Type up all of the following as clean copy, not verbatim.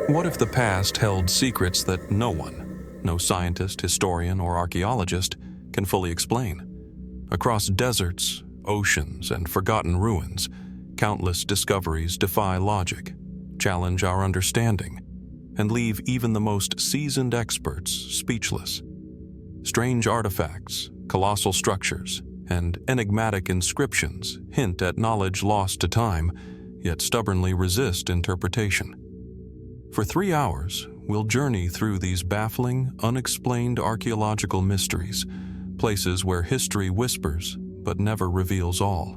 What if the past held secrets that no one, no scientist, historian, or archaeologist, can fully explain? Across deserts, oceans, and forgotten ruins, countless discoveries defy logic, challenge our understanding, and leave even the most seasoned experts speechless. Strange artifacts, colossal structures, and enigmatic inscriptions hint at knowledge lost to time, yet stubbornly resist interpretation. For 3 hours, we'll journey through these baffling, unexplained archaeological mysteries, places where history whispers but never reveals all.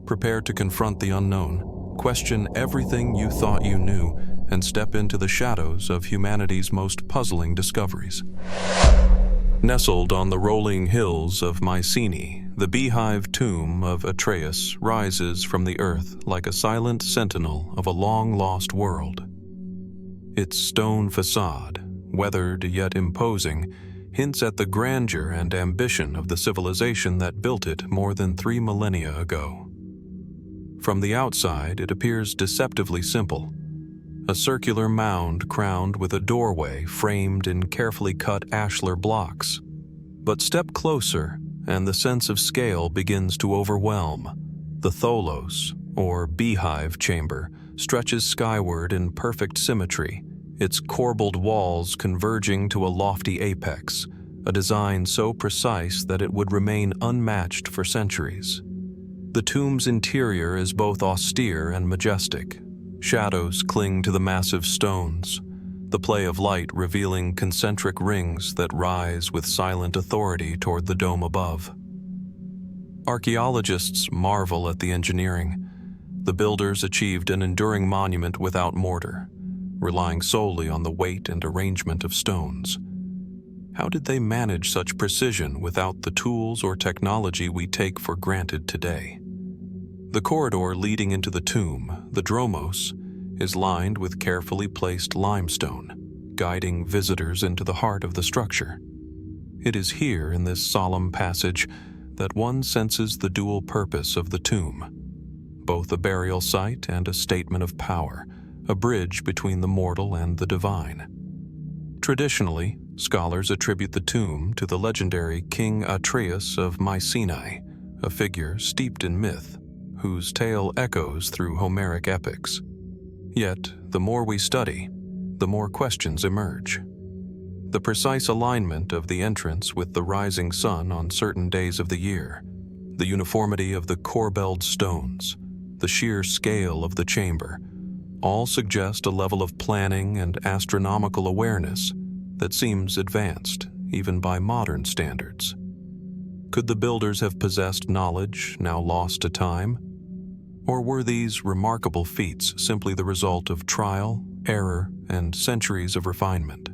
Prepare to confront the unknown, question everything you thought you knew, and step into the shadows of humanity's most puzzling discoveries. Nestled on the rolling hills of Mycenae, the Beehive tomb of Atreus rises from the earth like a silent sentinel of a long-lost world. Its stone facade, weathered yet imposing, hints at the grandeur and ambition of the civilization that built it more than 3 millennia ago. From the outside, it appears deceptively simple. A circular mound crowned with a doorway framed in carefully cut ashlar blocks. But step closer, and the sense of scale begins to overwhelm. The tholos, or beehive chamber, stretches skyward in perfect symmetry, its corbelled walls converging to a lofty apex, a design so precise that it would remain unmatched for centuries. The tomb's interior is both austere and majestic. Shadows cling to the massive stones, the play of light revealing concentric rings that rise with silent authority toward the dome above. Archaeologists marvel at the engineering. The builders achieved an enduring monument without mortar, relying solely on the weight and arrangement of stones. How did they manage such precision without the tools or technology we take for granted today? The corridor leading into the tomb, the dromos, is lined with carefully placed limestone, guiding visitors into the heart of the structure. It is here in this solemn passage that one senses the dual purpose of the tomb, both a burial site and a statement of power, a bridge between the mortal and the divine. Traditionally, scholars attribute the tomb to the legendary King Atreus of Mycenae, a figure steeped in myth, whose tale echoes through Homeric epics. Yet, the more we study, the more questions emerge. The precise alignment of the entrance with the rising sun on certain days of the year, the uniformity of the corbelled stones, the sheer scale of the chamber, all suggest a level of planning and astronomical awareness that seems advanced even by modern standards. Could the builders have possessed knowledge now lost to time? Or were these remarkable feats simply the result of trial, error, and centuries of refinement?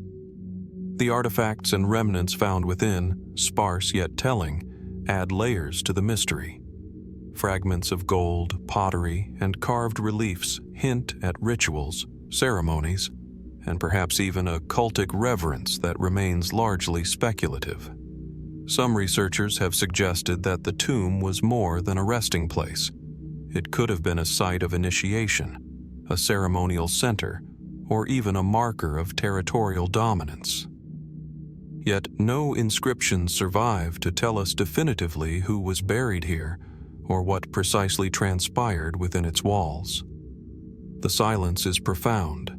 The artifacts and remnants found within, sparse yet telling, add layers to the mystery. Fragments of gold, pottery, and carved reliefs hint at rituals, ceremonies, and perhaps even a cultic reverence that remains largely speculative. Some researchers have suggested that the tomb was more than a resting place. It could have been a site of initiation, a ceremonial center, or even a marker of territorial dominance. Yet no inscriptions survive to tell us definitively who was buried here or what precisely transpired within its walls. The silence is profound,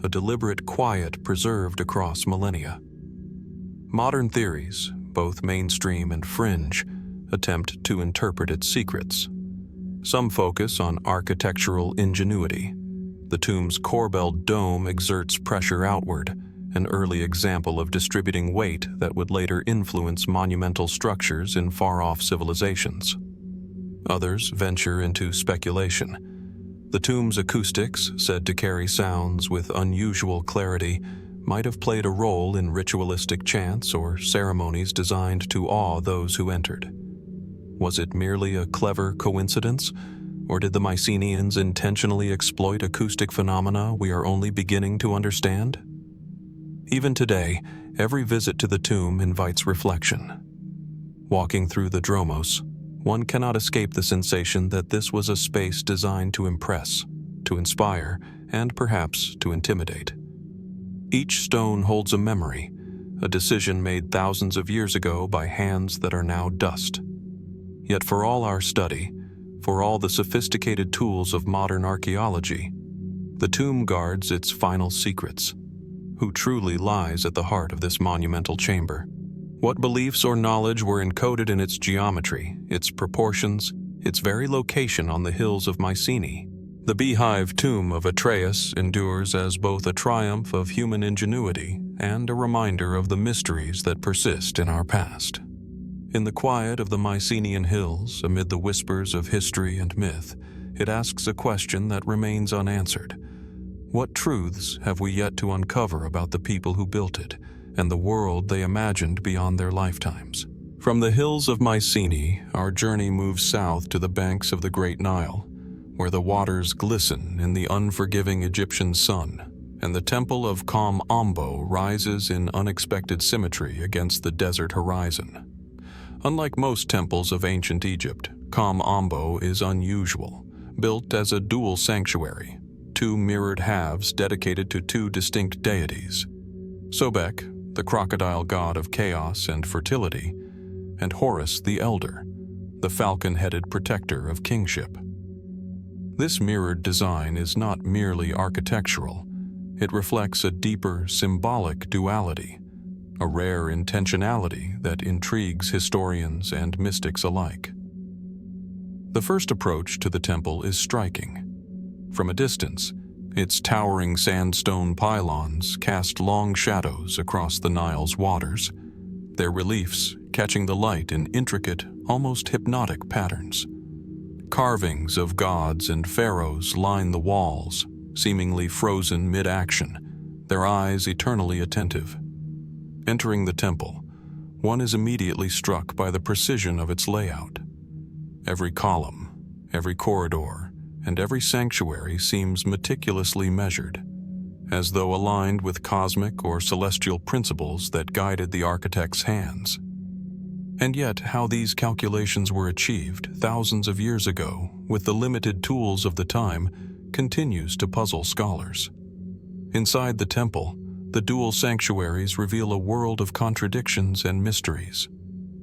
a deliberate quiet preserved across millennia. Modern theories, both mainstream and fringe, attempt to interpret its secrets. Some focus on architectural ingenuity. The tomb's corbelled dome exerts pressure outward, an early example of distributing weight that would later influence monumental structures in far-off civilizations. Others venture into speculation. The tomb's acoustics, said to carry sounds with unusual clarity, might have played a role in ritualistic chants or ceremonies designed to awe those who entered. Was it merely a clever coincidence, or did the Mycenaeans intentionally exploit acoustic phenomena we are only beginning to understand? Even today, every visit to the tomb invites reflection. Walking through the dromos, one cannot escape the sensation that this was a space designed to impress, to inspire, and perhaps to intimidate. Each stone holds a memory, a decision made thousands of years ago by hands that are now dust. Yet for all our study, for all the sophisticated tools of modern archaeology, the tomb guards its final secrets. Who truly lies at the heart of this monumental chamber? What beliefs or knowledge were encoded in its geometry, its proportions, its very location on the hills of Mycenae? The Beehive tomb of Atreus endures as both a triumph of human ingenuity and a reminder of the mysteries that persist in our past. In the quiet of the Mycenaean hills, amid the whispers of history and myth, it asks a question that remains unanswered. What truths have we yet to uncover about the people who built it and the world they imagined beyond their lifetimes? From the hills of Mycenae, our journey moves south to the banks of the Great Nile, where the waters glisten in the unforgiving Egyptian sun, and the temple of Kom Ombo rises in unexpected symmetry against the desert horizon. Unlike most temples of ancient Egypt, Kom Ombo is unusual, built as a dual sanctuary, two mirrored halves dedicated to two distinct deities: Sobek, the crocodile god of chaos and fertility, and Horus the Elder, the falcon-headed protector of kingship. This mirrored design is not merely architectural. It reflects a deeper, symbolic duality, a rare intentionality that intrigues historians and mystics alike. The first approach to the temple is striking. From a distance, its towering sandstone pylons cast long shadows across the Nile's waters, their reliefs catching the light in intricate, almost hypnotic patterns. Carvings of gods and pharaohs line the walls, seemingly frozen mid-action, their eyes eternally attentive. Entering the temple, one is immediately struck by the precision of its layout. Every column, every corridor, and every sanctuary seems meticulously measured, as though aligned with cosmic or celestial principles that guided the architect's hands. And yet, how these calculations were achieved thousands of years ago with the limited tools of the time continues to puzzle scholars. Inside the temple, the dual sanctuaries reveal a world of contradictions and mysteries.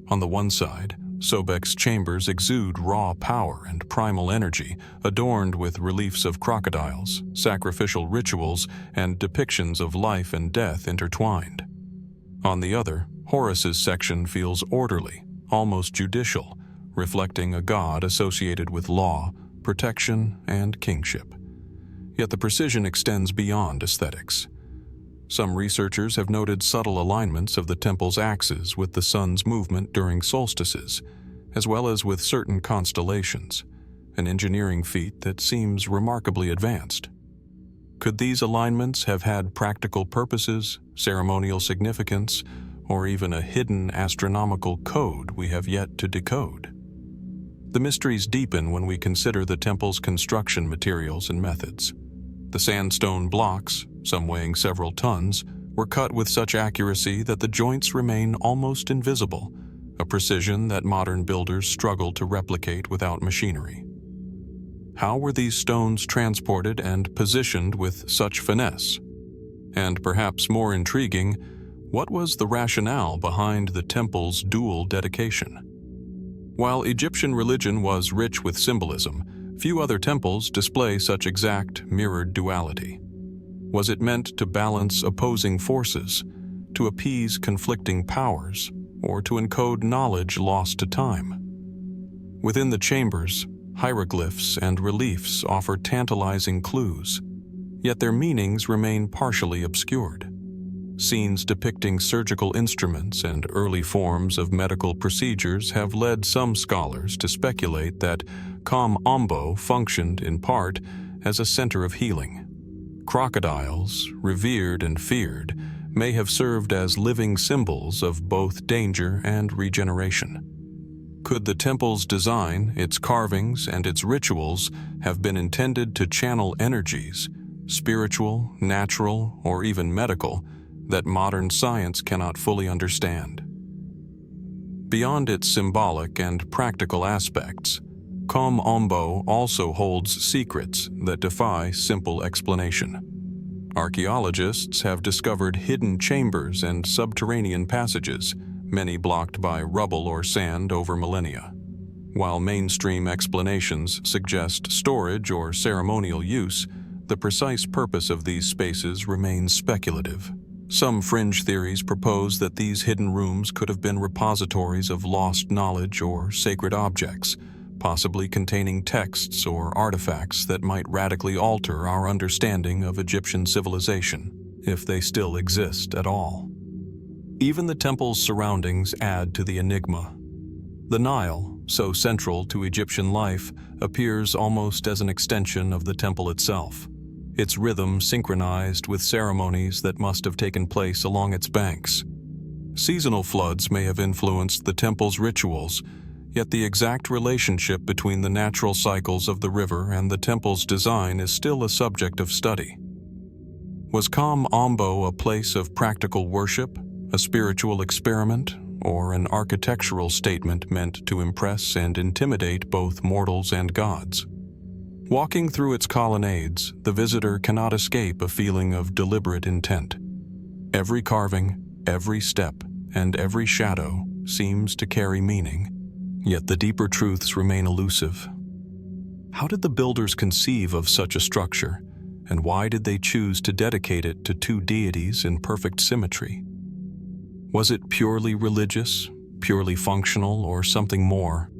On the one side, Sobek's chambers exude raw power and primal energy, adorned with reliefs of crocodiles, sacrificial rituals, and depictions of life and death intertwined. On the other, Horus's section feels orderly, almost judicial, reflecting a god associated with law, protection, and kingship. Yet the precision extends beyond aesthetics. Some researchers have noted subtle alignments of the temple's axes with the sun's movement during solstices, as well as with certain constellations, an engineering feat that seems remarkably advanced. Could these alignments have had practical purposes, ceremonial significance, or even a hidden astronomical code we have yet to decode? The mysteries deepen when we consider the temple's construction materials and methods. The sandstone blocks, some weighing several tons, were cut with such accuracy that the joints remain almost invisible, a precision that modern builders struggle to replicate without machinery. How were these stones transported and positioned with such finesse? And perhaps more intriguing, what was the rationale behind the temple's dual dedication? While Egyptian religion was rich with symbolism, few other temples display such exact, mirrored duality. Was it meant to balance opposing forces, to appease conflicting powers, or to encode knowledge lost to time? Within the chambers, hieroglyphs and reliefs offer tantalizing clues, yet their meanings remain partially obscured. Scenes depicting surgical instruments and early forms of medical procedures have led some scholars to speculate that Kom Ombo functioned in part as a center of healing. Crocodiles, revered and feared, may have served as living symbols of both danger and regeneration. Could the temple's design, its carvings, and its rituals have been intended to channel energies, spiritual, natural, or even medical, that modern science cannot fully understand? Beyond its symbolic and practical aspects, Kom Ombo also holds secrets that defy simple explanation. Archaeologists have discovered hidden chambers and subterranean passages, many blocked by rubble or sand over millennia. While mainstream explanations suggest storage or ceremonial use, the precise purpose of these spaces remains speculative. Some fringe theories propose that these hidden rooms could have been repositories of lost knowledge or sacred objects, possibly containing texts or artifacts that might radically alter our understanding of Egyptian civilization, if they still exist at all. Even the temple's surroundings add to the enigma. The Nile, so central to Egyptian life, appears almost as an extension of the temple itself, its rhythm synchronized with ceremonies that must have taken place along its banks. Seasonal floods may have influenced the temple's rituals, yet the exact relationship between the natural cycles of the river and the temple's design is still a subject of study. Was Kom Ombo a place of practical worship, a spiritual experiment, or an architectural statement meant to impress and intimidate both mortals and gods? Walking through its colonnades, the visitor cannot escape a feeling of deliberate intent. Every carving, every step, and every shadow seems to carry meaning, yet the deeper truths remain elusive. How did the builders conceive of such a structure, and why did they choose to dedicate it to two deities in perfect symmetry? Was it purely religious, purely functional, or something more?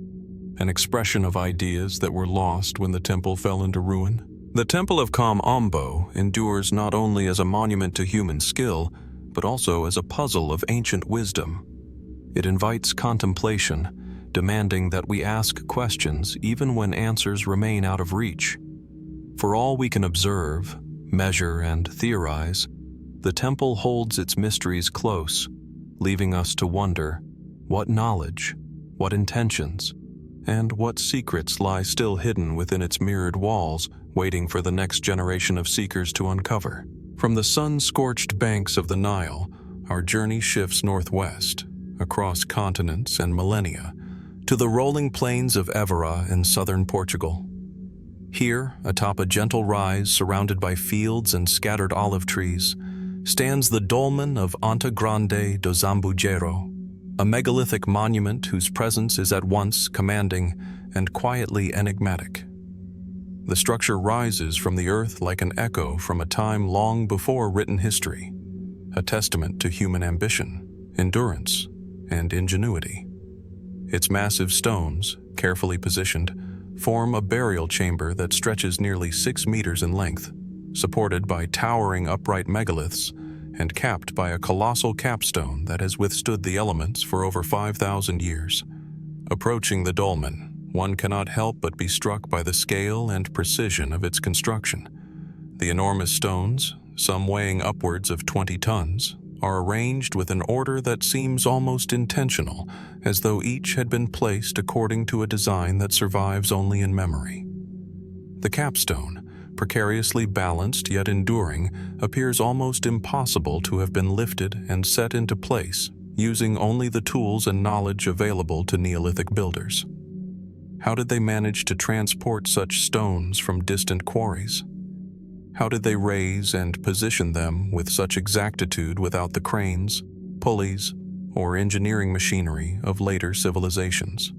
An expression of ideas that were lost when the temple fell into ruin? The Temple of Kom Ombo endures not only as a monument to human skill, but also as a puzzle of ancient wisdom. It invites contemplation, demanding that we ask questions even when answers remain out of reach. For all we can observe, measure, and theorize, the temple holds its mysteries close, leaving us to wonder what knowledge, what intentions, and what secrets lie still hidden within its mirrored walls, waiting for the next generation of seekers to uncover. From the sun-scorched banks of the Nile, our journey shifts northwest, across continents and millennia, to the rolling plains of Évora in southern Portugal. Here, atop a gentle rise surrounded by fields and scattered olive trees, stands the Dolmen of Anta Grande do Zambujeiro, a megalithic monument whose presence is at once commanding and quietly enigmatic. The structure rises from the earth like an echo from a time long before written history, a testament to human ambition, endurance, and ingenuity. Its massive stones, carefully positioned, form a burial chamber that stretches nearly 6 meters in length, supported by towering upright megaliths and capped by a colossal capstone that has withstood the elements for over 5,000 years. Approaching the dolmen, one cannot help but be struck by the scale and precision of its construction. The enormous stones, some weighing upwards of 20 tons, are arranged with an order that seems almost intentional, as though each had been placed according to a design that survives only in memory. The capstone, precariously balanced yet enduring, appears almost impossible to have been lifted and set into place, using only the tools and knowledge available to Neolithic builders. How did they manage to transport such stones from distant quarries? How did they raise and position them with such exactitude without the cranes, pulleys, or engineering machinery of later civilizations?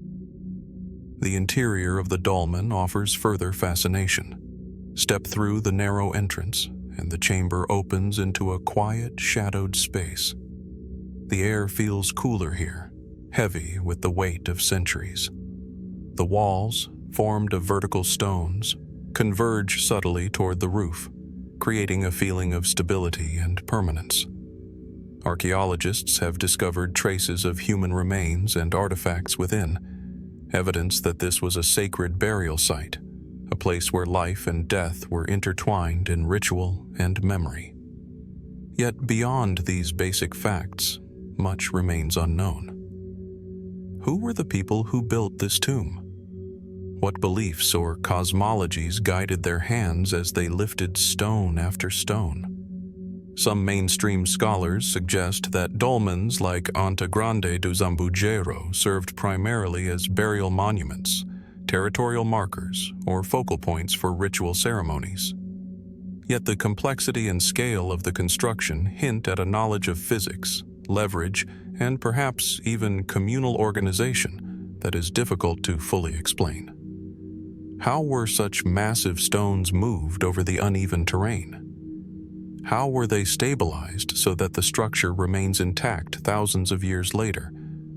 The interior of the dolmen offers further fascination. Step through the narrow entrance, and the chamber opens into a quiet, shadowed space. The air feels cooler here, heavy with the weight of centuries. The walls, formed of vertical stones, converge subtly toward the roof, creating a feeling of stability and permanence. Archaeologists have discovered traces of human remains and artifacts within, evidence that this was a sacred burial site, a place where life and death were intertwined in ritual and memory. Yet beyond these basic facts, much remains unknown. Who were the people who built this tomb? What beliefs or cosmologies guided their hands as they lifted stone after stone? Some mainstream scholars suggest that dolmens like Anta Grande do Zambujeiro served primarily as burial monuments, territorial markers, or focal points for ritual ceremonies. Yet the complexity and scale of the construction hint at a knowledge of physics, leverage, and perhaps even communal organization that is difficult to fully explain. How were such massive stones moved over the uneven terrain? How were they stabilized so that the structure remains intact thousands of years later,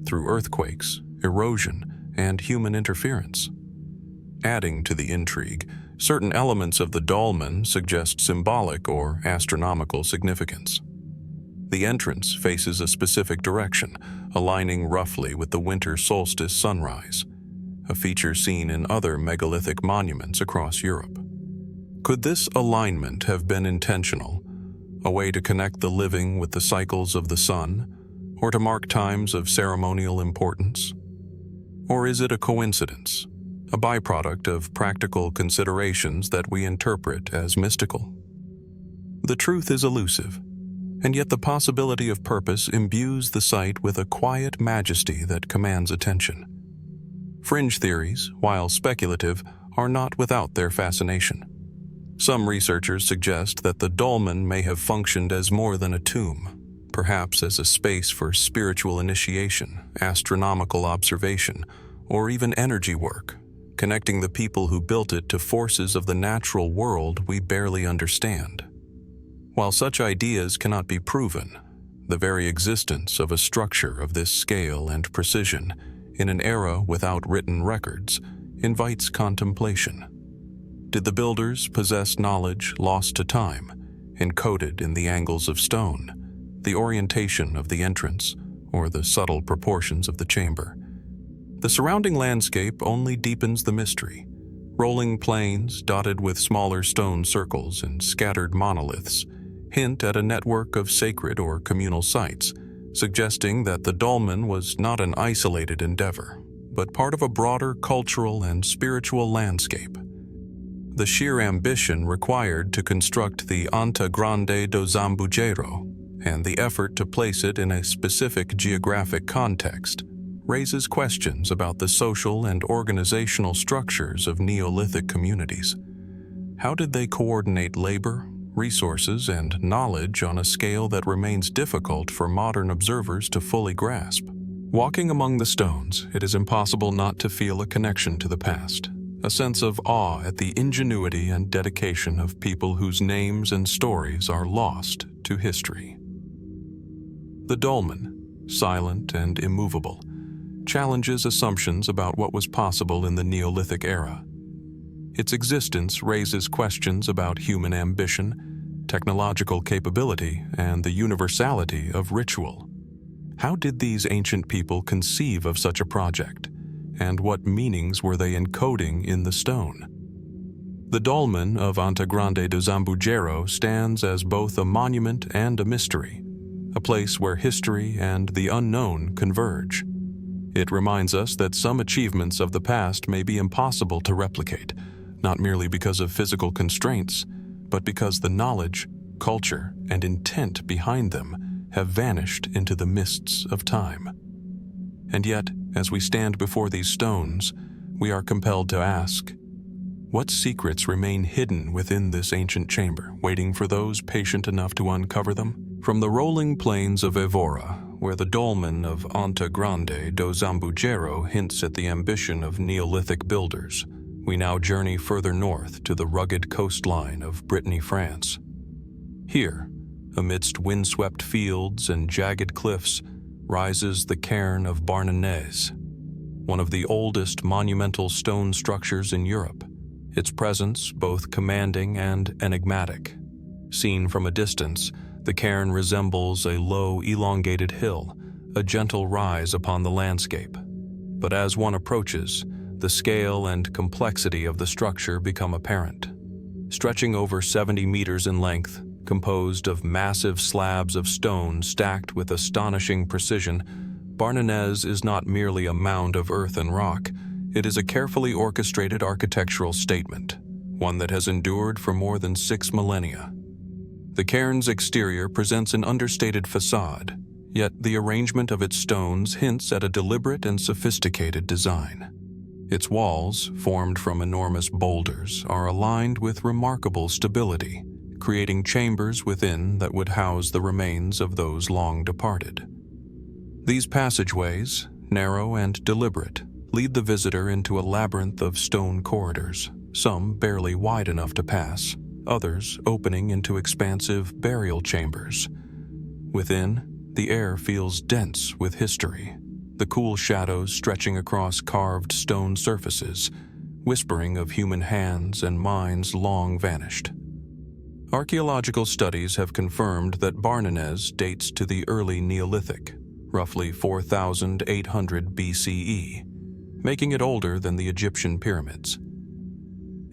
through earthquakes, erosion, and human interference? Adding to the intrigue, certain elements of the dolmen suggest symbolic or astronomical significance. The entrance faces a specific direction, aligning roughly with the winter solstice sunrise, a feature seen in other megalithic monuments across Europe. Could this alignment have been intentional, a way to connect the living with the cycles of the sun, or to mark times of ceremonial importance? Or is it a coincidence, a byproduct of practical considerations that we interpret as mystical? The truth is elusive, and yet the possibility of purpose imbues the site with a quiet majesty that commands attention. Fringe theories, while speculative, are not without their fascination. Some researchers suggest that the dolmen may have functioned as more than a tomb, perhaps as a space for spiritual initiation, astronomical observation, or even energy work, connecting the people who built it to forces of the natural world we barely understand. While such ideas cannot be proven, the very existence of a structure of this scale and precision in an era without written records invites contemplation. Did the builders possess knowledge lost to time, encoded in the angles of stone, the orientation of the entrance, or the subtle proportions of the chamber? The surrounding landscape only deepens the mystery. Rolling plains dotted with smaller stone circles and scattered monoliths hint at a network of sacred or communal sites, suggesting that the dolmen was not an isolated endeavor, but part of a broader cultural and spiritual landscape. The sheer ambition required to construct the Anta Grande do Zambujeiro, and the effort to place it in a specific geographic context, raises questions about the social and organizational structures of Neolithic communities. How did they coordinate labor, resources, and knowledge on a scale that remains difficult for modern observers to fully grasp? Walking among the stones, it is impossible not to feel a connection to the past, a sense of awe at the ingenuity and dedication of people whose names and stories are lost to history. The dolmen, silent and immovable, challenges assumptions about what was possible in the Neolithic era. Its existence raises questions about human ambition, technological capability, and the universality of ritual. How did these ancient people conceive of such a project, and what meanings were they encoding in the stone? The dolmen of Anta Grande do Zambujeiro stands as both a monument and a mystery, a place where history and the unknown converge. It reminds us that some achievements of the past may be impossible to replicate, not merely because of physical constraints, but because the knowledge, culture, and intent behind them have vanished into the mists of time. And yet, as we stand before these stones, we are compelled to ask, what secrets remain hidden within this ancient chamber, waiting for those patient enough to uncover them? From the rolling plains of Evora, where the dolmen of Anta Grande do Zambujeiro hints at the ambition of Neolithic builders, we now journey further north to the rugged coastline of Brittany, France. Here, amidst windswept fields and jagged cliffs, rises the Cairn of Barnenez, one of the oldest monumental stone structures in Europe, its presence both commanding and enigmatic. Seen from a distance, the cairn resembles a low, elongated hill, a gentle rise upon the landscape. But as one approaches, the scale and complexity of the structure become apparent. Stretching over 70 meters in length, composed of massive slabs of stone stacked with astonishing precision, Barnenez is not merely a mound of earth and rock. It is a carefully orchestrated architectural statement, one that has endured for more than 6 millennia. The cairn's exterior presents an understated facade, yet the arrangement of its stones hints at a deliberate and sophisticated design. Its walls, formed from enormous boulders, are aligned with remarkable stability, creating chambers within that would house the remains of those long departed. These passageways, narrow and deliberate, lead the visitor into a labyrinth of stone corridors, some barely wide enough to pass, others opening into expansive burial chambers. Within, the air feels dense with history, the cool shadows stretching across carved stone surfaces, whispering of human hands and minds long vanished. Archaeological studies have confirmed that Barnenez dates to the early Neolithic, roughly 4,800 BCE, making it older than the Egyptian pyramids.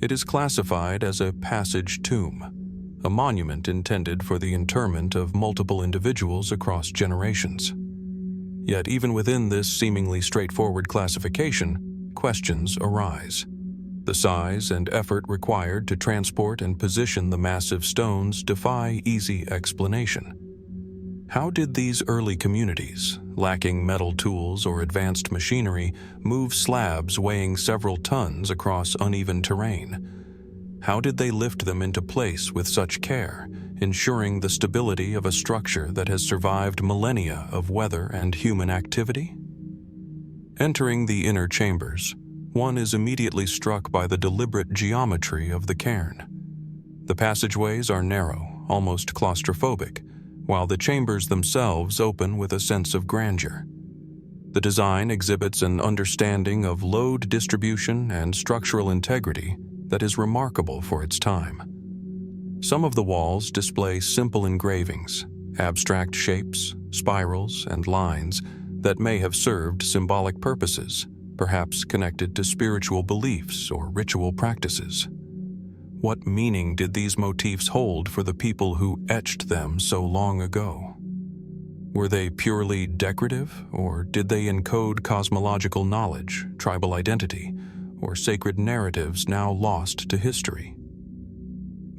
It is classified as a passage tomb, a monument intended for the interment of multiple individuals across generations. Yet even within this seemingly straightforward classification, questions arise. The size and effort required to transport and position the massive stones defy easy explanation. How did these early communities, lacking metal tools or advanced machinery, move slabs weighing several tons across uneven terrain? How did they lift them into place with such care, ensuring the stability of a structure that has survived millennia of weather and human activity? Entering the inner chambers, one is immediately struck by the deliberate geometry of the cairn. The passageways are narrow, almost claustrophobic, while the chambers themselves open with a sense of grandeur. The design exhibits an understanding of load distribution and structural integrity that is remarkable for its time. Some of the walls display simple engravings, abstract shapes, spirals, and lines that may have served symbolic purposes, perhaps connected to spiritual beliefs or ritual practices. What meaning did these motifs hold for the people who etched them so long ago? Were they purely decorative, or did they encode cosmological knowledge, tribal identity, or sacred narratives now lost to history?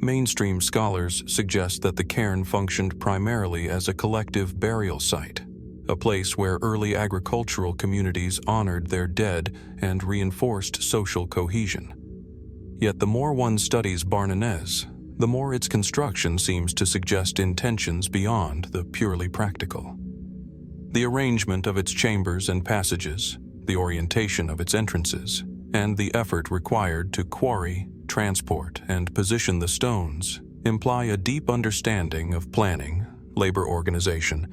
Mainstream scholars suggest that the cairn functioned primarily as a collective burial site, a place where early agricultural communities honored their dead and reinforced social cohesion. Yet the more one studies Barnenez, the more its construction seems to suggest intentions beyond the purely practical. The arrangement of its chambers and passages, the orientation of its entrances, and the effort required to quarry, transport, and position the stones imply a deep understanding of planning, labor organization,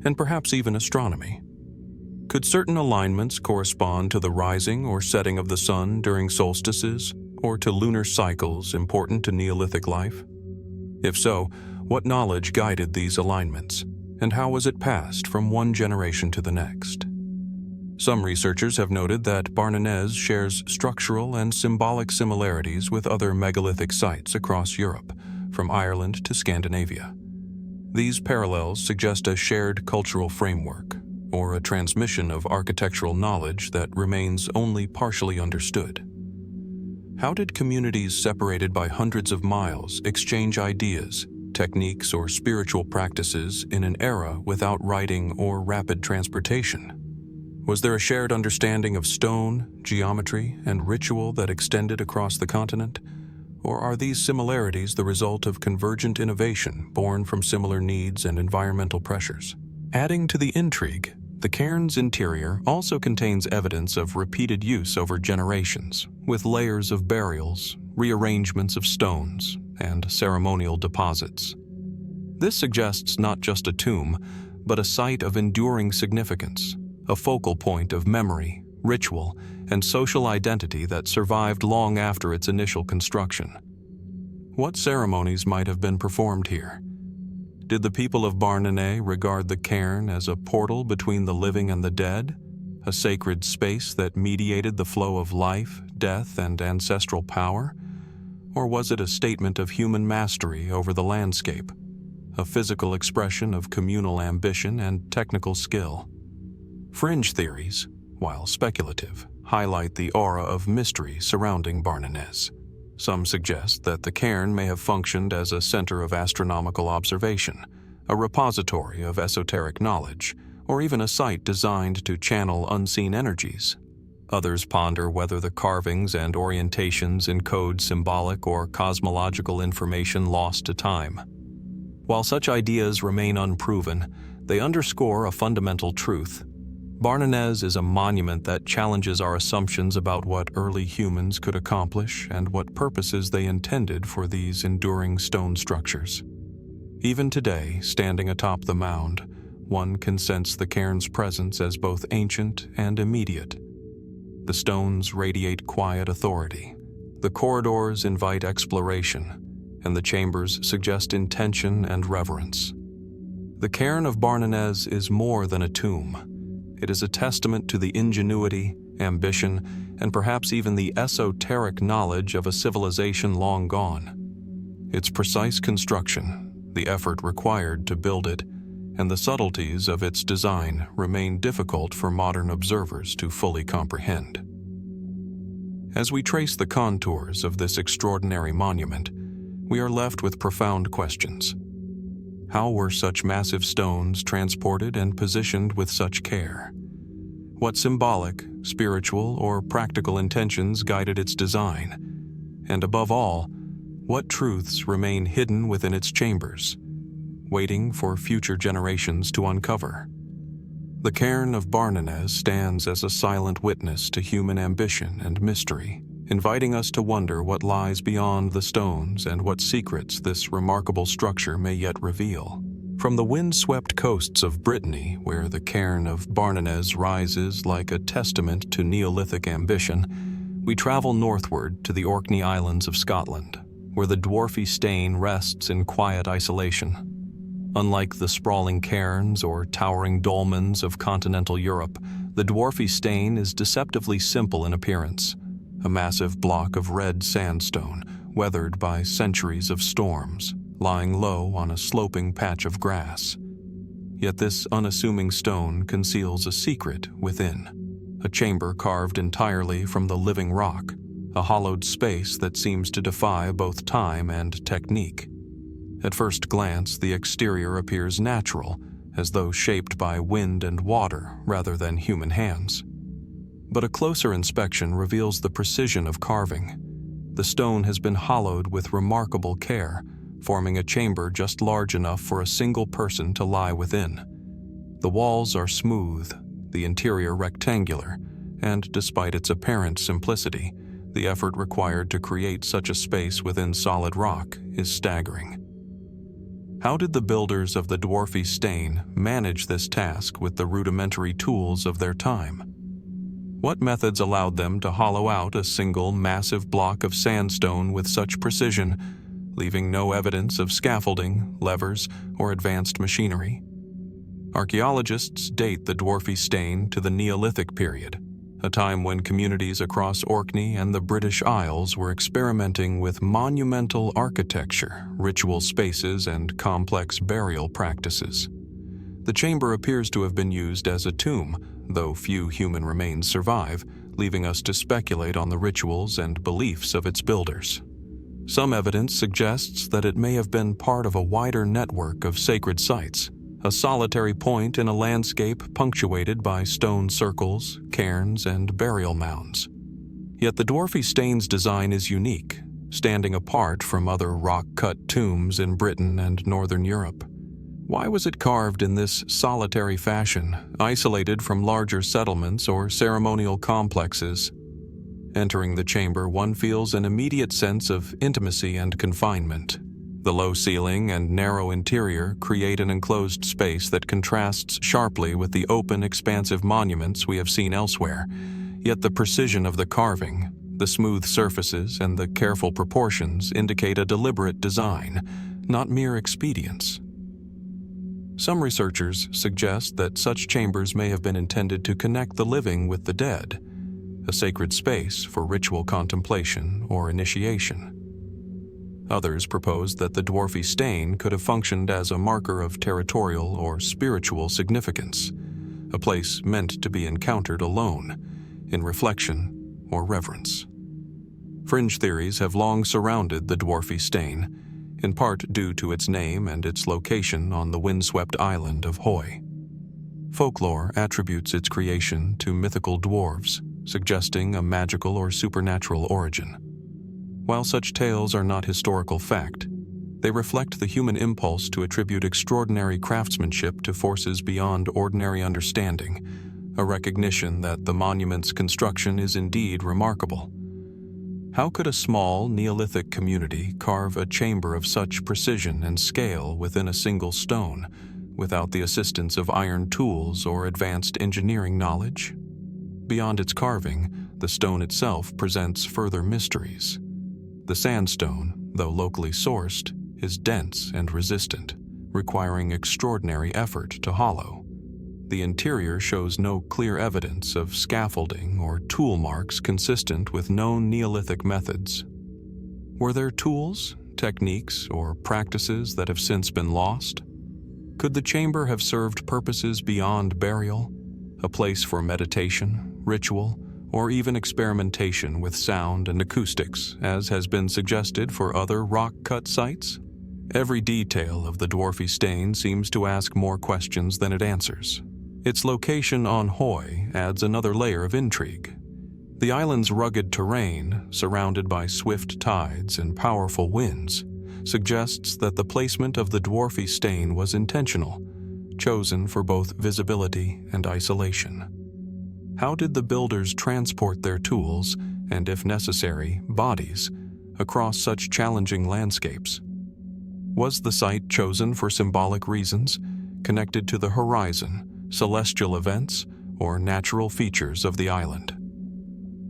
and perhaps even astronomy. Could certain alignments correspond to the rising or setting of the sun during solstices, or to lunar cycles important to Neolithic life? If so, what knowledge guided these alignments, and how was it passed from one generation to the next? Some researchers have noted that Barnenez shares structural and symbolic similarities with other megalithic sites across Europe, from Ireland to Scandinavia. These parallels suggest a shared cultural framework, or a transmission of architectural knowledge that remains only partially understood. How did communities separated by hundreds of miles exchange ideas, techniques, or spiritual practices in an era without writing or rapid transportation? Was there a shared understanding of stone, geometry, and ritual that extended across the continent? Or are these similarities the result of convergent innovation born from similar needs and environmental pressures? Adding to the intrigue, the cairn's interior also contains evidence of repeated use over generations, with layers of burials, rearrangements of stones, and ceremonial deposits. This suggests not just a tomb, but a site of enduring significance, a focal point of memory, ritual, and social identity that survived long after its initial construction. What ceremonies might have been performed here? Did the people of Barnenez regard the cairn as a portal between the living and the dead, a sacred space that mediated the flow of life, death, and ancestral power? Or was it a statement of human mastery over the landscape, a physical expression of communal ambition and technical skill? Fringe theories, while speculative, highlight the aura of mystery surrounding Barnenez. Some suggest that the cairn may have functioned as a center of astronomical observation, a repository of esoteric knowledge, or even a site designed to channel unseen energies. Others ponder whether the carvings and orientations encode symbolic or cosmological information lost to time. While such ideas remain unproven, they underscore a fundamental truth. Barnenez is a monument that challenges our assumptions about what early humans could accomplish and what purposes they intended for these enduring stone structures. Even today, standing atop the mound, one can sense the cairn's presence as both ancient and immediate. The stones radiate quiet authority. The corridors invite exploration, and the chambers suggest intention and reverence. The Cairn of Barnenez is more than a tomb. It is a testament to the ingenuity, ambition, and perhaps even the esoteric knowledge of a civilization long gone. Its precise construction, the effort required to build it, and the subtleties of its design remain difficult for modern observers to fully comprehend. As we trace the contours of this extraordinary monument, we are left with profound questions. How were such massive stones transported and positioned with such care? What symbolic, spiritual, or practical intentions guided its design? And above all, what truths remain hidden within its chambers, waiting for future generations to uncover? The Cairn of Barnenez stands as a silent witness to human ambition and mystery, inviting us to wonder what lies beyond the stones and what secrets this remarkable structure may yet reveal. From the wind-swept coasts of Brittany, where the Cairn of Barnenez rises like a testament to Neolithic ambition, we travel northward to the Orkney Islands of Scotland, where the Dwarfie Stane rests in quiet isolation. Unlike the sprawling cairns or towering dolmens of continental Europe, the Dwarfie Stane is deceptively simple in appearance, a massive block of red sandstone, weathered by centuries of storms, lying low on a sloping patch of grass. Yet this unassuming stone conceals a secret within, a chamber carved entirely from the living rock, a hollowed space that seems to defy both time and technique. At first glance, the exterior appears natural, as though shaped by wind and water rather than human hands. But a closer inspection reveals the precision of carving. The stone has been hollowed with remarkable care, forming a chamber just large enough for a single person to lie within. The walls are smooth, the interior rectangular, and despite its apparent simplicity, the effort required to create such a space within solid rock is staggering. How did the builders of the Dwarfie Stane manage this task with the rudimentary tools of their time? What methods allowed them to hollow out a single massive block of sandstone with such precision, leaving no evidence of scaffolding, levers, or advanced machinery? Archaeologists date the Dwarfie Stane to the Neolithic period, a time when communities across Orkney and the British Isles were experimenting with monumental architecture, ritual spaces, and complex burial practices. The chamber appears to have been used as a tomb, though few human remains survive, leaving us to speculate on the rituals and beliefs of its builders. Some evidence suggests that it may have been part of a wider network of sacred sites, a solitary point in a landscape punctuated by stone circles, cairns, and burial mounds. Yet the Dwarfie Stane's design is unique, standing apart from other rock-cut tombs in Britain and Northern Europe. Why was it carved in this solitary fashion, isolated from larger settlements or ceremonial complexes? Entering the chamber, one feels an immediate sense of intimacy and confinement. The low ceiling and narrow interior create an enclosed space that contrasts sharply with the open, expansive monuments we have seen elsewhere. Yet the precision of the carving, the smooth surfaces, and the careful proportions indicate a deliberate design, not mere expedience. Some researchers suggest that such chambers may have been intended to connect the living with the dead, a sacred space for ritual contemplation or initiation. Others propose that the Dwarfie Stane could have functioned as a marker of territorial or spiritual significance, a place meant to be encountered alone, in reflection or reverence. Fringe theories have long surrounded the Dwarfie Stane, in part due to its name and its location on the windswept island of Hoy. Folklore attributes its creation to mythical dwarves, suggesting a magical or supernatural origin. While such tales are not historical fact, they reflect the human impulse to attribute extraordinary craftsmanship to forces beyond ordinary understanding, a recognition that the monument's construction is indeed remarkable. How could a small Neolithic community carve a chamber of such precision and scale within a single stone, without the assistance of iron tools or advanced engineering knowledge? Beyond its carving, the stone itself presents further mysteries. The sandstone, though locally sourced, is dense and resistant, requiring extraordinary effort to hollow. The interior shows no clear evidence of scaffolding or tool marks consistent with known Neolithic methods. Were there tools, techniques, or practices that have since been lost? Could the chamber have served purposes beyond burial, a place for meditation, ritual, or even experimentation with sound and acoustics, as has been suggested for other rock-cut sites? Every detail of the Dwarfie Stane seems to ask more questions than it answers. Its location on Hoi adds another layer of intrigue. The island's rugged terrain, surrounded by swift tides and powerful winds, suggests that the placement of the Dwarfie Stane was intentional, chosen for both visibility and isolation. How did the builders transport their tools, and if necessary, bodies, across such challenging landscapes? Was the site chosen for symbolic reasons, connected to the horizon, celestial events, or natural features of the island?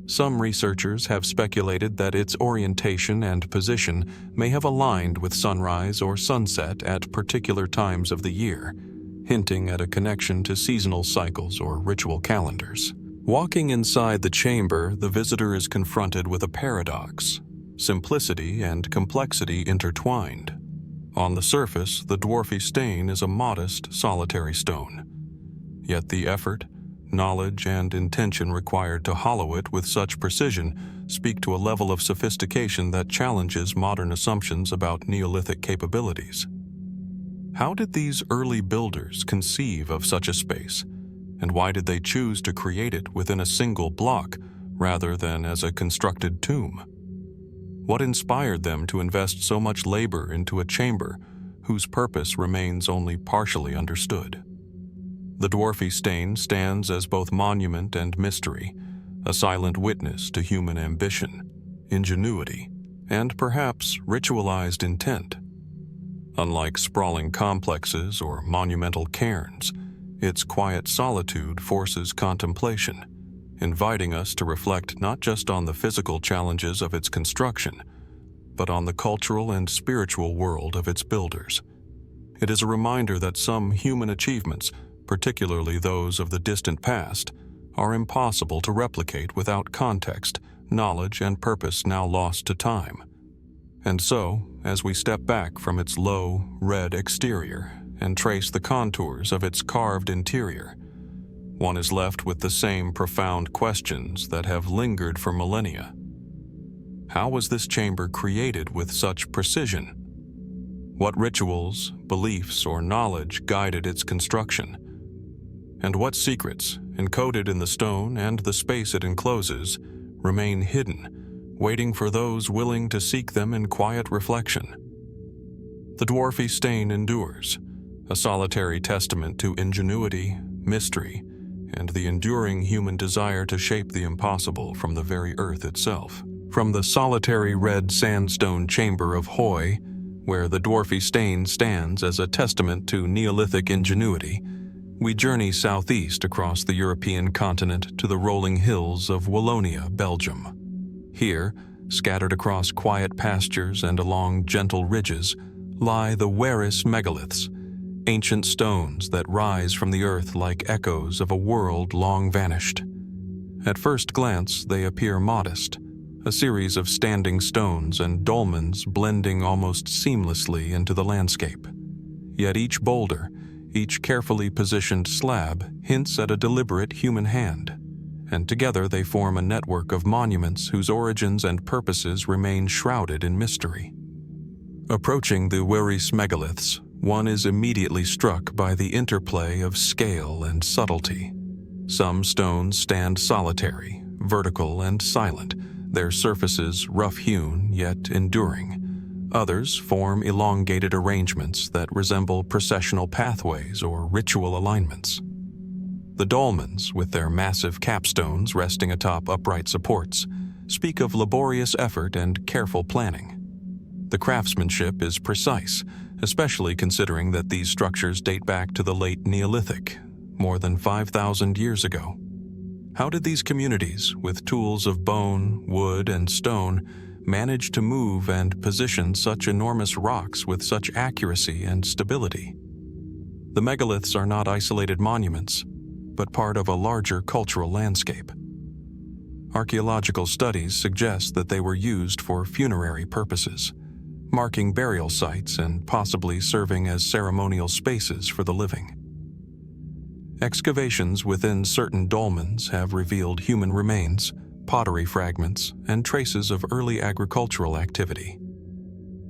Some researchers have speculated that its orientation and position may have aligned with sunrise or sunset at particular times of the year, hinting at a connection to seasonal cycles or ritual calendars. Walking inside the chamber, the visitor is confronted with a paradox: simplicity and complexity intertwined. On the surface, the Dwarfie Stane is a modest, solitary stone. Yet the effort, knowledge, and intention required to hollow it with such precision speak to a level of sophistication that challenges modern assumptions about Neolithic capabilities. How did these early builders conceive of such a space, and why did they choose to create it within a single block rather than as a constructed tomb? What inspired them to invest so much labor into a chamber whose purpose remains only partially understood? The Dwarfie Stane stands as both monument and mystery, a silent witness to human ambition, ingenuity, and perhaps ritualized intent. Unlike sprawling complexes or monumental cairns, its quiet solitude forces contemplation, inviting us to reflect not just on the physical challenges of its construction, but on the cultural and spiritual world of its builders. It is a reminder that some human achievements, particularly those of the distant past, are impossible to replicate without context, knowledge, and purpose now lost to time. And so, as we step back from its low, red exterior and trace the contours of its carved interior, one is left with the same profound questions that have lingered for millennia. How was this chamber created with such precision? What rituals, beliefs, or knowledge guided its construction? And what secrets, encoded in the stone and the space it encloses, remain hidden, waiting for those willing to seek them in quiet reflection? The Dwarfie Stane endures, a solitary testament to ingenuity, mystery, and the enduring human desire to shape the impossible from the very earth itself. From the solitary red sandstone chamber of Hoi, where the Dwarfie Stane stands as a testament to Neolithic ingenuity, we journey southeast across the European continent to the rolling hills of Wallonia, Belgium. Here, scattered across quiet pastures and along gentle ridges, lie the Wéris Megaliths, ancient stones that rise from the earth like echoes of a world long vanished. At first glance, they appear modest, a series of standing stones and dolmens blending almost seamlessly into the landscape. Yet each boulder, each carefully positioned slab, hints at a deliberate human hand, and together they form a network of monuments whose origins and purposes remain shrouded in mystery. Approaching the Wéris Megaliths, one is immediately struck by the interplay of scale and subtlety. Some stones stand solitary, vertical and silent, their surfaces rough-hewn yet enduring. Others form elongated arrangements that resemble processional pathways or ritual alignments. The dolmens, with their massive capstones resting atop upright supports, speak of laborious effort and careful planning. The craftsmanship is precise, especially considering that these structures date back to the late Neolithic, more than 5,000 years ago. How did these communities, with tools of bone, wood, and stone, manage to move and position such enormous rocks with such accuracy and stability? The megaliths are not isolated monuments, but part of a larger cultural landscape. Archaeological studies suggest that they were used for funerary purposes, marking burial sites and possibly serving as ceremonial spaces for the living. Excavations within certain dolmens have revealed human remains, pottery fragments, and traces of early agricultural activity.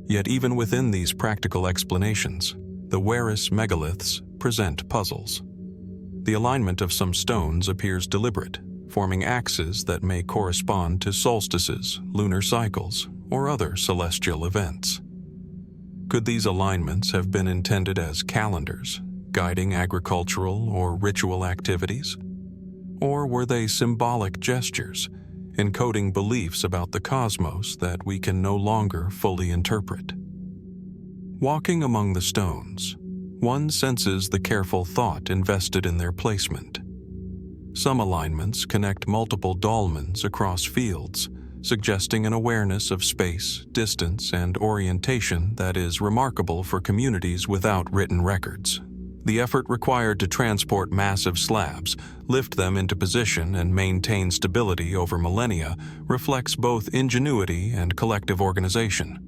Yet even within these practical explanations, the Wéris Megaliths present puzzles. The alignment of some stones appears deliberate, forming axes that may correspond to solstices, lunar cycles, or other celestial events. Could these alignments have been intended as calendars, guiding agricultural or ritual activities? Or were they symbolic gestures, encoding beliefs about the cosmos that we can no longer fully interpret? Walking among the stones, one senses the careful thought invested in their placement. Some alignments connect multiple dolmens across fields, suggesting an awareness of space, distance, and orientation that is remarkable for communities without written records. The effort required to transport massive slabs, lift them into position, and maintain stability over millennia reflects both ingenuity and collective organization.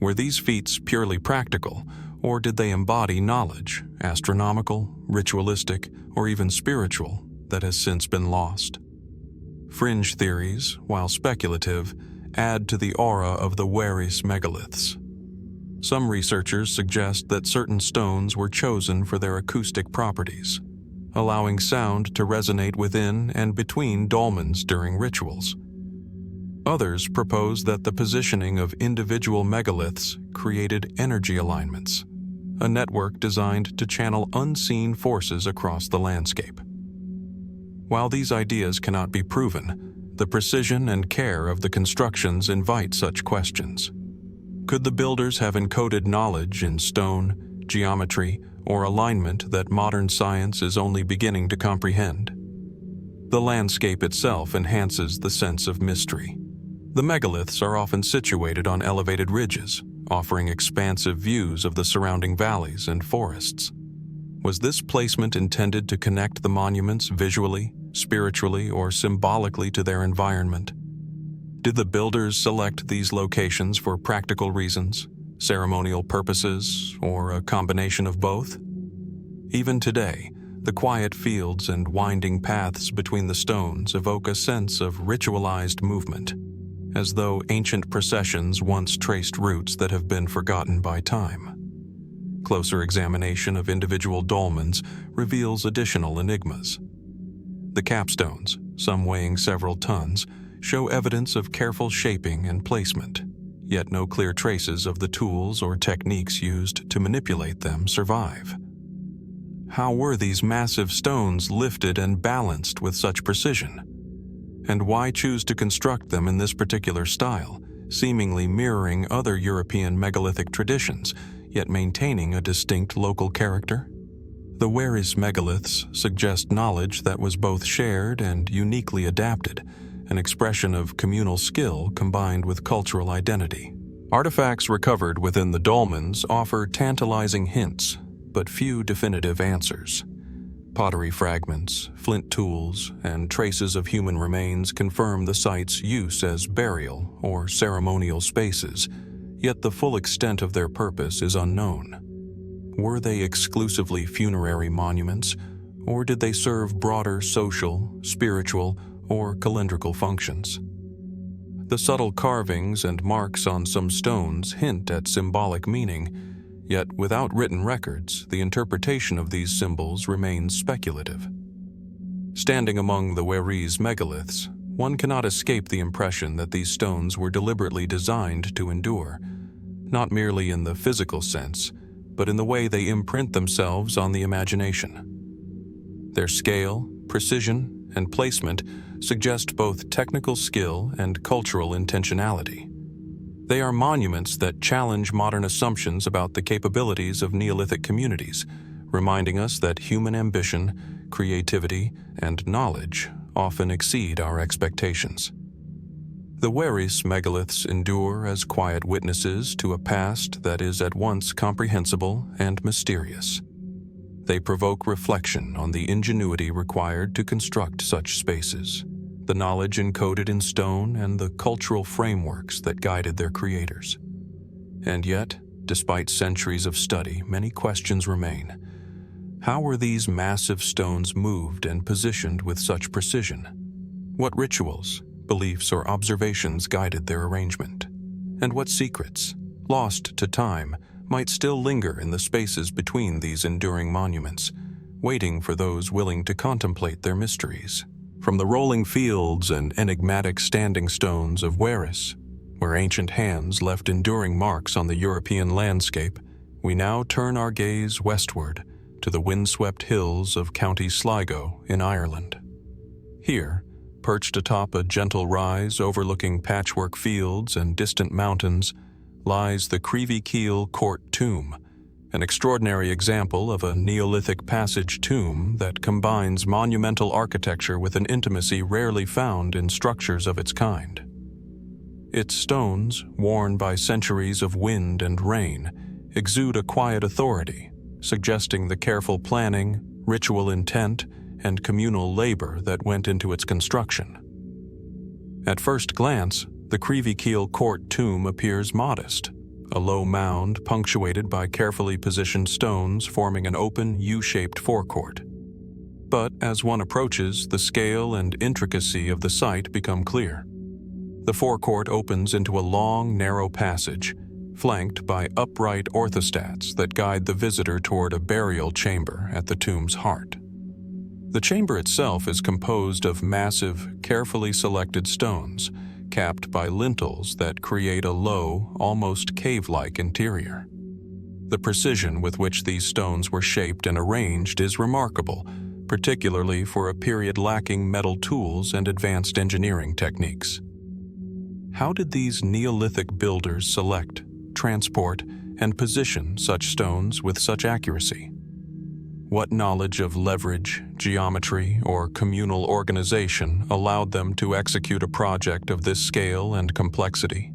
Were these feats purely practical, or did they embody knowledge, astronomical, ritualistic, or even spiritual, that has since been lost? Fringe theories, while speculative, add to the aura of the Wéris Megaliths. Some researchers suggest that certain stones were chosen for their acoustic properties, allowing sound to resonate within and between dolmens during rituals. Others propose that the positioning of individual megaliths created energy alignments, a network designed to channel unseen forces across the landscape. While these ideas cannot be proven, the precision and care of the constructions invite such questions. Could the builders have encoded knowledge in stone, geometry, or alignment that modern science is only beginning to comprehend? The landscape itself enhances the sense of mystery. The megaliths are often situated on elevated ridges, offering expansive views of the surrounding valleys and forests. Was this placement intended to connect the monuments visually, spiritually, or symbolically to their environment? Did the builders select these locations for practical reasons, ceremonial purposes, or a combination of both? Even today, the quiet fields and winding paths between the stones evoke a sense of ritualized movement, as though ancient processions once traced routes that have been forgotten by time. Closer examination of individual dolmens reveals additional enigmas. The capstones, some weighing several tons, show evidence of careful shaping and placement, yet no clear traces of the tools or techniques used to manipulate them survive. How were these massive stones lifted and balanced with such precision? And why choose to construct them in this particular style, seemingly mirroring other European megalithic traditions, yet maintaining a distinct local character? The Wéris Megaliths suggest knowledge that was both shared and uniquely adapted, an expression of communal skill combined with cultural identity. Artifacts recovered within the dolmens offer tantalizing hints, but few definitive answers. Pottery fragments, flint tools, and traces of human remains confirm the site's use as burial or ceremonial spaces, yet the full extent of their purpose is unknown. Were they exclusively funerary monuments, or did they serve broader social, spiritual, or calendrical functions? The subtle carvings and marks on some stones hint at symbolic meaning, yet without written records, the interpretation of these symbols remains speculative. Standing among the Wéris Megaliths, one cannot escape the impression that these stones were deliberately designed to endure, not merely in the physical sense, but in the way they imprint themselves on the imagination. Their scale, precision, and placement suggest both technical skill and cultural intentionality. They are monuments that challenge modern assumptions about the capabilities of Neolithic communities, reminding us that human ambition, creativity, and knowledge often exceed our expectations. The Wéris Megaliths endure as quiet witnesses to a past that is at once comprehensible and mysterious. They provoke reflection on the ingenuity required to construct such spaces, the knowledge encoded in stone, and the cultural frameworks that guided their creators. And yet, despite centuries of study, many questions remain. How were these massive stones moved and positioned with such precision? What rituals, beliefs, or observations guided their arrangement? And what secrets, lost to time, might still linger in the spaces between these enduring monuments, waiting for those willing to contemplate their mysteries? From the rolling fields and enigmatic standing stones of Wéris, where ancient hands left enduring marks on the European landscape, we now turn our gaze westward to the windswept hills of County Sligo in Ireland. Here, perched atop a gentle rise overlooking patchwork fields and distant mountains, lies the Creevykeel Court Tomb, an extraordinary example of a Neolithic passage tomb that combines monumental architecture with an intimacy rarely found in structures of its kind. Its stones, worn by centuries of wind and rain, exude a quiet authority, suggesting the careful planning, ritual intent, and communal labor that went into its construction. At first glance, the Creevykeel Court Tomb appears modest, a low mound punctuated by carefully positioned stones forming an open U-shaped forecourt. But as one approaches, the scale and intricacy of the site become clear. The forecourt opens into a long, narrow passage, flanked by upright orthostats that guide the visitor toward a burial chamber at the tomb's heart. The chamber itself is composed of massive, carefully selected stones, capped by lintels that create a low, almost cave-like interior. The precision with which these stones were shaped and arranged is remarkable, particularly for a period lacking metal tools and advanced engineering techniques. How did these Neolithic builders select, transport, and position such stones with such accuracy? What knowledge of leverage, geometry, or communal organization allowed them to execute a project of this scale and complexity?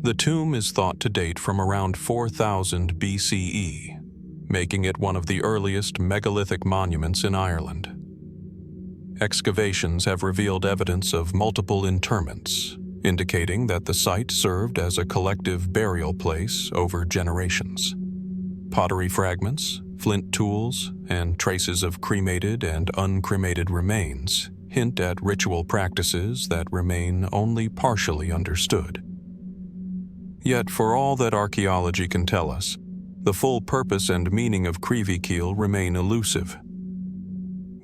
The tomb is thought to date from around 4000 BCE, making it one of the earliest megalithic monuments in Ireland. Excavations have revealed evidence of multiple interments, indicating that the site served as a collective burial place over generations. Pottery fragments, flint tools, and traces of cremated and uncremated remains hint at ritual practices that remain only partially understood. Yet, for all that archaeology can tell us, the full purpose and meaning of Creevykeel remain elusive.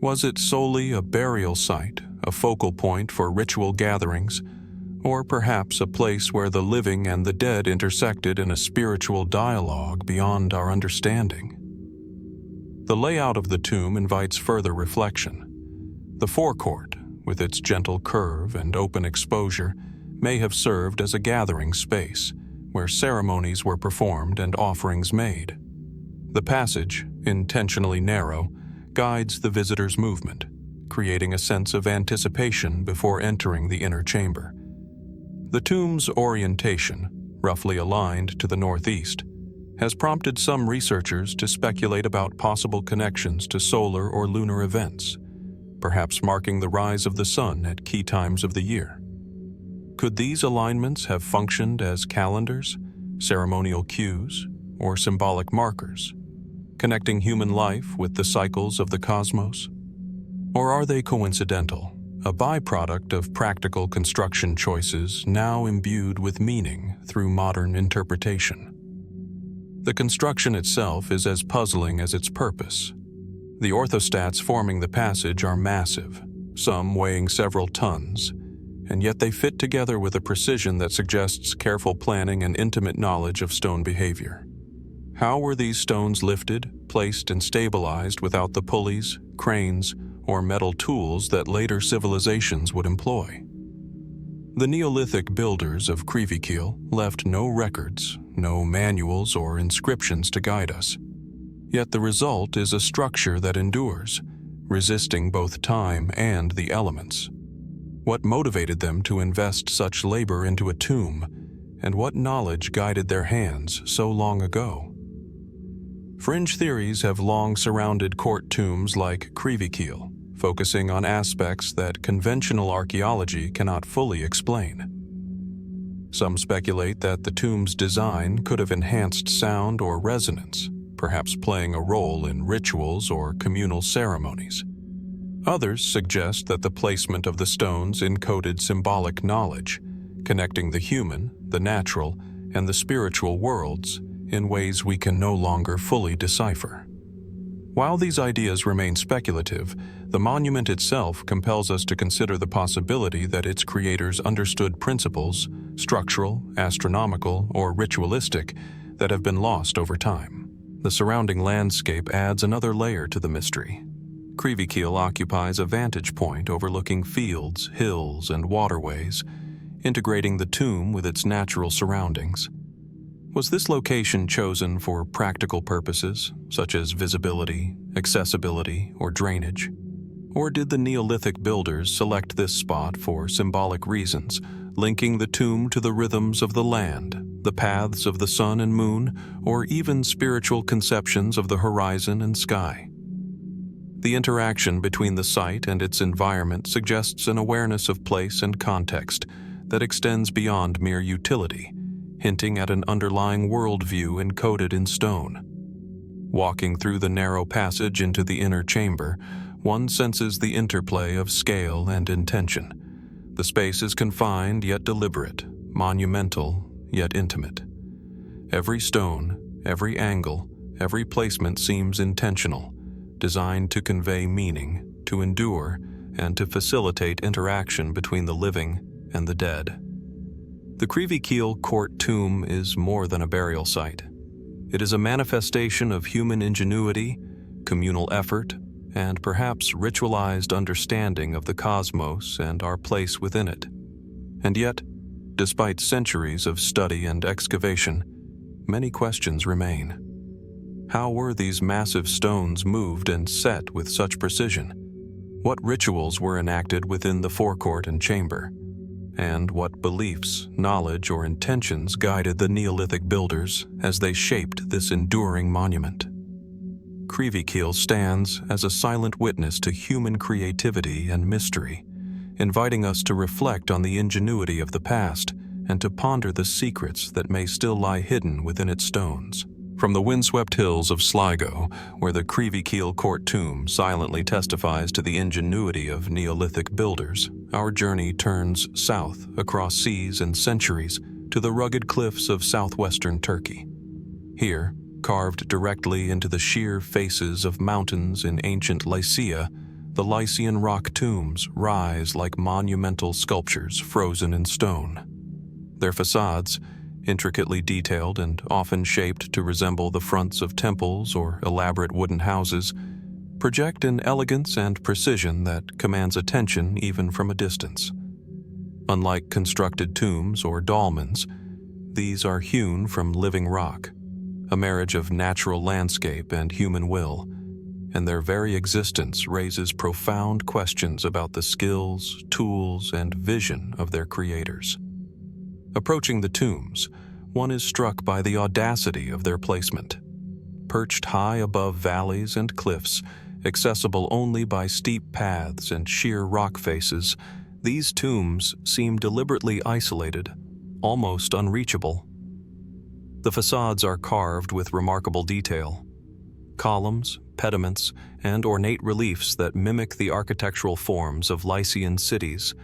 Was it solely a burial site, a focal point for ritual gatherings, or perhaps a place where the living and the dead intersected in a spiritual dialogue beyond our understanding? The layout of the tomb invites further reflection. The forecourt, with its gentle curve and open exposure, may have served as a gathering space where ceremonies were performed and offerings made. The passage, intentionally narrow, guides the visitor's movement, creating a sense of anticipation before entering the inner chamber. The tomb's orientation, roughly aligned to the northeast, has prompted some researchers to speculate about possible connections to solar or lunar events, perhaps marking the rise of the sun at key times of the year. Could these alignments have functioned as calendars, ceremonial cues, or symbolic markers, connecting human life with the cycles of the cosmos? Or are they coincidental, a byproduct of practical construction choices now imbued with meaning through modern interpretation? The construction itself is as puzzling as its purpose. The orthostats forming the passage are massive, some weighing several tons, and yet they fit together with a precision that suggests careful planning and intimate knowledge of stone behavior. How were these stones lifted, placed, and stabilized without the pulleys, cranes, or metal tools that later civilizations would employ? The Neolithic builders of Creevykeel left no records, no manuals or inscriptions to guide us. Yet the result is a structure that endures, resisting both time and the elements. What motivated them to invest such labor into a tomb, and what knowledge guided their hands so long ago? Fringe theories have long surrounded court tombs like Creevykeel, focusing on aspects that conventional archaeology cannot fully explain. Some speculate that the tomb's design could have enhanced sound or resonance, perhaps playing a role in rituals or communal ceremonies. Others suggest that the placement of the stones encoded symbolic knowledge, connecting the human, the natural, and the spiritual worlds in ways we can no longer fully decipher. While these ideas remain speculative, the monument itself compels us to consider the possibility that its creators understood principles, structural, astronomical, or ritualistic, that have been lost over time. The surrounding landscape adds another layer to the mystery. Creevykeel occupies a vantage point overlooking fields, hills, and waterways, integrating the tomb with its natural surroundings. Was this location chosen for practical purposes, such as visibility, accessibility, or drainage? Or did the Neolithic builders select this spot for symbolic reasons, linking the tomb to the rhythms of the land, the paths of the sun and moon, or even spiritual conceptions of the horizon and sky? The interaction between the site and its environment suggests an awareness of place and context that extends beyond mere utility, hinting at an underlying worldview encoded in stone. Walking through the narrow passage into the inner chamber, one senses the interplay of scale and intention. The space is confined yet deliberate, monumental yet intimate. Every stone, every angle, every placement seems intentional, designed to convey meaning, to endure, and to facilitate interaction between the living and the dead. The Creevykeel court tomb is more than a burial site. It is a manifestation of human ingenuity, communal effort, and perhaps ritualized understanding of the cosmos and our place within it. And yet, despite centuries of study and excavation, many questions remain. How were these massive stones moved and set with such precision? What rituals were enacted within the forecourt and chamber? And what beliefs, knowledge, or intentions guided the Neolithic builders as they shaped this enduring monument? Creevykeel stands as a silent witness to human creativity and mystery, inviting us to reflect on the ingenuity of the past and to ponder the secrets that may still lie hidden within its stones. From the windswept hills of Sligo, where the Creevykeel court tomb silently testifies to the ingenuity of Neolithic builders, our journey turns south across seas and centuries to the rugged cliffs of southwestern Turkey. Here, carved directly into the sheer faces of mountains in ancient Lycia, the Lycian rock tombs rise like monumental sculptures frozen in stone. Their facades, intricately detailed and often shaped to resemble the fronts of temples or elaborate wooden houses, project an elegance and precision that commands attention even from a distance. Unlike constructed tombs or dolmens, these are hewn from living rock, a marriage of natural landscape and human will, and their very existence raises profound questions about the skills, tools, and vision of their creators. Approaching the tombs, one is struck by the audacity of their placement. Perched high above valleys and cliffs, accessible only by steep paths and sheer rock faces, these tombs seem deliberately isolated, almost unreachable. The facades are carved with remarkable detail. Columns, pediments, and ornate reliefs that mimic the architectural forms of Lycian cities,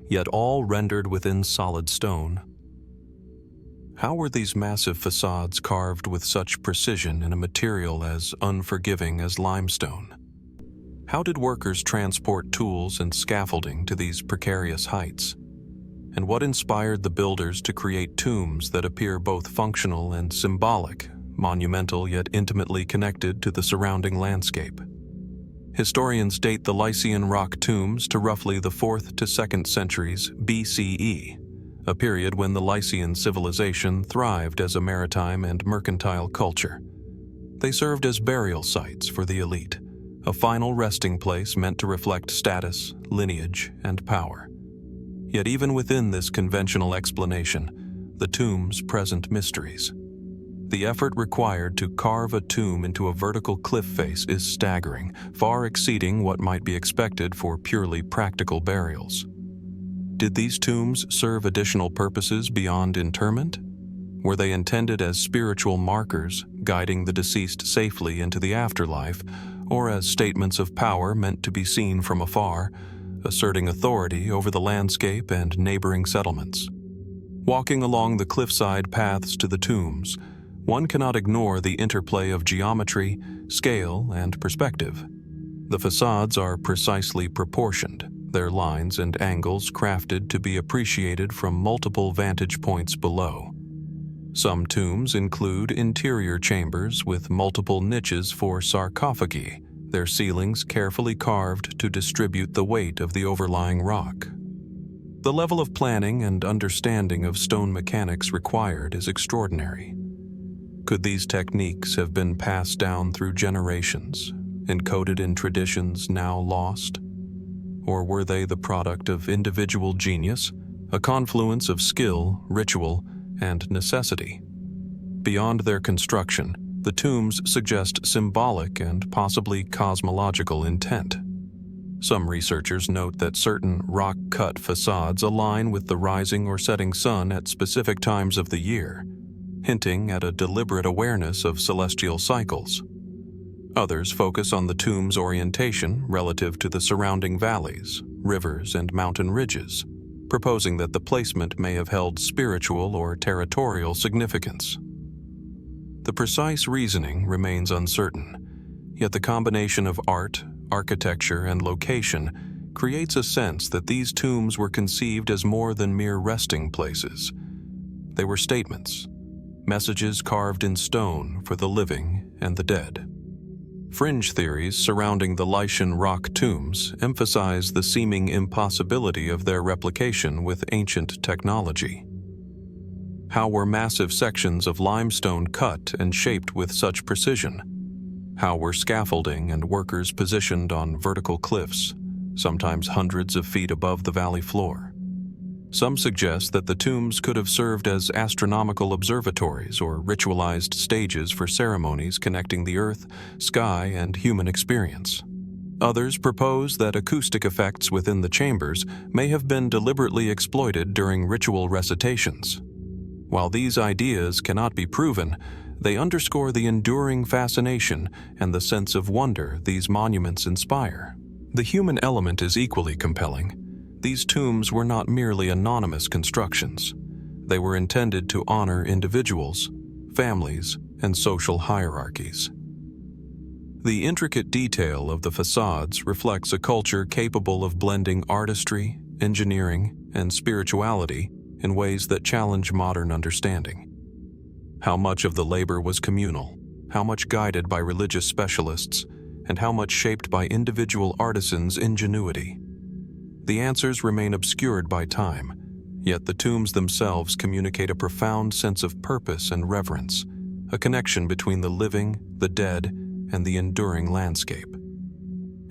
yet all rendered within solid stone. How were these massive facades carved with such precision in a material as unforgiving as limestone? How did workers transport tools and scaffolding to these precarious heights? And what inspired the builders to create tombs that appear both functional and symbolic, monumental yet intimately connected to the surrounding landscape? Historians date the Lycian rock tombs to roughly the 4th to 2nd centuries BCE, a period when the Lycian civilization thrived as a maritime and mercantile culture. They served as burial sites for the elite, a final resting place meant to reflect status, lineage, and power. Yet even within this conventional explanation, the tombs present mysteries. The effort required to carve a tomb into a vertical cliff face is staggering, far exceeding what might be expected for purely practical burials. Did these tombs serve additional purposes beyond interment? Were they intended as spiritual markers, guiding the deceased safely into the afterlife, or as statements of power meant to be seen from afar, asserting authority over the landscape and neighboring settlements? Walking along the cliffside paths to the tombs, one cannot ignore the interplay of geometry, scale, and perspective. The facades are precisely proportioned, their lines and angles crafted to be appreciated from multiple vantage points below. Some tombs include interior chambers with multiple niches for sarcophagi, their ceilings carefully carved to distribute the weight of the overlying rock. The level of planning and understanding of stone mechanics required is extraordinary. Could these techniques have been passed down through generations, encoded in traditions now lost? Or were they the product of individual genius, a confluence of skill, ritual, and necessity? Beyond their construction, the tombs suggest symbolic and possibly cosmological intent. Some researchers note that certain rock-cut facades align with the rising or setting sun at specific times of the year, hinting at a deliberate awareness of celestial cycles. Others focus on the tomb's orientation relative to the surrounding valleys, rivers, and mountain ridges, proposing that the placement may have held spiritual or territorial significance. The precise reasoning remains uncertain, yet the combination of art, architecture, and location creates a sense that these tombs were conceived as more than mere resting places. They were statements, messages carved in stone for the living and the dead. Fringe theories surrounding the Lycian rock tombs emphasize the seeming impossibility of their replication with ancient technology. How were massive sections of limestone cut and shaped with such precision? How were scaffolding and workers positioned on vertical cliffs, sometimes hundreds of feet above the valley floor? Some suggest that the tombs could have served as astronomical observatories or ritualized stages for ceremonies connecting the earth, sky, and human experience. Others propose that acoustic effects within the chambers may have been deliberately exploited during ritual recitations. While these ideas cannot be proven, they underscore the enduring fascination and the sense of wonder these monuments inspire. The human element is equally compelling. These tombs were not merely anonymous constructions. They were intended to honor individuals, families, and social hierarchies. The intricate detail of the facades reflects a culture capable of blending artistry, engineering, and spirituality in ways that challenge modern understanding. How much of the labor was communal, how much guided by religious specialists, and how much shaped by individual artisans' ingenuity? The answers remain obscured by time, yet the tombs themselves communicate a profound sense of purpose and reverence, a connection between the living, the dead, and the enduring landscape.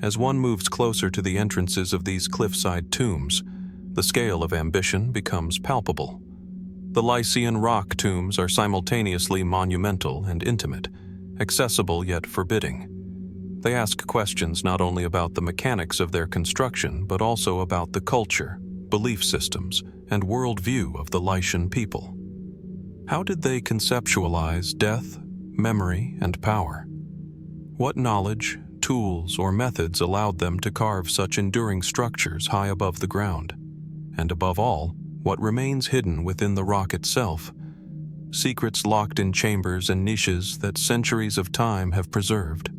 As one moves closer to the entrances of these cliffside tombs, the scale of ambition becomes palpable. The Lycian rock tombs are simultaneously monumental and intimate, accessible yet forbidding. They ask questions not only about the mechanics of their construction, but also about the culture, belief systems, and worldview of the Lycian people. How did they conceptualize death, memory, and power? What knowledge, tools, or methods allowed them to carve such enduring structures high above the ground? And above all, what remains hidden within the rock itself? Secrets locked in chambers and niches that centuries of time have preserved.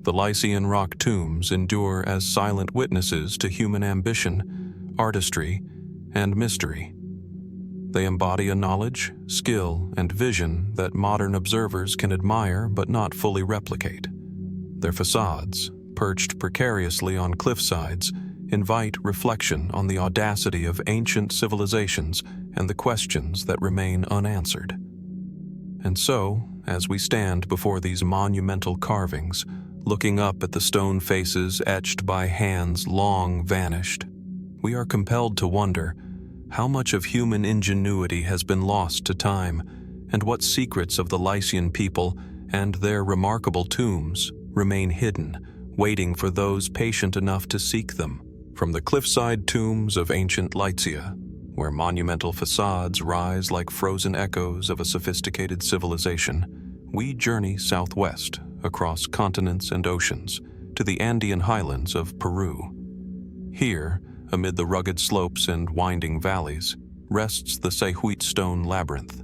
The Lycian rock tombs endure as silent witnesses to human ambition, artistry, and mystery. They embody a knowledge, skill, and vision that modern observers can admire but not fully replicate. Their facades, perched precariously on cliffsides, invite reflection on the audacity of ancient civilizations and the questions that remain unanswered. And so, as we stand before these monumental carvings, looking up at the stone faces etched by hands long vanished, we are compelled to wonder how much of human ingenuity has been lost to time, and what secrets of the Lycian people and their remarkable tombs remain hidden, waiting for those patient enough to seek them. From the cliffside tombs of ancient Lycia, where monumental facades rise like frozen echoes of a sophisticated civilization, we journey southwest across continents and oceans to the Andean highlands of Peru. Here, amid the rugged slopes and winding valleys, rests the Sayhuite stone labyrinth,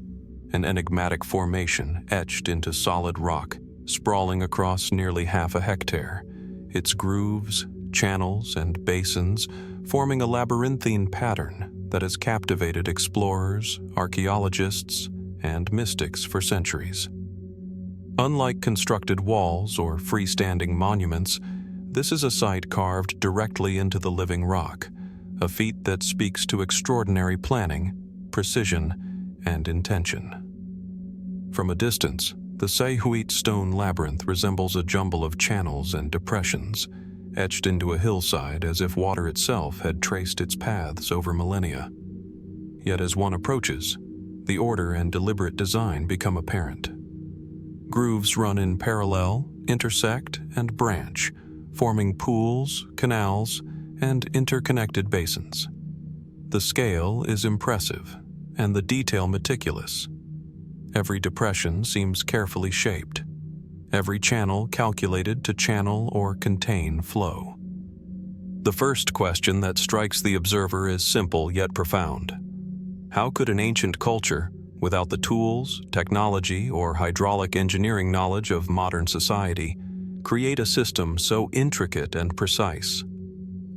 an enigmatic formation etched into solid rock, sprawling across nearly half a hectare, its grooves, channels, and basins forming a labyrinthine pattern that has captivated explorers, archaeologists, and mystics for centuries. Unlike constructed walls or freestanding monuments, this is a site carved directly into the living rock, a feat that speaks to extraordinary planning, precision, and intention. From a distance, the Sayhuite stone labyrinth resembles a jumble of channels and depressions, etched into a hillside as if water itself had traced its paths over millennia. Yet as one approaches, the order and deliberate design become apparent. Grooves run in parallel, intersect, and branch, forming pools, canals, and interconnected basins. The scale is impressive, and the detail meticulous. Every depression seems carefully shaped, every channel calculated to channel or contain flow. The first question that strikes the observer is simple yet profound. How could an ancient culture, without the tools, technology, or hydraulic engineering knowledge of modern society, create a system so intricate and precise?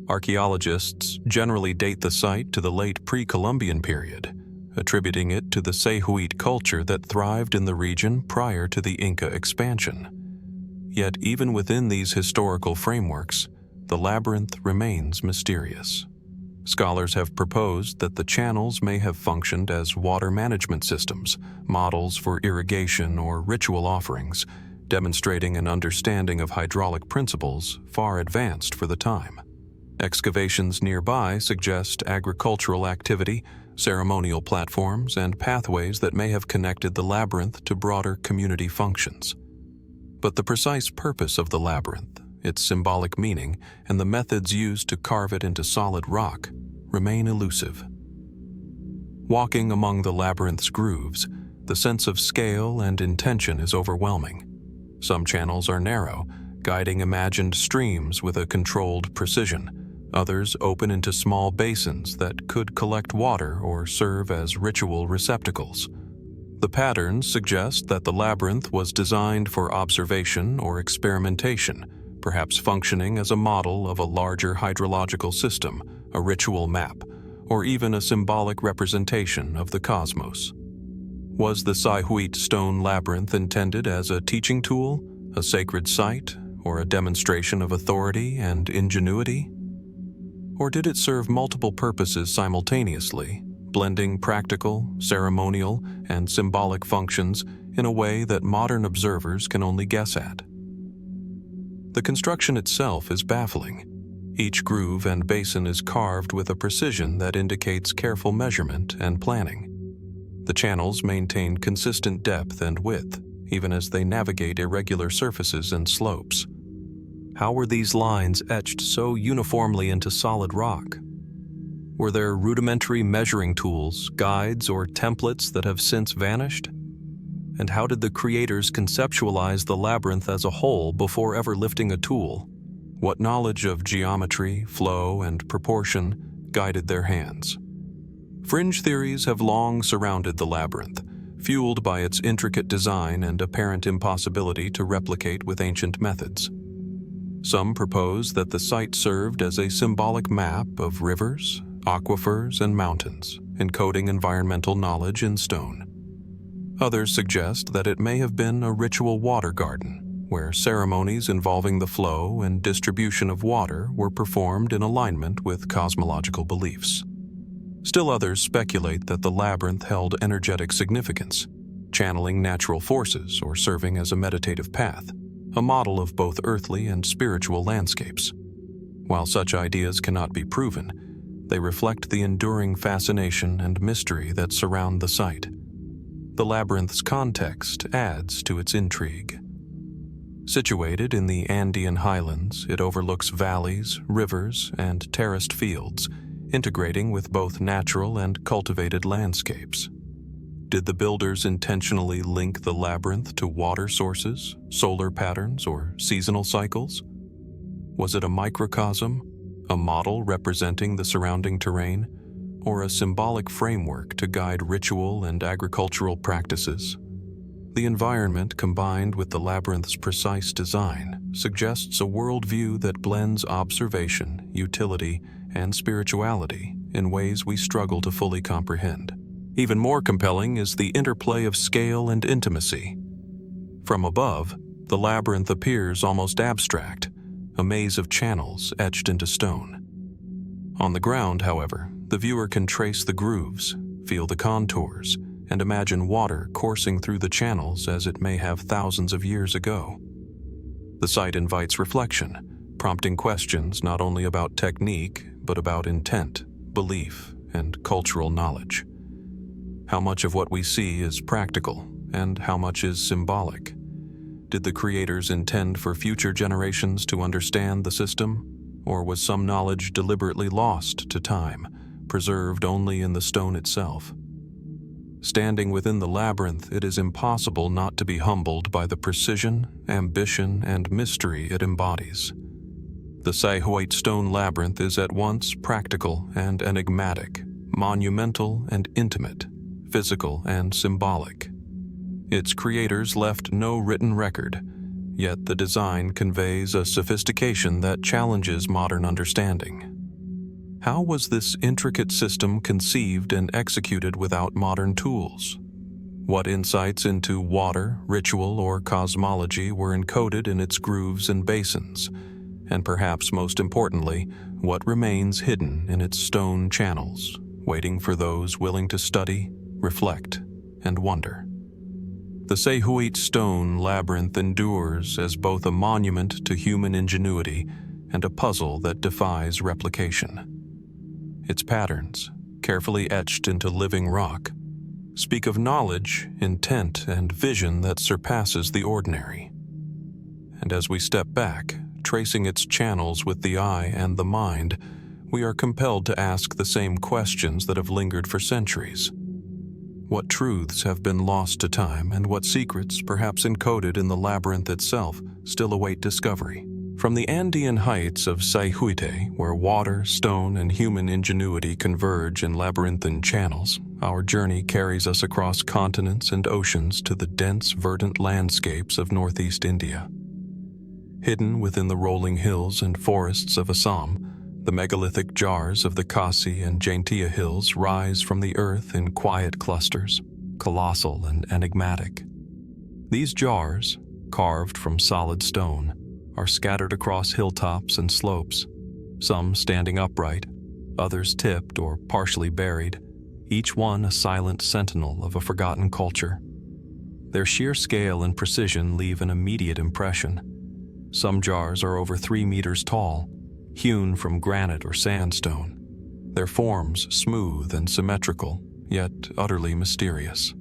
Archaeologists generally date the site to the late pre-Columbian period, attributing it to the Sayhuite culture that thrived in the region prior to the Inca expansion. Yet even within these historical frameworks, the labyrinth remains mysterious. Scholars have proposed that the channels may have functioned as water management systems, models for irrigation or ritual offerings, demonstrating an understanding of hydraulic principles far advanced for the time. Excavations nearby suggest agricultural activity, ceremonial platforms, and pathways that may have connected the labyrinth to broader community functions. But the precise purpose of the labyrinth, its symbolic meaning, and the methods used to carve it into solid rock remain elusive. Walking among the labyrinth's grooves, the sense of scale and intention is overwhelming. Some channels are narrow, guiding imagined streams with a controlled precision. Others open into small basins that could collect water or serve as ritual receptacles. The patterns suggest that the labyrinth was designed for observation or experimentation, perhaps functioning as a model of a larger hydrological system, a ritual map, or even a symbolic representation of the cosmos. Was the Sayhuite stone labyrinth intended as a teaching tool, a sacred site, or a demonstration of authority and ingenuity? Or did it serve multiple purposes simultaneously, blending practical, ceremonial, and symbolic functions in a way that modern observers can only guess at? The construction itself is baffling. Each groove and basin is carved with a precision that indicates careful measurement and planning. The channels maintain consistent depth and width, even as they navigate irregular surfaces and slopes. How were these lines etched so uniformly into solid rock? Were there rudimentary measuring tools, guides, or templates that have since vanished? And how did the creators conceptualize the labyrinth as a whole before ever lifting a tool? What knowledge of geometry, flow, and proportion guided their hands? Fringe theories have long surrounded the labyrinth, fueled by its intricate design and apparent impossibility to replicate with ancient methods. Some propose that the site served as a symbolic map of rivers, aquifers, and mountains, encoding environmental knowledge in stone. Others suggest that it may have been a ritual water garden, where ceremonies involving the flow and distribution of water were performed in alignment with cosmological beliefs. Still others speculate that the labyrinth held energetic significance, channeling natural forces or serving as a meditative path, a model of both earthly and spiritual landscapes. While such ideas cannot be proven, they reflect the enduring fascination and mystery that surround the site. The labyrinth's context adds to its intrigue. Situated in the Andean highlands, it overlooks valleys, rivers, and terraced fields, integrating with both natural and cultivated landscapes. Did the builders intentionally link the labyrinth to water sources, solar patterns, or seasonal cycles? Was it a microcosm, a model representing the surrounding terrain, or a symbolic framework to guide ritual and agricultural practices? The environment, combined with the labyrinth's precise design, suggests a worldview that blends observation, utility, and spirituality in ways we struggle to fully comprehend. Even more compelling is the interplay of scale and intimacy. From above, the labyrinth appears almost abstract, a maze of channels etched into stone. On the ground, however, the viewer can trace the grooves, feel the contours, and imagine water coursing through the channels as it may have thousands of years ago. The site invites reflection, prompting questions not only about technique, but about intent, belief, and cultural knowledge. How much of what we see is practical, and how much is symbolic? Did the creators intend for future generations to understand the system, or was some knowledge deliberately lost to time, preserved only in the stone itself? Standing within the labyrinth, it is impossible not to be humbled by the precision, ambition, and mystery it embodies. The Sayhuite stone labyrinth is at once practical and enigmatic, monumental and intimate, physical and symbolic. Its creators left no written record, yet the design conveys a sophistication that challenges modern understanding. How was this intricate system conceived and executed without modern tools? What insights into water, ritual, or cosmology were encoded in its grooves and basins? And perhaps most importantly, what remains hidden in its stone channels, waiting for those willing to study, reflect, and wonder? The Sayhuite stone labyrinth endures as both a monument to human ingenuity and a puzzle that defies replication. Its patterns, carefully etched into living rock, speak of knowledge, intent, and vision that surpasses the ordinary. And as we step back, tracing its channels with the eye and the mind, we are compelled to ask the same questions that have lingered for centuries. What truths have been lost to time, and what secrets, perhaps encoded in the labyrinth itself, still await discovery? From the Andean heights of Sayhuite, where water, stone, and human ingenuity converge in labyrinthine channels, our journey carries us across continents and oceans to the dense, verdant landscapes of northeast India. Hidden within the rolling hills and forests of Assam, the megalithic jars of the Khasi and Jaintia hills rise from the earth in quiet clusters, colossal and enigmatic. These jars, carved from solid stone, are scattered across hilltops and slopes, some standing upright, others tipped or partially buried, each one a silent sentinel of a forgotten culture. Their sheer scale and precision leave an immediate impression. Some jars are over 3 meters tall, hewn from granite or sandstone, their forms smooth and symmetrical, yet utterly mysterious.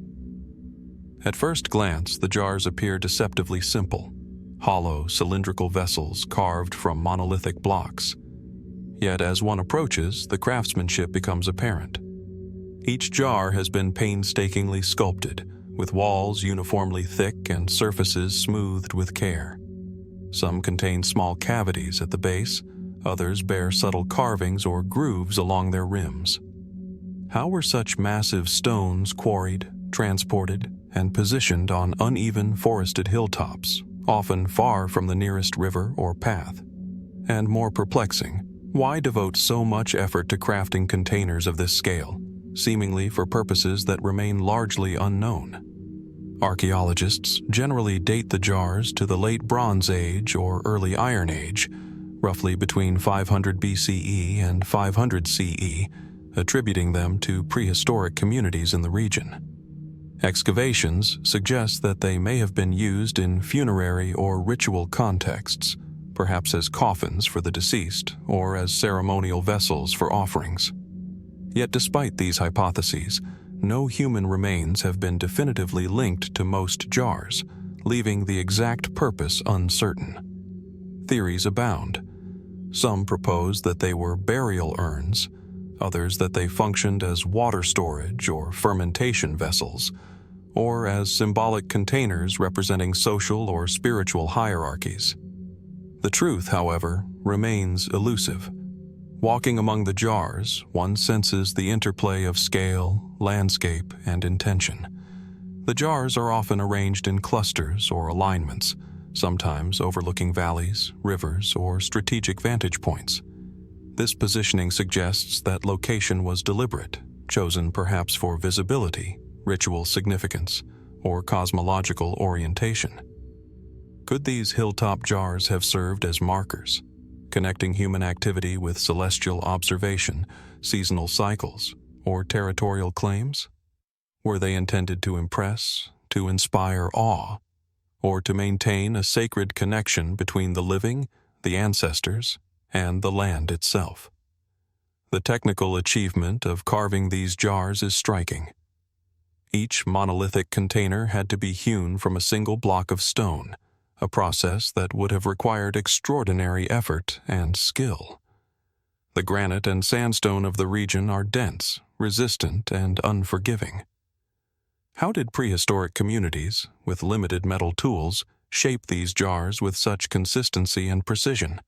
At first glance, the jars appear deceptively simple, hollow, cylindrical vessels carved from monolithic blocks. Yet as one approaches, the craftsmanship becomes apparent. Each jar has been painstakingly sculpted, with walls uniformly thick and surfaces smoothed with care. Some contain small cavities at the base, others bear subtle carvings or grooves along their rims. How were such massive stones quarried, transported, and positioned on uneven forested hilltops, often far from the nearest river or path? And more perplexing, why devote so much effort to crafting containers of this scale, seemingly for purposes that remain largely unknown? Archaeologists generally date the jars to the late Bronze Age or early Iron Age, roughly between 500 BCE and 500 CE, attributing them to prehistoric communities in the region. Excavations suggest that they may have been used in funerary or ritual contexts, perhaps as coffins for the deceased or as ceremonial vessels for offerings. Yet despite these hypotheses, no human remains have been definitively linked to most jars, leaving the exact purpose uncertain. Theories abound. Some propose that they were burial urns, others that they functioned as water storage or fermentation vessels, or as symbolic containers representing social or spiritual hierarchies. The truth, however, remains elusive. Walking among the jars, one senses the interplay of scale, landscape, and intention. The jars are often arranged in clusters or alignments, sometimes overlooking valleys, rivers, or strategic vantage points. This positioning suggests that location was deliberate, chosen perhaps for visibility, ritual significance, or cosmological orientation. Could these hilltop jars have served as markers, connecting human activity with celestial observation, seasonal cycles, or territorial claims? Were they intended to impress, to inspire awe, or to maintain a sacred connection between the living, the ancestors, and the land itself? The technical achievement of carving these jars is striking. Each monolithic container had to be hewn from a single block of stone, a process that would have required extraordinary effort and skill. The granite and sandstone of the region are dense, resistant, and unforgiving. How did prehistoric communities, with limited metal tools, shape these jars with such consistency and precision?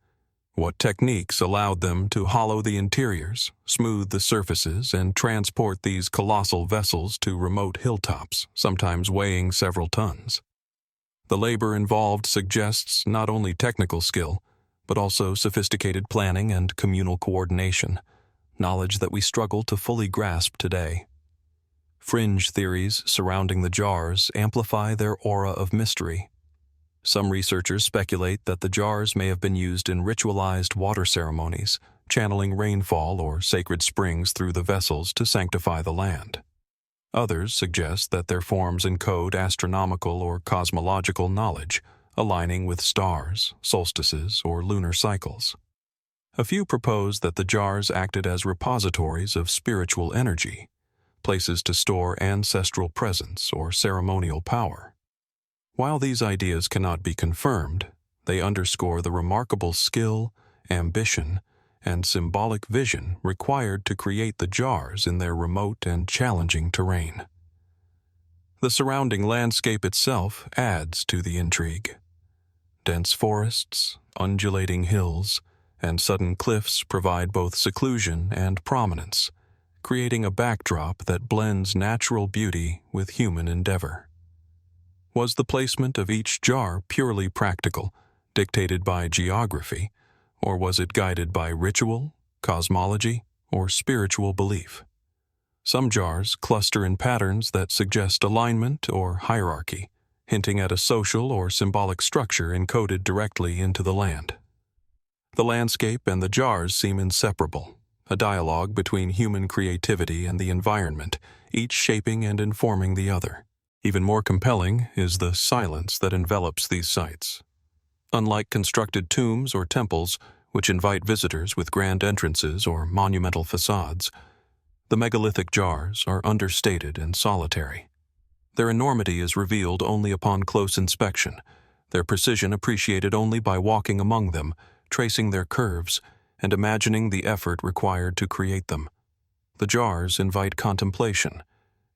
What techniques allowed them to hollow the interiors, smooth the surfaces, and transport these colossal vessels to remote hilltops, sometimes weighing several tons? The labor involved suggests not only technical skill, but also sophisticated planning and communal coordination, knowledge that we struggle to fully grasp today. Fringe theories surrounding the jars amplify their aura of mystery. Some researchers speculate that the jars may have been used in ritualized water ceremonies, channeling rainfall or sacred springs through the vessels to sanctify the land. Others suggest that their forms encode astronomical or cosmological knowledge, aligning with stars, solstices, or lunar cycles. A few propose that the jars acted as repositories of spiritual energy, places to store ancestral presence or ceremonial power. While these ideas cannot be confirmed, they underscore the remarkable skill, ambition, and symbolic vision required to create the jars in their remote and challenging terrain. The surrounding landscape itself adds to the intrigue. Dense forests, undulating hills, and sudden cliffs provide both seclusion and prominence, creating a backdrop that blends natural beauty with human endeavor. Was the placement of each jar purely practical, dictated by geography, or was it guided by ritual, cosmology, or spiritual belief? Some jars cluster in patterns that suggest alignment or hierarchy, hinting at a social or symbolic structure encoded directly into the land. The landscape and the jars seem inseparable, a dialogue between human creativity and the environment, each shaping and informing the other. Even more compelling is the silence that envelops these sites. Unlike constructed tombs or temples, which invite visitors with grand entrances or monumental facades, the megalithic jars are understated and solitary. Their enormity is revealed only upon close inspection, their precision appreciated only by walking among them, tracing their curves, and imagining the effort required to create them. The jars invite contemplation,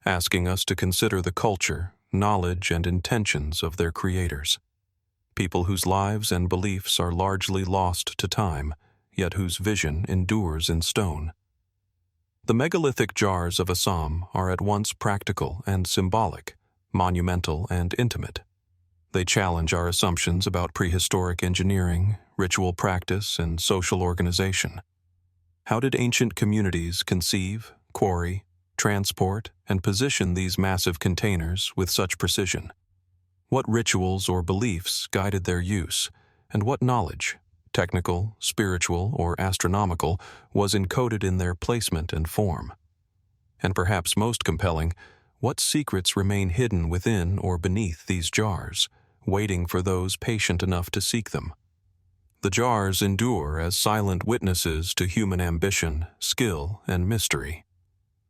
asking us to consider the culture, knowledge, and intentions of their creators. People whose lives and beliefs are largely lost to time, yet whose vision endures in stone. The megalithic jars of Assam are at once practical and symbolic, monumental and intimate. They challenge our assumptions about prehistoric engineering, ritual practice, and social organization. How did ancient communities conceive, quarry, transport, and position these massive containers with such precision? What rituals or beliefs guided their use, and what knowledge, technical, spiritual, or astronomical, was encoded in their placement and form? And perhaps most compelling, what secrets remain hidden within or beneath these jars, waiting for those patient enough to seek them? The jars endure as silent witnesses to human ambition, skill, and mystery.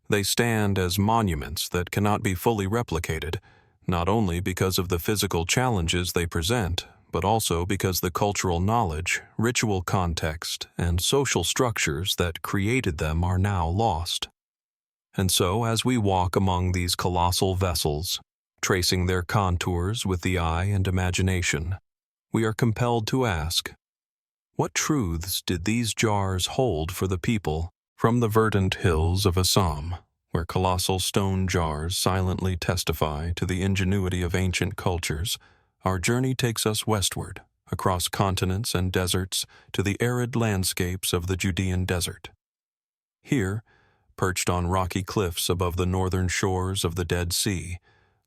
They stand as monuments that cannot be fully replicated, not only because of the physical challenges they present, but also because the cultural knowledge, ritual context, and social structures that created them are now lost. And so, as we walk among these colossal vessels, tracing their contours with the eye and imagination, we are compelled to ask, what truths did these jars hold for the people from the verdant hills of Assam, where colossal stone jars silently testify to the ingenuity of ancient cultures? Our journey takes us westward, across continents and deserts, to the arid landscapes of the Judean desert. Here, perched on rocky cliffs above the northern shores of the Dead Sea,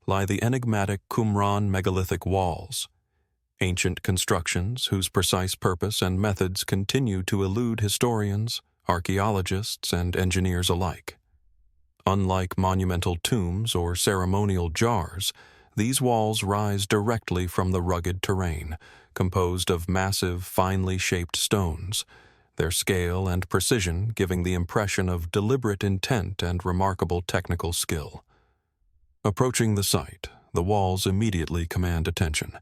lie the enigmatic Qumran megalithic walls, ancient constructions whose precise purpose and methods continue to elude historians, archaeologists, and engineers alike. Unlike monumental tombs or ceremonial jars, these walls rise directly from the rugged terrain, composed of massive, finely shaped stones, their scale and precision giving the impression of deliberate intent and remarkable technical skill. Approaching the site, the walls immediately command attention.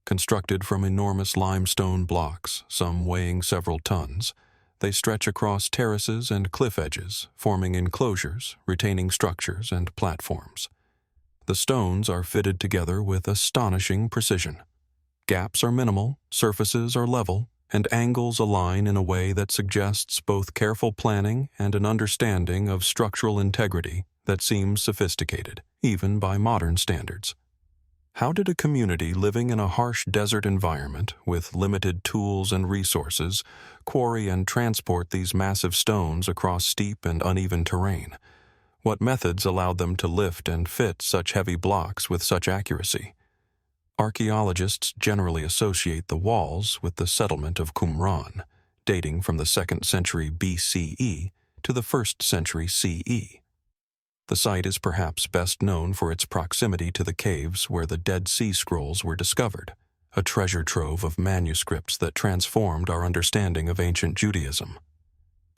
Constructed from enormous limestone blocks, some weighing several tons, they stretch across terraces and cliff edges, forming enclosures, retaining structures, and platforms. The stones are fitted together with astonishing precision. Gaps are minimal, surfaces are level, and angles align in a way that suggests both careful planning and an understanding of structural integrity that seems sophisticated, even by modern standards. How did a community living in a harsh desert environment with limited tools and resources quarry and transport these massive stones across steep and uneven terrain? What methods allowed them to lift and fit such heavy blocks with such accuracy? Archaeologists generally associate the walls with the settlement of Qumran, dating from the 2nd century BCE to the 1st century CE. The site is perhaps best known for its proximity to the caves where the Dead Sea Scrolls were discovered, a treasure trove of manuscripts that transformed our understanding of ancient Judaism.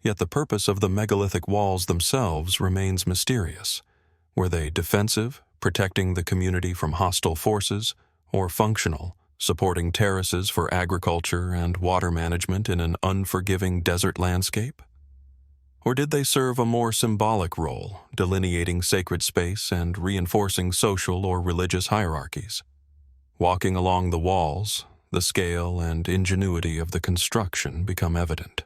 Yet the purpose of the megalithic walls themselves remains mysterious. Were they defensive, protecting the community from hostile forces, or functional, supporting terraces for agriculture and water management in an unforgiving desert landscape? Or did they serve a more symbolic role, delineating sacred space and reinforcing social or religious hierarchies? Walking along the walls, the scale and ingenuity of the construction become evident.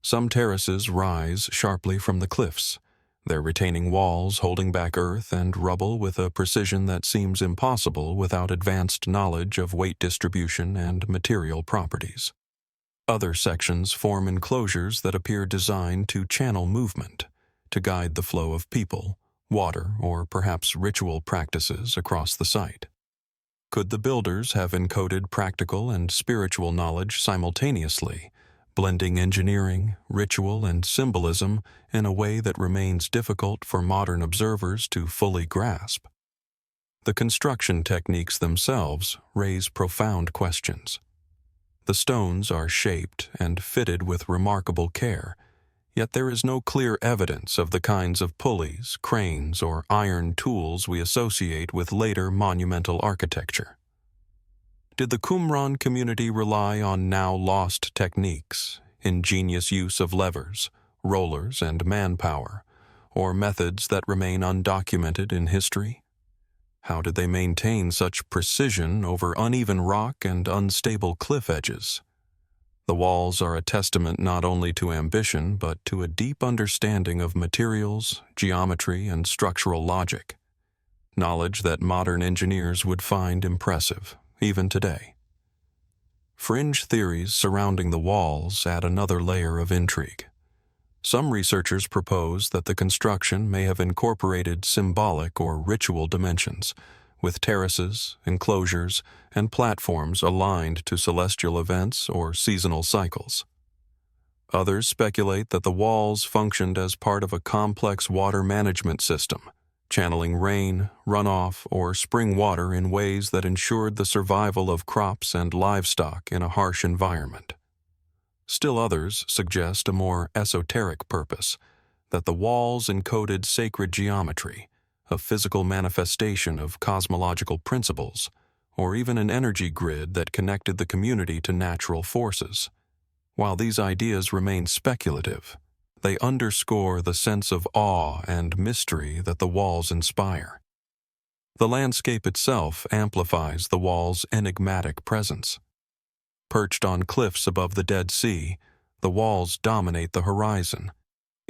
Some terraces rise sharply from the cliffs, their retaining walls holding back earth and rubble with a precision that seems impossible without advanced knowledge of weight distribution and material properties. Other sections form enclosures that appear designed to channel movement, to guide the flow of people, water, or perhaps ritual practices across the site. Could the builders have encoded practical and spiritual knowledge simultaneously, blending engineering, ritual, and symbolism in a way that remains difficult for modern observers to fully grasp? The construction techniques themselves raise profound questions. The stones are shaped and fitted with remarkable care, yet there is no clear evidence of the kinds of pulleys, cranes, or iron tools we associate with later monumental architecture. Did the Qumran community rely on now-lost techniques, ingenious use of levers, rollers, and manpower, or methods that remain undocumented in history? How did they maintain such precision over uneven rock and unstable cliff edges? The walls are a testament not only to ambition, but to a deep understanding of materials, geometry, and structural logic, knowledge that modern engineers would find impressive, even today. Fringe theories surrounding the walls add another layer of intrigue. Some researchers propose that the construction may have incorporated symbolic or ritual dimensions, with terraces, enclosures, and platforms aligned to celestial events or seasonal cycles. Others speculate that the walls functioned as part of a complex water management system, channeling rain, runoff, or spring water in ways that ensured the survival of crops and livestock in a harsh environment. Still others suggest a more esoteric purpose, that the walls encoded sacred geometry, a physical manifestation of cosmological principles, or even an energy grid that connected the community to natural forces. While these ideas remain speculative, they underscore the sense of awe and mystery that the walls inspire. The landscape itself amplifies the walls' enigmatic presence. Perched on cliffs above the Dead Sea, the walls dominate the horizon,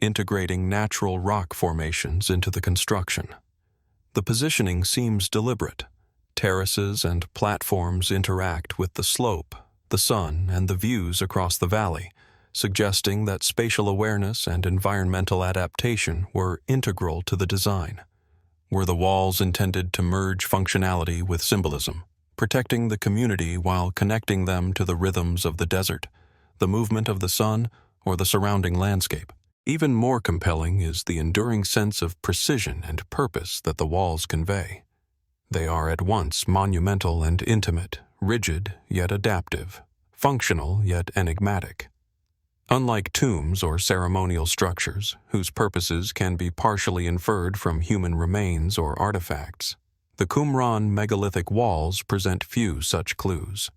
integrating natural rock formations into the construction. The positioning seems deliberate. Terraces and platforms interact with the slope, the sun, and the views across the valley, suggesting that spatial awareness and environmental adaptation were integral to the design. Were the walls intended to merge functionality with symbolism, protecting the community while connecting them to the rhythms of the desert, the movement of the sun, or the surrounding landscape? Even more compelling is the enduring sense of precision and purpose that the walls convey. They are at once monumental and intimate, rigid yet adaptive, functional yet enigmatic. Unlike tombs or ceremonial structures, whose purposes can be partially inferred from human remains or artifacts, the Qumran megalithic walls present few such clues.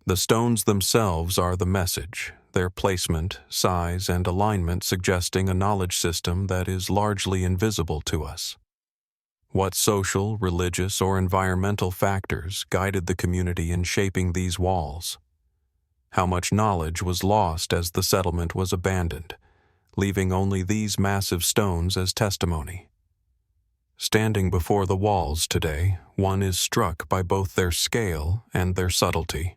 The stones themselves are the message, their placement, size, and alignment suggesting a knowledge system that is largely invisible to us. What social, religious, or environmental factors guided the community in shaping these walls? How much knowledge was lost as the settlement was abandoned, leaving only these massive stones as testimony? Standing before the walls today, one is struck by both their scale and their subtlety.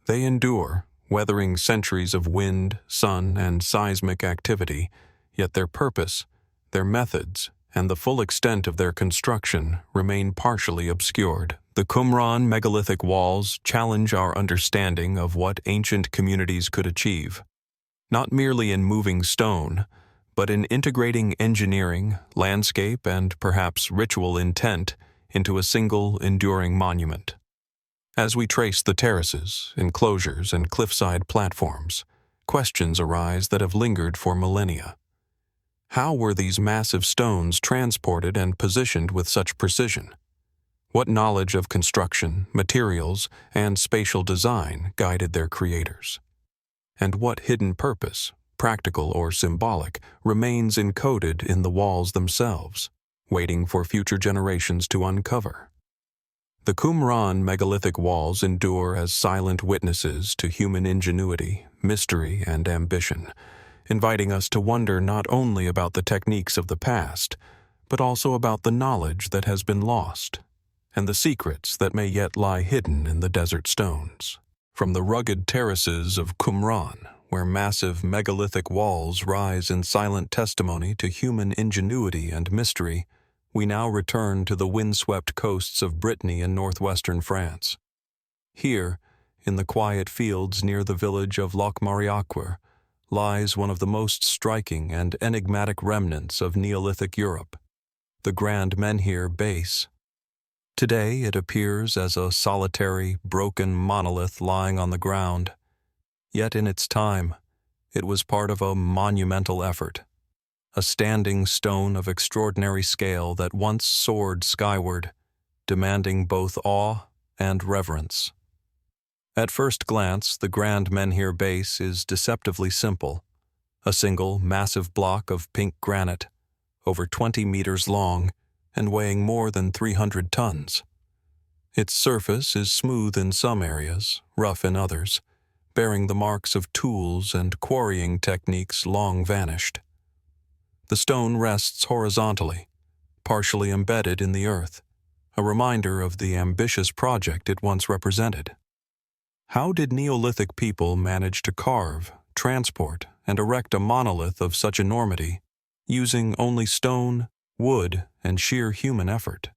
They endure, weathering centuries of wind, sun, and seismic activity, yet their purpose, their methods, and the full extent of their construction remain partially obscured. The Qumran megalithic walls challenge our understanding of what ancient communities could achieve, not merely in moving stone, but in integrating engineering, landscape, and perhaps ritual intent into a single enduring monument. As we trace the terraces, enclosures, and cliffside platforms, questions arise that have lingered for millennia. How were these massive stones transported and positioned with such precision? What knowledge of construction, materials, and spatial design guided their creators? And what hidden purpose, practical or symbolic, remains encoded in the walls themselves, waiting for future generations to uncover? The Qumran megalithic walls endure as silent witnesses to human ingenuity, mystery, and ambition, inviting us to wonder not only about the techniques of the past, but also about the knowledge that has been lost, and the secrets that may yet lie hidden in the desert stones. From the rugged terraces of Qumran, where massive megalithic walls rise in silent testimony to human ingenuity and mystery, we now return to the windswept coasts of Brittany and northwestern France. Here, in the quiet fields near the village of Locmariaquer, lies one of the most striking and enigmatic remnants of Neolithic Europe, the Grand Menhir base. Today it appears as a solitary, broken monolith lying on the ground. Yet in its time, it was part of a monumental effort, a standing stone of extraordinary scale that once soared skyward, demanding both awe and reverence. At first glance, the Grand Menhir base is deceptively simple, a single massive block of pink granite, over 20 meters long and weighing more than 300 tons. Its surface is smooth in some areas, rough in others, bearing the marks of tools and quarrying techniques long vanished. The stone rests horizontally, partially embedded in the earth, a reminder of the ambitious project it once represented. How did Neolithic people manage to carve, transport, and erect a monolith of such enormity using only stone, wood, and sheer human effort?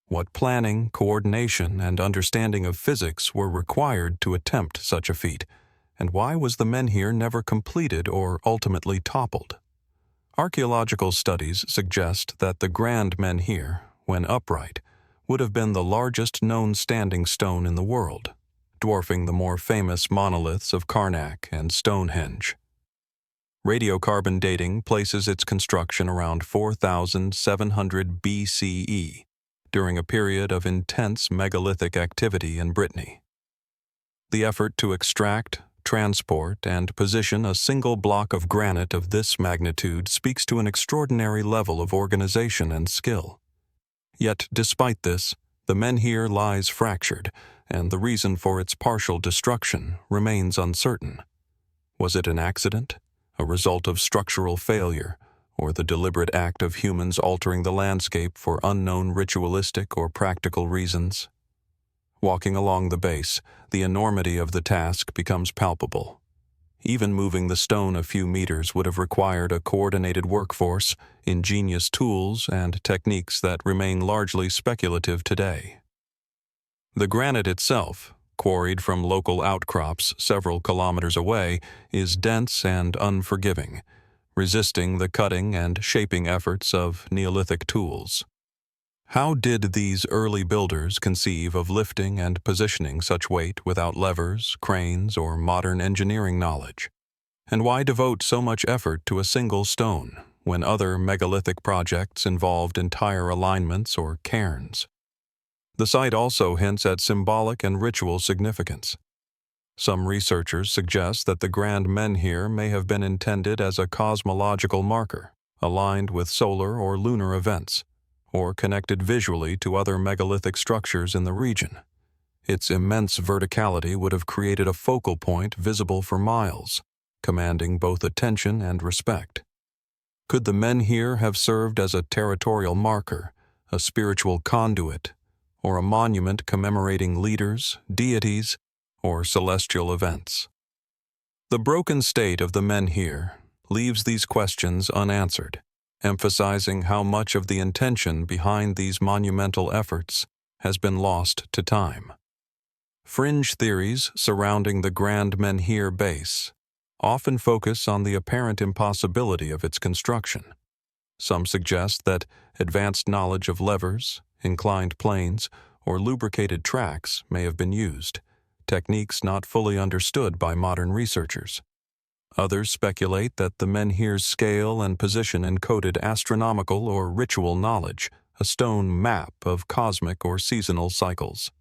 What planning, coordination, and understanding of physics were required to attempt such a feat, and why was the menhir never completed or ultimately toppled? Archaeological studies suggest that the Grand Menhir, when upright, would have been the largest known standing stone in the world, dwarfing the more famous monoliths of Karnak and Stonehenge. Radiocarbon dating places its construction around 4,700 BCE, during a period of intense megalithic activity in Brittany. The effort to extract, transport, and position a single block of granite of this magnitude speaks to an extraordinary level of organization and skill. Yet, despite this, the menhir lies fractured, and the reason for its partial destruction remains uncertain. Was it an accident, a result of structural failure, or the deliberate act of humans altering the landscape for unknown ritualistic or practical reasons? Walking along the base, the enormity of the task becomes palpable. Even moving the stone a few meters would have required a coordinated workforce, ingenious tools, and techniques that remain largely speculative today. The granite itself, quarried from local outcrops several kilometers away, is dense and unforgiving, resisting the cutting and shaping efforts of Neolithic tools. How did these early builders conceive of lifting and positioning such weight without levers, cranes, or modern engineering knowledge? And why devote so much effort to a single stone when other megalithic projects involved entire alignments or cairns? The site also hints at symbolic and ritual significance. Some researchers suggest that the Grand Menhir may have been intended as a cosmological marker, aligned with solar or lunar events, or connected visually to other megalithic structures in the region. Its immense verticality would have created a focal point visible for miles, commanding both attention and respect. Could the menhir have served as a territorial marker, a spiritual conduit, or a monument commemorating leaders, deities, or celestial events? The broken state of the menhir leaves these questions unanswered, emphasizing how much of the intention behind these monumental efforts has been lost to time. Fringe theories surrounding the Grand Menhir base often focus on the apparent impossibility of its construction. Some suggest that advanced knowledge of levers, inclined planes, or lubricated tracks may have been used, techniques not fully understood by modern researchers. Others speculate that the menhir's scale and position encoded astronomical or ritual knowledge, a stone map of cosmic or seasonal cycles.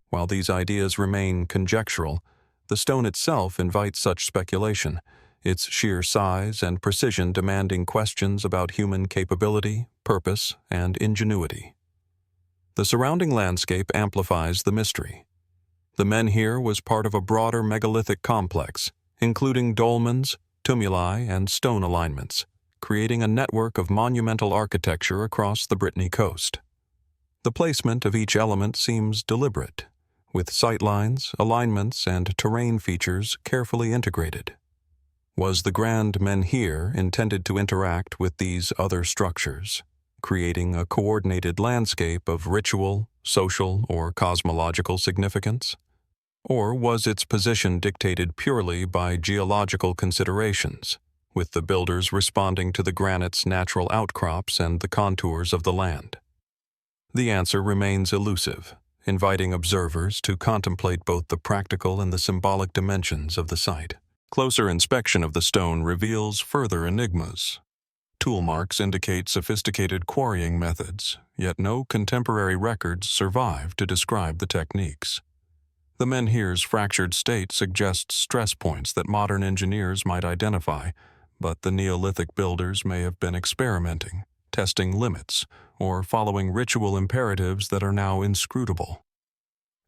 While these ideas remain conjectural, the stone itself invites such speculation, its sheer size and precision demanding questions about human capability, purpose, and ingenuity. The surrounding landscape amplifies the mystery. The menhir was part of a broader megalithic complex, including dolmens, tumuli, and stone alignments, creating a network of monumental architecture across the Brittany coast. The placement of each element seems deliberate, with sightlines, alignments, and terrain features carefully integrated. Was the Grand Menhir intended to interact with these other structures, creating a coordinated landscape of ritual, social, or cosmological significance? Or was its position dictated purely by geological considerations, with the builders responding to the granite's natural outcrops and the contours of the land? The answer remains elusive, inviting observers to contemplate both the practical and the symbolic dimensions of the site. Closer inspection of the stone reveals further enigmas. Tool marks indicate sophisticated quarrying methods, yet no contemporary records survive to describe the techniques. The menhir's fractured state suggests stress points that modern engineers might identify, but the Neolithic builders may have been experimenting, testing limits, or following ritual imperatives that are now inscrutable.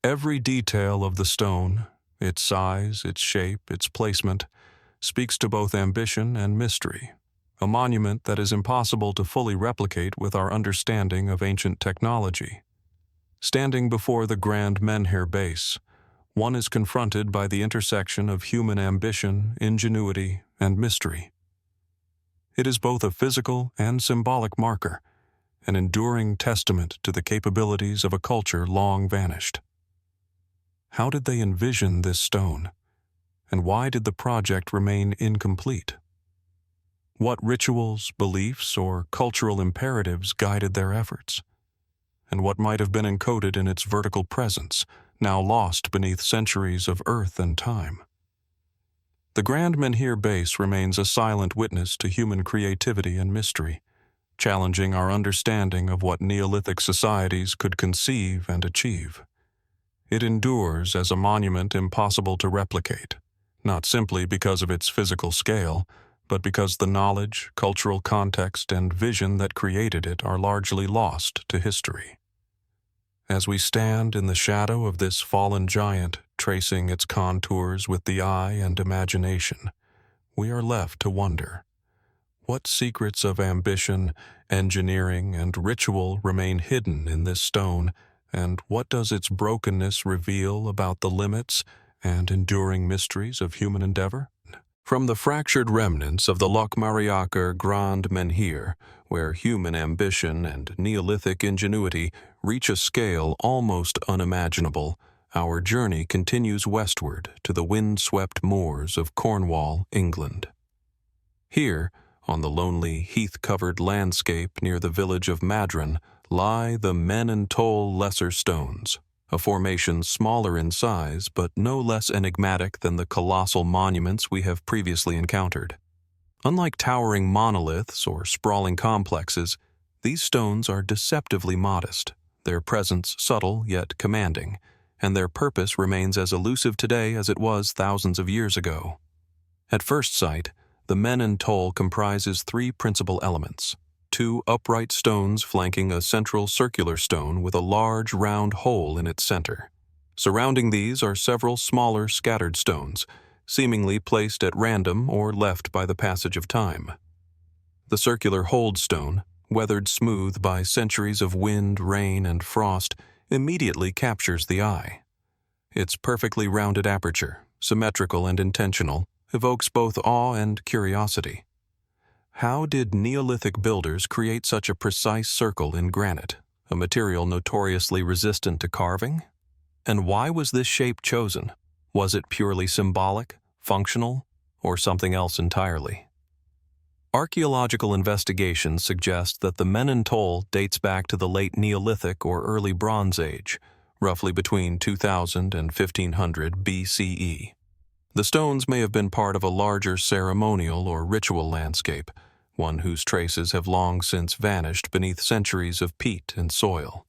Every detail of the stone, its size, its shape, its placement, speaks to both ambition and mystery, a monument that is impossible to fully replicate with our understanding of ancient technology. Standing before the Grand Menhir base, one is confronted by the intersection of human ambition, ingenuity, and mystery. It is both a physical and symbolic marker, an enduring testament to the capabilities of a culture long vanished. How did they envision this stone, and why did the project remain incomplete? What rituals, beliefs, or cultural imperatives guided their efforts? And what might have been encoded in its vertical presence, now lost beneath centuries of earth and time? The Grand Menhir base remains a silent witness to human creativity and mystery, challenging our understanding of what Neolithic societies could conceive and achieve. It endures as a monument impossible to replicate, not simply because of its physical scale, but because the knowledge, cultural context, and vision that created it are largely lost to history. As we stand in the shadow of this fallen giant, tracing its contours with the eye and imagination, we are left to wonder, what secrets of ambition, engineering, and ritual remain hidden in this stone, and what does its brokenness reveal about the limits and enduring mysteries of human endeavor? From the fractured remnants of the Locmariaquer Grande Menhir, where human ambition and Neolithic ingenuity reach a scale almost unimaginable, our journey continues westward to the wind-swept moors of Cornwall, England. Here, on the lonely, heath-covered landscape near the village of Madron, lie the Men-an-Tol Lesser Stones, a formation smaller in size but no less enigmatic than the colossal monuments we have previously encountered. Unlike towering monoliths or sprawling complexes, these stones are deceptively modest, their presence subtle yet commanding, and their purpose remains as elusive today as it was thousands of years ago. At first sight, the Men-an-Tol comprises three principal elements: two upright stones flanking a central circular stone with a large round hole in its center. Surrounding these are several smaller scattered stones, seemingly placed at random or left by the passage of time. The circular hold stone, weathered smooth by centuries of wind, rain, and frost, immediately captures the eye. Its perfectly rounded aperture, symmetrical and intentional, evokes both awe and curiosity. How did Neolithic builders create such a precise circle in granite, a material notoriously resistant to carving? And why was this shape chosen? Was it purely symbolic, functional, or something else entirely? Archaeological investigations suggest that the Men-an-Tol dates back to the late Neolithic or early Bronze Age, roughly between 2000 and 1500 BCE. The stones may have been part of a larger ceremonial or ritual landscape, one whose traces have long since vanished beneath centuries of peat and soil.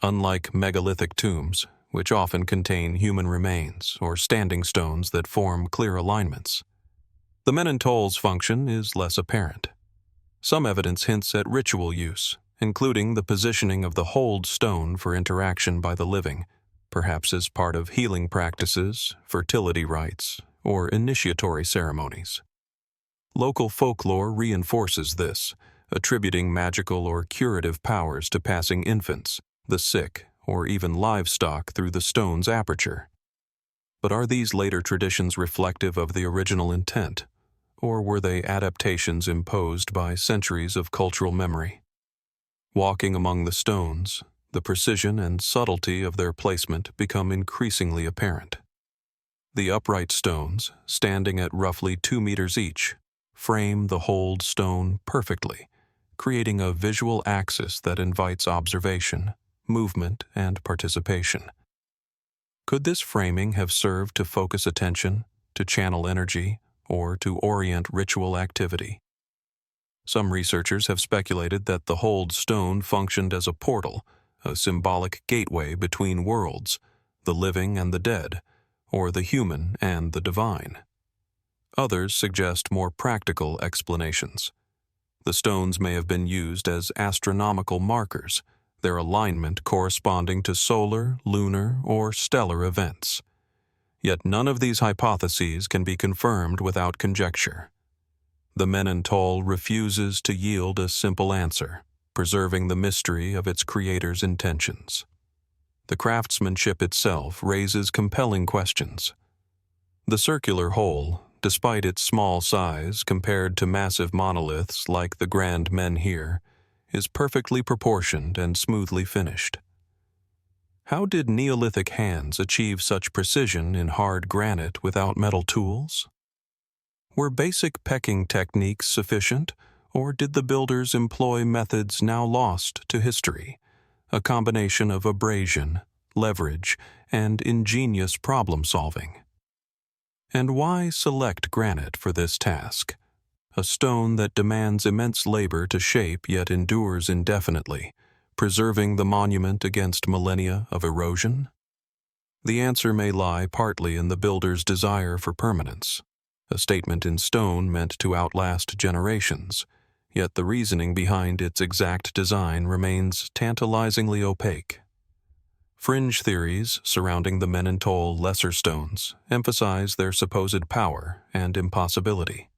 Unlike megalithic tombs, which often contain human remains or standing stones that form clear alignments, the Men-an-Tol's function is less apparent. Some evidence hints at ritual use, including the positioning of the hold stone for interaction by the living, perhaps as part of healing practices, fertility rites, or initiatory ceremonies. Local folklore reinforces this, attributing magical or curative powers to passing infants, the sick, or even livestock through the stone's aperture. But are these later traditions reflective of the original intent, or were they adaptations imposed by centuries of cultural memory? Walking among the stones, the precision and subtlety of their placement become increasingly apparent. The upright stones, standing at roughly 2 meters each, frame the hold stone perfectly, creating a visual axis that invites observation, movement, and participation. Could this framing have served to focus attention, to channel energy, or to orient ritual activity? Some researchers have speculated that the hold stone functioned as a portal, a symbolic gateway between worlds, the living and the dead, or the human and the divine. Others suggest more practical explanations. The stones may have been used as astronomical markers, their alignment corresponding to solar, lunar, or stellar events. Yet none of these hypotheses can be confirmed without conjecture. The Men-an-Tol refuses to yield a simple answer, preserving the mystery of its creator's intentions. The craftsmanship itself raises compelling questions. The circular hole, despite its small size compared to massive monoliths like the Grand Menhir, is perfectly proportioned and smoothly finished. How did Neolithic hands achieve such precision in hard granite without metal tools? Were basic pecking techniques sufficient, or did the builders employ methods now lost to history, a combination of abrasion, leverage, and ingenious problem-solving? And why select granite for this task, a stone that demands immense labor to shape yet endures indefinitely, preserving the monument against millennia of erosion? The answer may lie partly in the builder's desire for permanence, a statement in stone meant to outlast generations, yet the reasoning behind its exact design remains tantalizingly opaque. Fringe theories surrounding the Men-an-Tol lesser stones emphasize their supposed power and impossibility.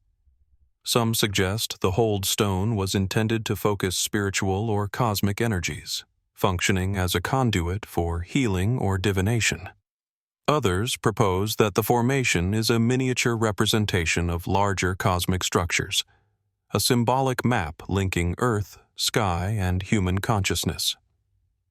Some suggest the hold stone was intended to focus spiritual or cosmic energies, functioning as a conduit for healing or divination. Others propose that the formation is a miniature representation of larger cosmic structures, a symbolic map linking Earth, sky, and human consciousness.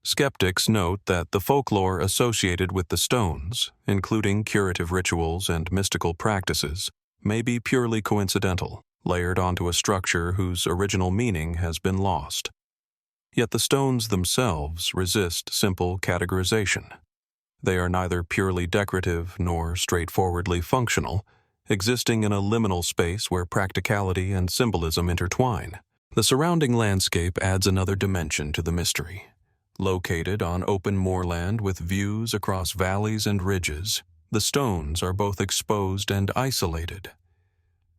Skeptics note that the folklore associated with the stones, including curative rituals and mystical practices, may be purely coincidental, layered onto a structure whose original meaning has been lost. Yet the stones themselves resist simple categorization. They are neither purely decorative nor straightforwardly functional, existing in a liminal space where practicality and symbolism intertwine. The surrounding landscape adds another dimension to the mystery. Located on open moorland with views across valleys and ridges, the stones are both exposed and isolated.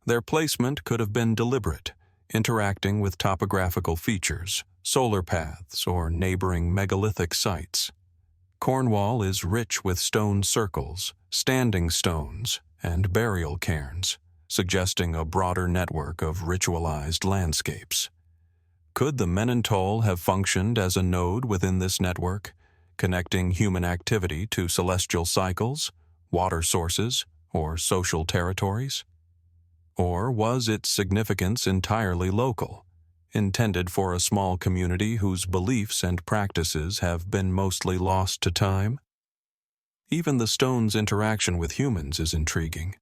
Their placement could have been deliberate, interacting with topographical features, solar paths, or neighboring megalithic sites. Cornwall is rich with stone circles, standing stones, and burial cairns, suggesting a broader network of ritualized landscapes. Could the Men-an-Tol have functioned as a node within this network, connecting human activity to celestial cycles, water sources, or social territories? Or was its significance entirely local, intended for a small community whose beliefs and practices have been mostly lost to time? Even the stone's interaction with humans is intriguing.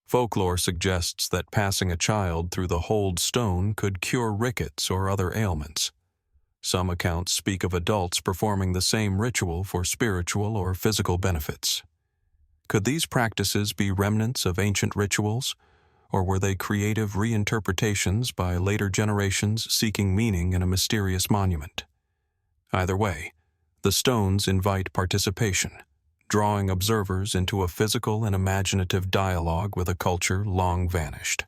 Folklore suggests that passing a child through the hold stone could cure rickets or other ailments. Some accounts speak of adults performing the same ritual for spiritual or physical benefits. Could these practices be remnants of ancient rituals, or were they creative reinterpretations by later generations seeking meaning in a mysterious monument? Either way, the stones invite participation, drawing observers into a physical and imaginative dialogue with a culture long vanished.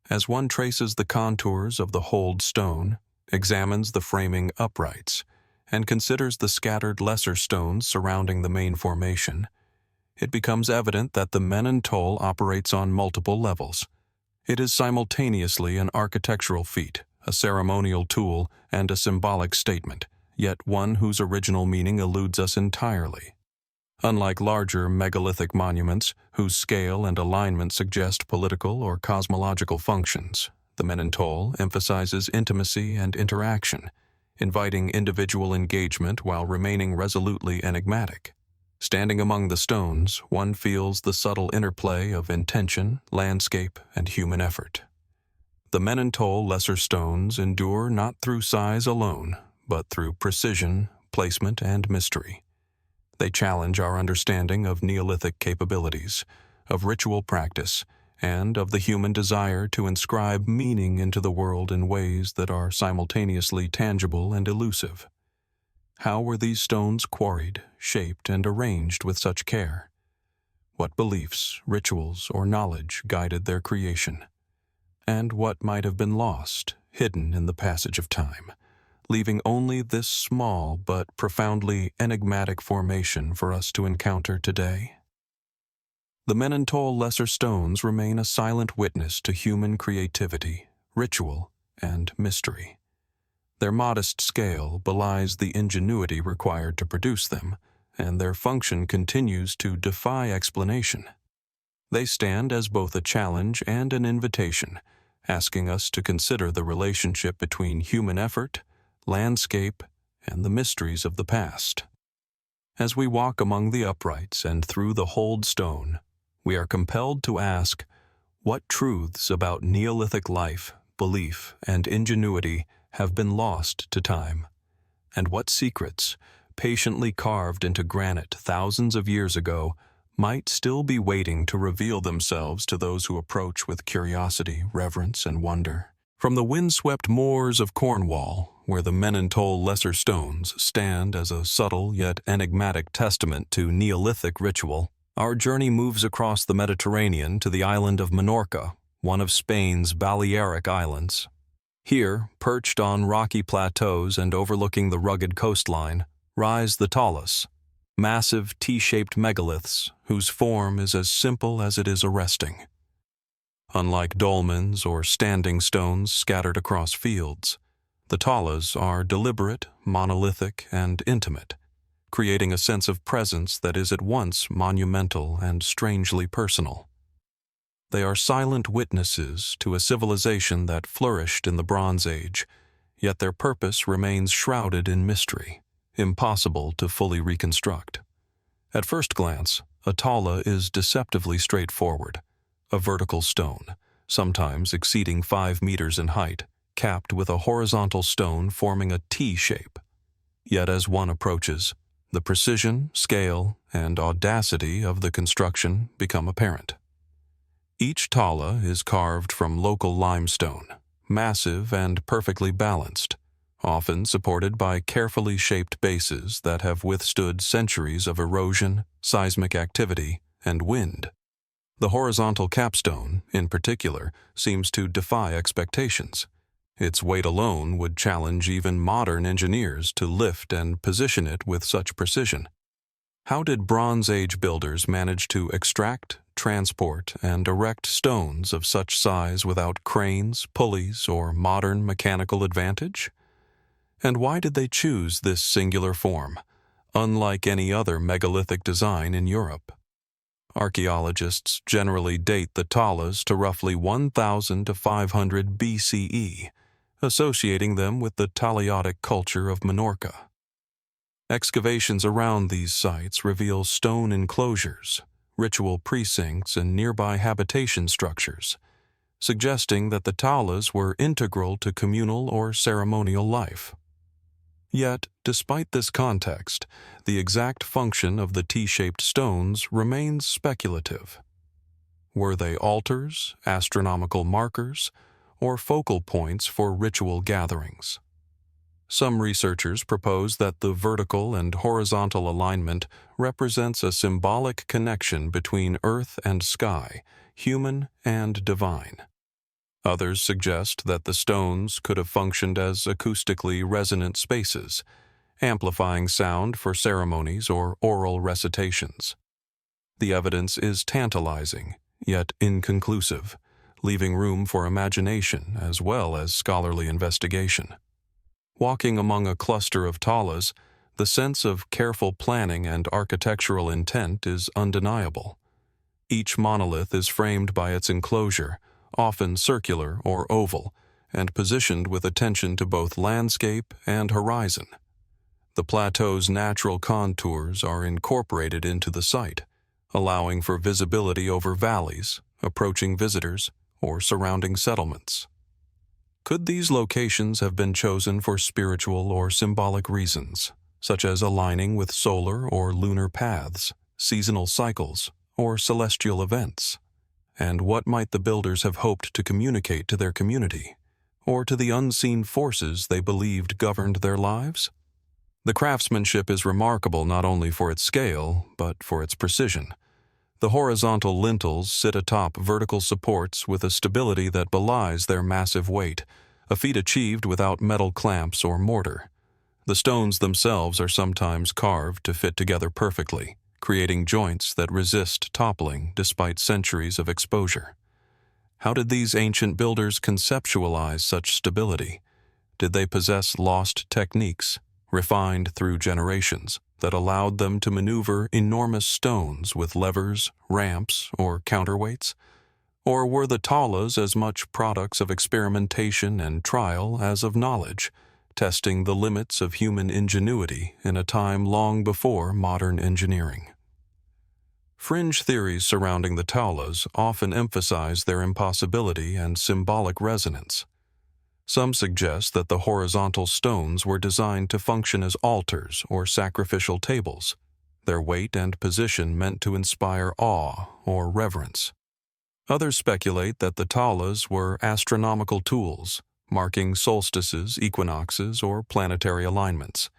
As one traces the contours of the hold stone, examines the framing uprights, and considers the scattered lesser stones surrounding the main formation, it becomes evident that the Men-an-Tol operates on multiple levels. It is simultaneously an architectural feat, a ceremonial tool, and a symbolic statement, yet one whose original meaning eludes us entirely. Unlike larger megalithic monuments, whose scale and alignment suggest political or cosmological functions, the Men-an-Tol emphasizes intimacy and interaction, inviting individual engagement while remaining resolutely enigmatic. Standing among the stones, one feels the subtle interplay of intention, landscape, and human effort. The Men-an-Tol lesser stones endure not through size alone, but through precision, placement, and mystery. They challenge our understanding of Neolithic capabilities, of ritual practice, and of the human desire to inscribe meaning into the world in ways that are simultaneously tangible and elusive. How were these stones quarried, shaped, and arranged with such care? What beliefs, rituals, or knowledge guided their creation? And what might have been lost, hidden in the passage of time, leaving only this small but profoundly enigmatic formation for us to encounter today? The Men-an-Tol lesser stones remain a silent witness to human creativity, ritual, and mystery. Their modest scale belies the ingenuity required to produce them, and their function continues to defy explanation. They stand as both a challenge and an invitation, asking us to consider the relationship between human effort, landscape, and the mysteries of the past. As we walk among the uprights and through the holed stone, we are compelled to ask, what truths about Neolithic life, belief, and ingenuity have been lost to time? And what secrets, patiently carved into granite thousands of years ago, might still be waiting to reveal themselves to those who approach with curiosity, reverence, and wonder? From the windswept moors of Cornwall, where the Men-an-Tol lesser stones stand as a subtle yet enigmatic testament to Neolithic ritual, our journey moves across the Mediterranean to the island of Menorca, one of Spain's Balearic Islands. Here, perched on rocky plateaus and overlooking the rugged coastline, rise the Taulas, massive T-shaped megaliths whose form is as simple as it is arresting. Unlike dolmens or standing stones scattered across fields, the Taulas are deliberate, monolithic, and intimate, creating a sense of presence that is at once monumental and strangely personal. They are silent witnesses to a civilization that flourished in the Bronze Age, yet their purpose remains shrouded in mystery, impossible to fully reconstruct. At first glance, a Taula is deceptively straightforward, a vertical stone, sometimes exceeding 5 meters in height, capped with a horizontal stone forming a T shape. Yet as one approaches, the precision, scale, and audacity of the construction become apparent. Each Taula is carved from local limestone, massive and perfectly balanced, often supported by carefully shaped bases that have withstood centuries of erosion, seismic activity, and wind. The horizontal capstone, in particular, seems to defy expectations. Its weight alone would challenge even modern engineers to lift and position it with such precision. How did Bronze Age builders manage to extract, transport, and erect stones of such size without cranes, pulleys, or modern mechanical advantage? And why did they choose this singular form, unlike any other megalithic design in Europe? Archaeologists generally date the Taulas to roughly 1000 to 500 BCE, associating them with the Talaitic culture of Menorca. Excavations around these sites reveal stone enclosures, ritual precincts, and nearby habitation structures, suggesting that the Taulas were integral to communal or ceremonial life. Yet, despite this context, the exact function of the T-shaped stones remains speculative. Were they altars, astronomical markers, or focal points for ritual gatherings? Some researchers propose that the vertical and horizontal alignment represents a symbolic connection between earth and sky, human and divine. Others suggest that the stones could have functioned as acoustically resonant spaces, amplifying sound for ceremonies or oral recitations. The evidence is tantalizing, yet inconclusive, leaving room for imagination as well as scholarly investigation. Walking among a cluster of Taulas, the sense of careful planning and architectural intent is undeniable. Each monolith is framed by its enclosure, often circular or oval, and positioned with attention to both landscape and horizon. The plateau's natural contours are incorporated into the site, allowing for visibility over valleys, approaching visitors, or surrounding settlements. Could these locations have been chosen for spiritual or symbolic reasons, such as aligning with solar or lunar paths, seasonal cycles, or celestial events? And what might the builders have hoped to communicate to their community, or to the unseen forces they believed governed their lives? The craftsmanship is remarkable not only for its scale, but for its precision. The horizontal lintels sit atop vertical supports with a stability that belies their massive weight, a feat achieved without metal clamps or mortar. The stones themselves are sometimes carved to fit together perfectly, creating joints that resist toppling despite centuries of exposure. How did these ancient builders conceptualize such stability? did they possess lost techniques, refined through generations, that allowed them to maneuver enormous stones with levers, ramps, or counterweights? Or were the Taulas as much products of experimentation and trial as of knowledge, testing the limits of human ingenuity in a time long before modern engineering? Fringe theories surrounding the Taulas often emphasize their impossibility and symbolic resonance. Some suggest that the horizontal stones were designed to function as altars or sacrificial tables, their weight and position meant to inspire awe or reverence. Others speculate that the Taulas were astronomical tools, marking solstices, equinoxes, or planetary alignments.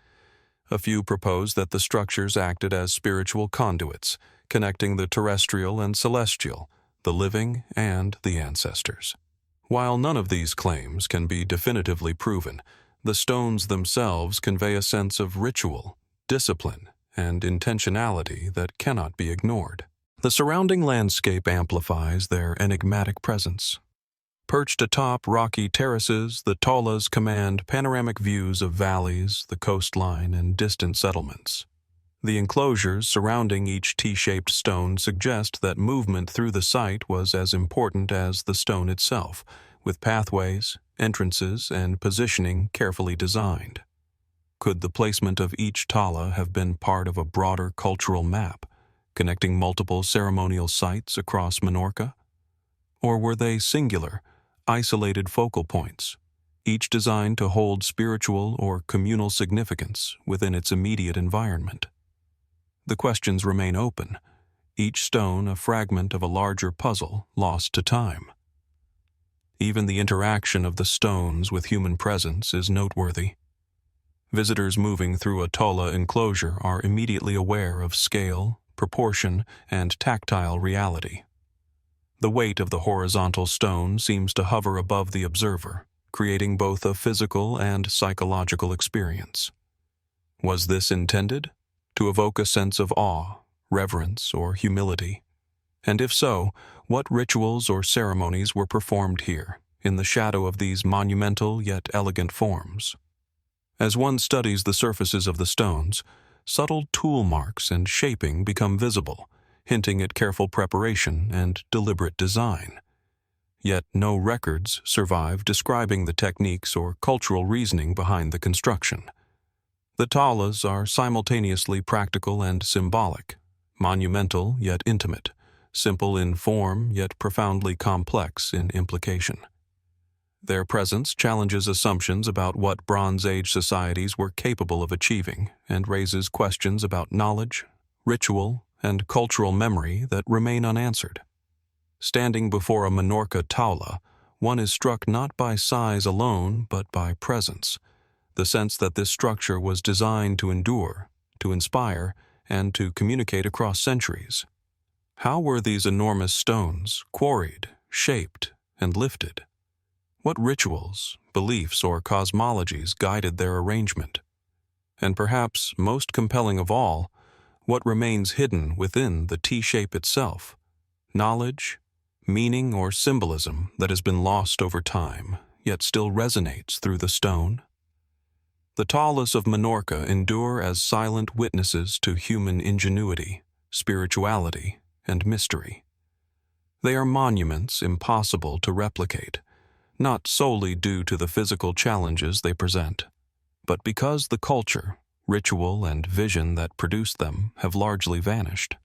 A few propose that the structures acted as spiritual conduits, connecting the terrestrial and celestial, the living and the ancestors. While none of these claims can be definitively proven, the stones themselves convey a sense of ritual, discipline, and intentionality that cannot be ignored. The surrounding landscape amplifies their enigmatic presence. Perched atop rocky terraces, the Taulas command panoramic views of valleys, the coastline, and distant settlements. The enclosures surrounding each T-shaped stone suggest that movement through the site was as important as the stone itself, with pathways, entrances, and positioning carefully designed. Could the placement of each Taula have been part of a broader cultural map, connecting multiple ceremonial sites across Menorca? Or were they singular, isolated focal points, each designed to hold spiritual or communal significance within its immediate environment? The questions remain open, each stone a fragment of a larger puzzle lost to time. Even the interaction of the stones with human presence is noteworthy. Visitors moving through a Taula enclosure are immediately aware of scale, proportion, and tactile reality. The weight of the horizontal stone seems to hover above the observer, creating both a physical and psychological experience. Was this intended? To evoke a sense of awe, reverence, or humility? And if so, what rituals or ceremonies were performed here, in the shadow of these monumental yet elegant forms? As one studies the surfaces of the stones, subtle tool marks and shaping become visible, hinting at careful preparation and deliberate design. Yet no records survive describing the techniques or cultural reasoning behind the construction. The Taulas are simultaneously practical and symbolic, monumental yet intimate, simple in form yet profoundly complex in implication. Their presence challenges assumptions about what Bronze Age societies were capable of achieving and raises questions about knowledge, ritual, and cultural memory that remain unanswered. Standing before a Menorca Taula, one is struck not by size alone but by presence, the sense that this structure was designed to endure, to inspire, and to communicate across centuries. How were these enormous stones quarried, shaped, and lifted? What rituals, beliefs, or cosmologies guided their arrangement? And perhaps most compelling of all, what remains hidden within the T-shape itself? Knowledge, meaning, or symbolism that has been lost over time, yet still resonates through the stone? The Taulas of Menorca endure as silent witnesses to human ingenuity, spirituality, and mystery. They are monuments impossible to replicate, not solely due to the physical challenges they present, but because the culture, ritual, and vision that produced them have largely vanished.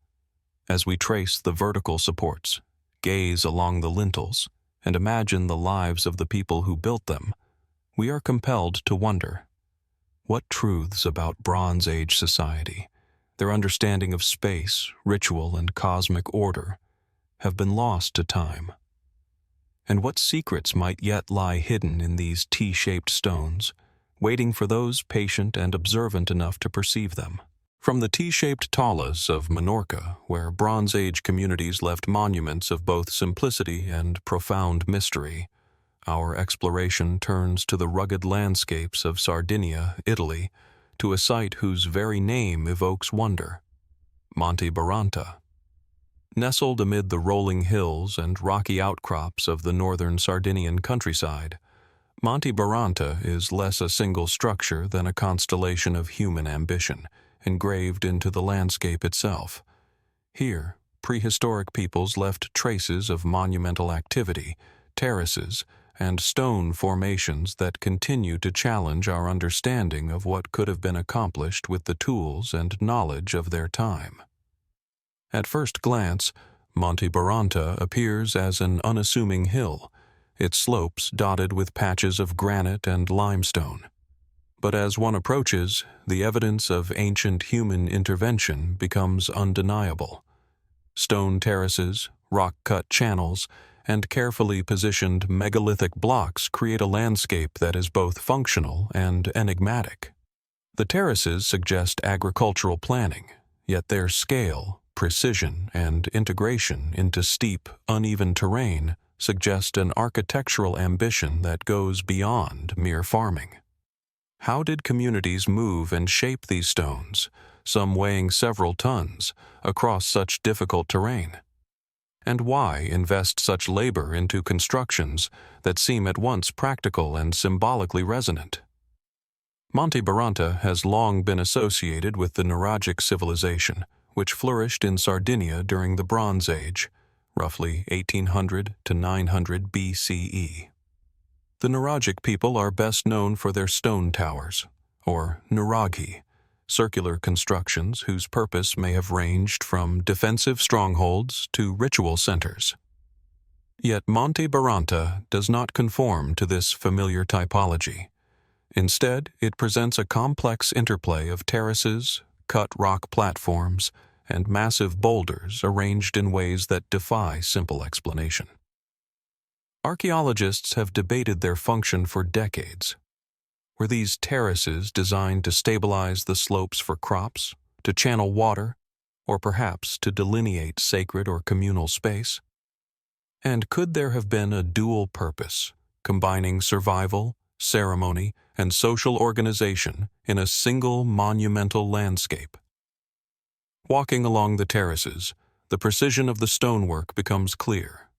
As we trace the vertical supports, gaze along the lintels, and imagine the lives of the people who built them, we are compelled to wonder, what truths about Bronze Age society, their understanding of space, ritual, and cosmic order, have been lost to time? And what secrets might yet lie hidden in these T-shaped stones, waiting for those patient and observant enough to perceive them? From the T-shaped Taulas of Menorca, where Bronze Age communities left monuments of both simplicity and profound mystery, our exploration turns to the rugged landscapes of Sardinia, Italy, to a site whose very name evokes wonder: Monte Baranta. Nestled amid the rolling hills and rocky outcrops of the northern Sardinian countryside, Monte Baranta is less a single structure than a constellation of human ambition, engraved into the landscape itself. Here, prehistoric peoples left traces of monumental activity, terraces, and stone formations that continue to challenge our understanding of what could have been accomplished with the tools and knowledge of their time. At first glance, Monte Baranta appears as an unassuming hill, its slopes dotted with patches of granite and limestone. But as one approaches, the evidence of ancient human intervention becomes undeniable. Stone terraces, rock-cut channels, and carefully positioned megalithic blocks create a landscape that is both functional and enigmatic. The terraces suggest agricultural planning, yet their scale, precision, and integration into steep, uneven terrain suggest an architectural ambition that goes beyond mere farming. How did communities move and shape these stones, some weighing several tons, across such difficult terrain? And why invest such labor into constructions that seem at once practical and symbolically resonant? Monte Baranta has long been associated with the Nuraghic civilization, which flourished in Sardinia during the Bronze Age, roughly 1800 to 900 BCE. The Nuraghic people are best known for their stone towers, or nuraghi, circular constructions whose purpose may have ranged from defensive strongholds to ritual centers. Yet Monte Baranta does not conform to this familiar typology. Instead, it presents a complex interplay of terraces, cut rock platforms, and massive boulders arranged in ways that defy simple explanation. Archaeologists have debated their function for decades. Were these terraces designed to stabilize the slopes for crops, to channel water, or perhaps to delineate sacred or communal space? And could there have been a dual purpose, combining survival, ceremony, and social organization in a single monumental landscape? Walking along the terraces, the precision of the stonework becomes clear.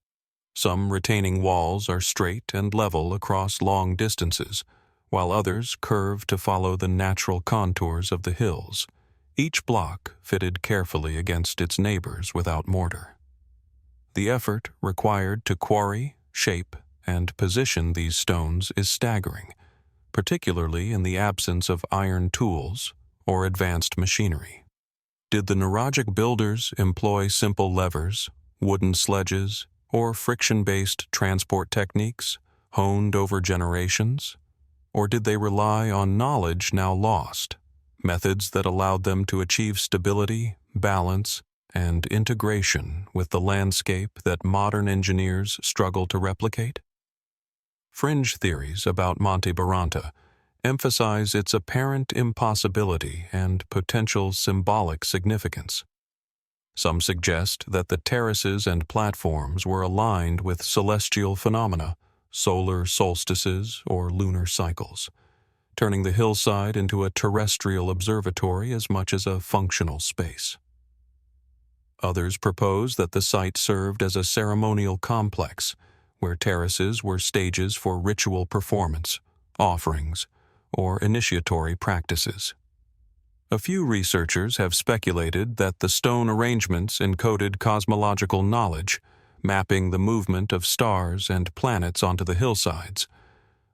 Some retaining walls are straight and level across long distances, while others curve to follow the natural contours of the hills, each block fitted carefully against its neighbors without mortar. The effort required to quarry, shape, and position these stones is staggering, particularly in the absence of iron tools or advanced machinery. Did the Nuraghic builders employ simple levers, wooden sledges, or friction-based transport techniques honed over generations? Or did they rely on knowledge now lost, methods that allowed them to achieve stability, balance, and integration with the landscape that modern engineers struggle to replicate? Fringe theories about Monte Baranta emphasize its apparent impossibility and potential symbolic significance. Some suggest that the terraces and platforms were aligned with celestial phenomena, solar solstices or lunar cycles, turning the hillside into a terrestrial observatory as much as a functional space. Others propose that the site served as a ceremonial complex, where terraces were stages for ritual performance, offerings, or initiatory practices. A few researchers have speculated that the stone arrangements encoded cosmological knowledge, mapping the movement of stars and planets onto the hillsides.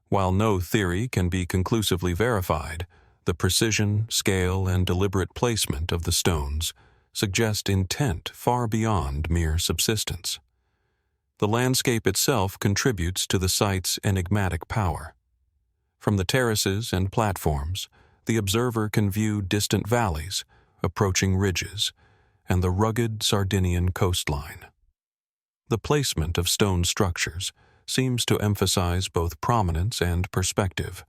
While no theory can be conclusively verified, the precision, scale, and deliberate placement of the stones suggest intent far beyond mere subsistence. The landscape itself contributes to the site's enigmatic power. From the terraces and platforms, the observer can view distant valleys, approaching ridges, and the rugged Sardinian coastline. The placement of stone structures seems to emphasize both prominence and perspective,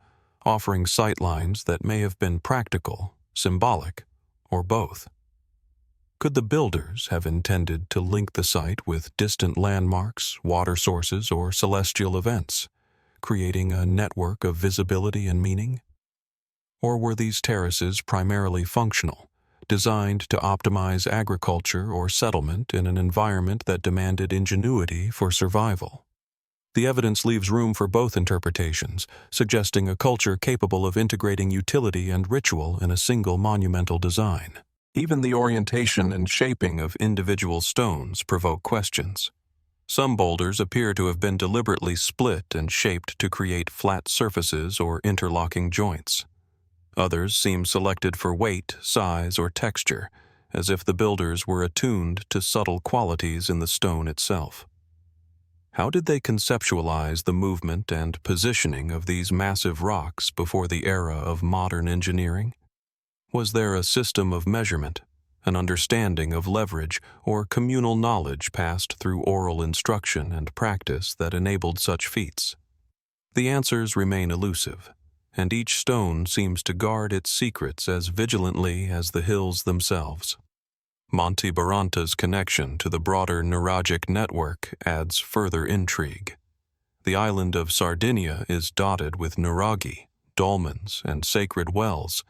offering sightlines that may have been practical, symbolic, or both. Could the builders have intended to link the site with distant landmarks, water sources, or celestial events, creating a network of visibility and meaning? Or were these terraces primarily functional, designed to optimize agriculture or settlement in an environment that demanded ingenuity for survival? The evidence leaves room for both interpretations, suggesting a culture capable of integrating utility and ritual in a single monumental design. Even the orientation and shaping of individual stones provoke questions. Some boulders appear to have been deliberately split and shaped to create flat surfaces or interlocking joints. Others seem selected for weight, size, or texture, as if the builders were attuned to subtle qualities in the stone itself. How did they conceptualize the movement and positioning of these massive rocks before the era of modern engineering? Was there a system of measurement, an understanding of leverage, or communal knowledge passed through oral instruction and practice that enabled such feats? The answers remain elusive, and each stone seems to guard its secrets as vigilantly as the hills themselves. Monte Baranta's connection to the broader Nuragic network adds further intrigue. The island of Sardinia is dotted with nuraghe, dolmens, and sacred wells,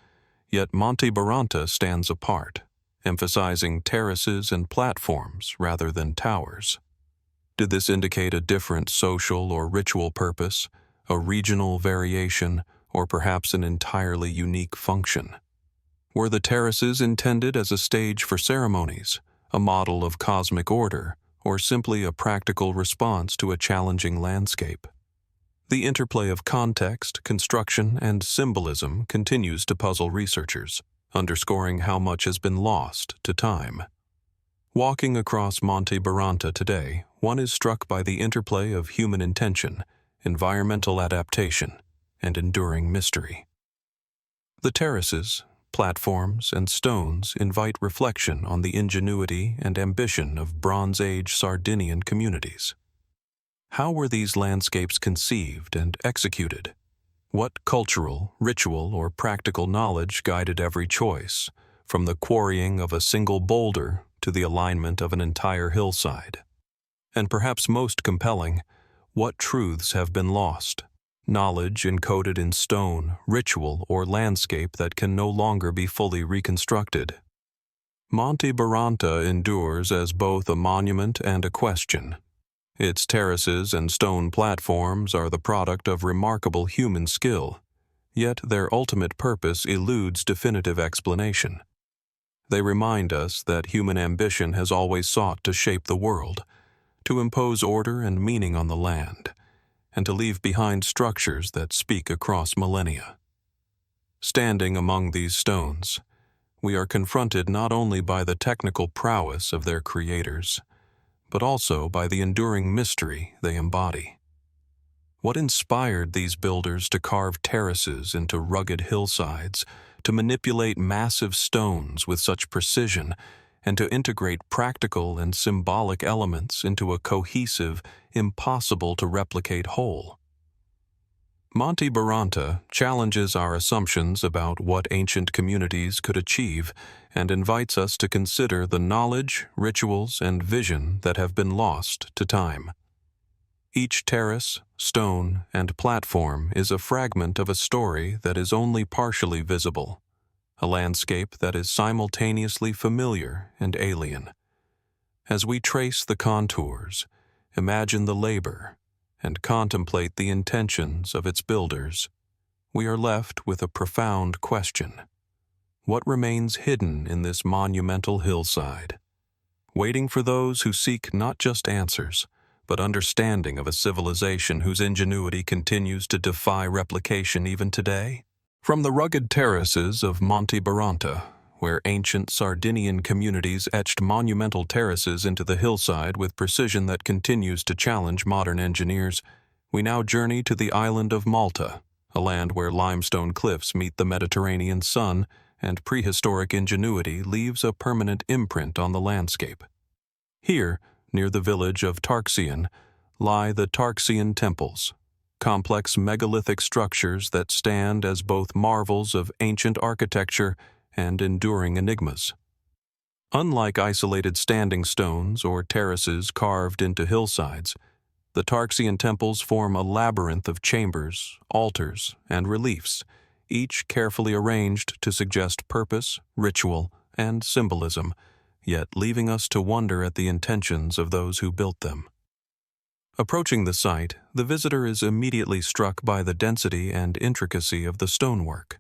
yet Monte Baranta stands apart, emphasizing terraces and platforms rather than towers. Did this indicate a different social or ritual purpose, a regional variation, or perhaps an entirely unique function? Were the terraces intended as a stage for ceremonies, a model of cosmic order, or simply a practical response to a challenging landscape? The interplay of context, construction, and symbolism continues to puzzle researchers, underscoring how much has been lost to time. Walking across Monte Baranta today, one is struck by the interplay of human intention, environmental adaptation, and enduring mystery. The terraces, platforms, and stones invite reflection on the ingenuity and ambition of Bronze Age Sardinian communities. How were these landscapes conceived and executed? What cultural, ritual, or practical knowledge guided every choice, from the quarrying of a single boulder to the alignment of an entire hillside? And perhaps most compelling, what truths have been lost? Knowledge encoded in stone, ritual, or landscape that can no longer be fully reconstructed. Monte Baranta endures as both a monument and a question. Its terraces and stone platforms are the product of remarkable human skill, yet their ultimate purpose eludes definitive explanation. They remind us that human ambition has always sought to shape the world, to impose order and meaning on the land, and to leave behind structures that speak across millennia. Standing among these stones, we are confronted not only by the technical prowess of their creators, but also by the enduring mystery they embody. What inspired these builders to carve terraces into rugged hillsides, to manipulate massive stones with such precision, and to integrate practical and symbolic elements into a cohesive, impossible-to-replicate whole? Monte Baranta challenges our assumptions about what ancient communities could achieve and invites us to consider the knowledge, rituals, and vision that have been lost to time. Each terrace, stone, and platform is a fragment of a story that is only partially visible, a landscape that is simultaneously familiar and alien. As we trace the contours, imagine the labor, and contemplate the intentions of its builders, we are left with a profound question. What remains hidden in this monumental hillside, waiting for those who seek not just answers, but understanding of a civilization whose ingenuity continues to defy replication even today? From the rugged terraces of Monte Baranta, where ancient Sardinian communities etched monumental terraces into the hillside with precision that continues to challenge modern engineers, we now journey to the island of Malta, a land where limestone cliffs meet the Mediterranean sun and prehistoric ingenuity leaves a permanent imprint on the landscape. Here, near the village of Tarxien, lie the Tarxien Temples, complex megalithic structures that stand as both marvels of ancient architecture and enduring enigmas. Unlike isolated standing stones or terraces carved into hillsides, the Tarxien temples form a labyrinth of chambers, altars, and reliefs, each carefully arranged to suggest purpose, ritual, and symbolism, yet leaving us to wonder at the intentions of those who built them. Approaching the site, the visitor is immediately struck by the density and intricacy of the stonework.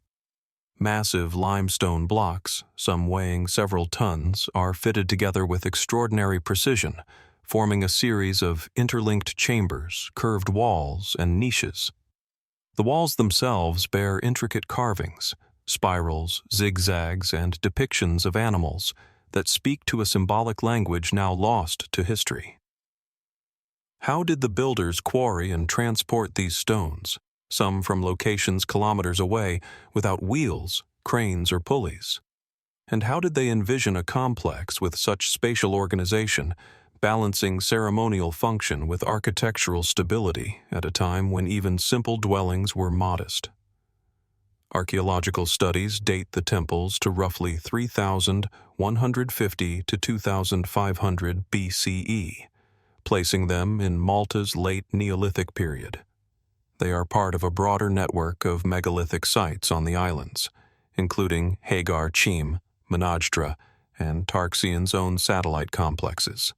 Massive limestone blocks, some weighing several tons, are fitted together with extraordinary precision, forming a series of interlinked chambers, curved walls, and niches. The walls themselves bear intricate carvings, spirals, zigzags, and depictions of animals that speak to a symbolic language now lost to history. How did the builders quarry and transport these stones, some from locations kilometers away, without wheels, cranes, or pulleys? And how did they envision a complex with such spatial organization, balancing ceremonial function with architectural stability at a time when even simple dwellings were modest? Archaeological studies date the temples to roughly 3,150 to 2,500 BCE, placing them in Malta's late Neolithic period. They are part of a broader network of megalithic sites on the islands, including Hagar Chim, Menajtra, and Tarxien's own satellite complexes.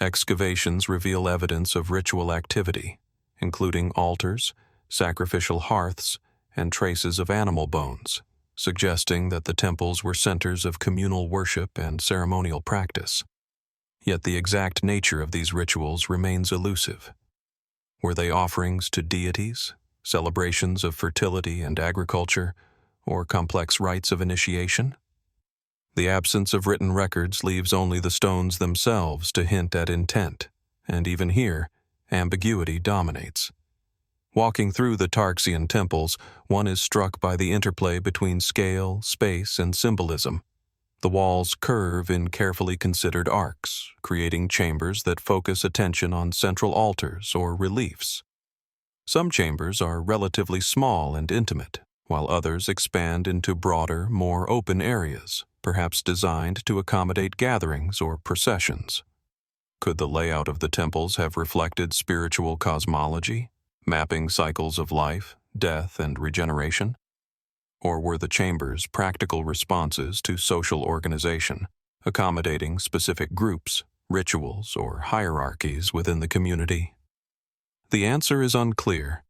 Excavations reveal evidence of ritual activity, including altars, sacrificial hearths, and traces of animal bones, suggesting that the temples were centers of communal worship and ceremonial practice. Yet the exact nature of these rituals remains elusive. Were they offerings to deities, celebrations of fertility and agriculture, or complex rites of initiation? The absence of written records leaves only the stones themselves to hint at intent, and even here, ambiguity dominates. Walking through the Tarxien Temples, one is struck by the interplay between scale, space, and symbolism. The walls curve in carefully considered arcs, creating chambers that focus attention on central altars or reliefs. Some chambers are relatively small and intimate, while others expand into broader, more open areas, perhaps designed to accommodate gatherings or processions. Could the layout of the temples have reflected spiritual cosmology, mapping cycles of life, death, and regeneration? Or were the chambers practical responses to social organization, accommodating specific groups, rituals, or hierarchies within the community? The answer is unclear,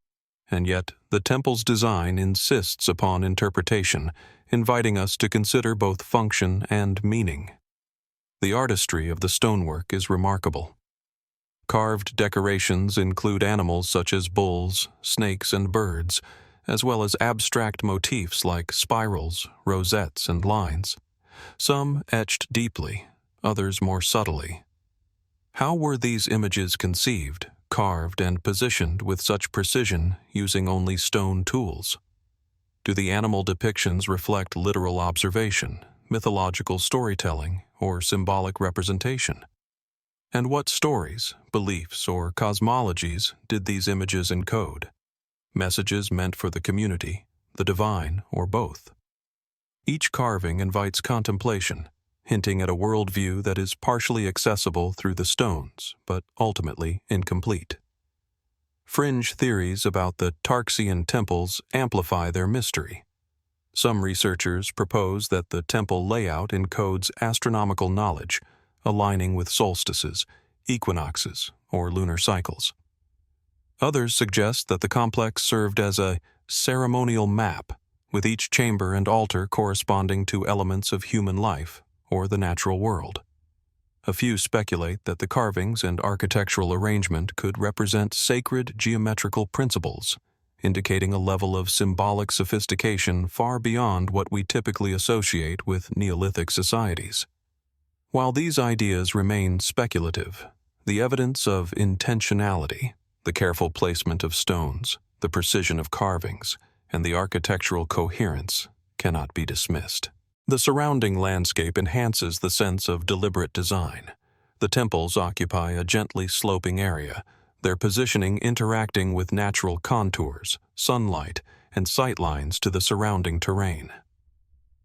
and yet the temple's design insists upon interpretation, inviting us to consider both function and meaning. The artistry of the stonework is remarkable. Carved decorations include animals such as bulls, snakes, and birds, as well as abstract motifs like spirals, rosettes, and lines, some etched deeply, others more subtly. How were these images conceived, carved, and positioned with such precision using only stone tools? Do the animal depictions reflect literal observation, mythological storytelling, or symbolic representation? And what stories, beliefs, or cosmologies did these images encode? Messages meant for the community, the divine, or both? Each carving invites contemplation, hinting at a worldview that is partially accessible through the stones, but ultimately incomplete. Fringe theories about the Tarxien temples amplify their mystery. Some researchers propose that the temple layout encodes astronomical knowledge, aligning with solstices, equinoxes, or lunar cycles. Others suggest that the complex served as a ceremonial map, with each chamber and altar corresponding to elements of human life or the natural world. A few speculate that the carvings and architectural arrangement could represent sacred geometrical principles, indicating a level of symbolic sophistication far beyond what we typically associate with Neolithic societies. While these ideas remain speculative, the evidence of intentionality, the careful placement of stones, the precision of carvings, and the architectural coherence cannot be dismissed. The surrounding landscape enhances the sense of deliberate design. The temples occupy a gently sloping area, their positioning interacting with natural contours, sunlight, and sightlines to the surrounding terrain.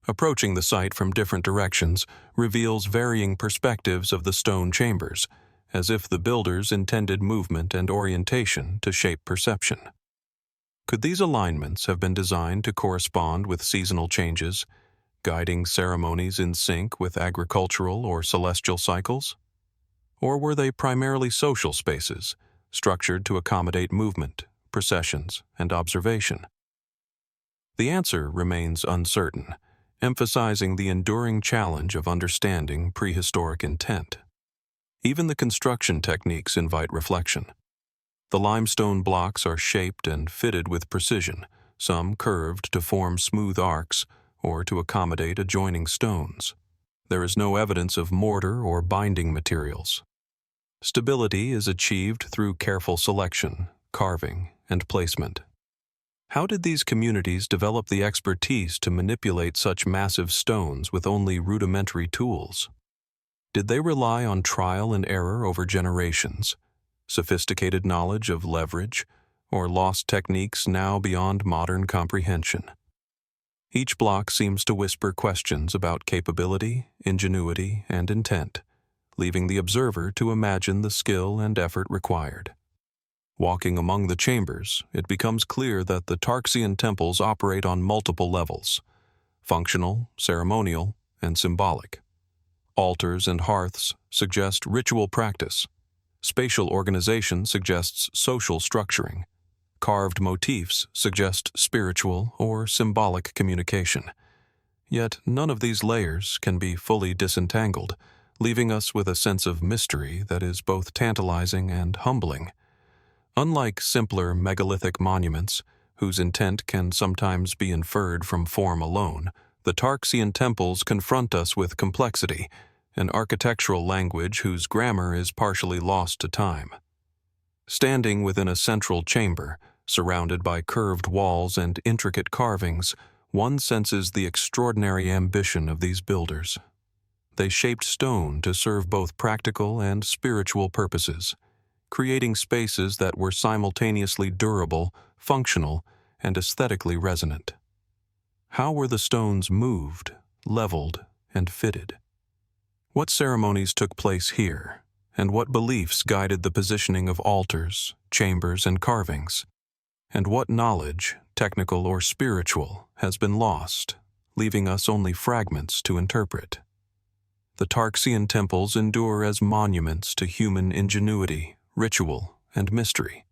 Approaching the site from different directions reveals varying perspectives of the stone chambers, as if the builders intended movement and orientation to shape perception. Could these alignments have been designed to correspond with seasonal changes, guiding ceremonies in sync with agricultural or celestial cycles? Or were they primarily social spaces, structured to accommodate movement, processions, and observation? The answer remains uncertain, emphasizing the enduring challenge of understanding prehistoric intent. Even the construction techniques invite reflection. The limestone blocks are shaped and fitted with precision, some curved to form smooth arcs or to accommodate adjoining stones. There is no evidence of mortar or binding materials. Stability is achieved through careful selection, carving, and placement. How did these communities develop the expertise to manipulate such massive stones with only rudimentary tools? Did they rely on trial and error over generations, sophisticated knowledge of leverage, or lost techniques now beyond modern comprehension? Each block seems to whisper questions about capability, ingenuity, and intent, leaving the observer to imagine the skill and effort required. Walking among the chambers, it becomes clear that the Tarxien Temples operate on multiple levels: functional, ceremonial, and symbolic. Altars and hearths suggest ritual practice. Spatial organization suggests social structuring. Carved motifs suggest spiritual or symbolic communication. Yet none of these layers can be fully disentangled, leaving us with a sense of mystery that is both tantalizing and humbling. Unlike simpler megalithic monuments, whose intent can sometimes be inferred from form alone, the Tarxien Temples confront us with complexity, an architectural language whose grammar is partially lost to time. Standing within a central chamber, surrounded by curved walls and intricate carvings, one senses the extraordinary ambition of these builders. They shaped stone to serve both practical and spiritual purposes, creating spaces that were simultaneously durable, functional, and aesthetically resonant. How were the stones moved, leveled, and fitted? What ceremonies took place here, and what beliefs guided the positioning of altars, chambers, and carvings? And what knowledge, technical or spiritual, has been lost, leaving us only fragments to interpret? The Tarxien Temples endure as monuments to human ingenuity, ritual, and mystery.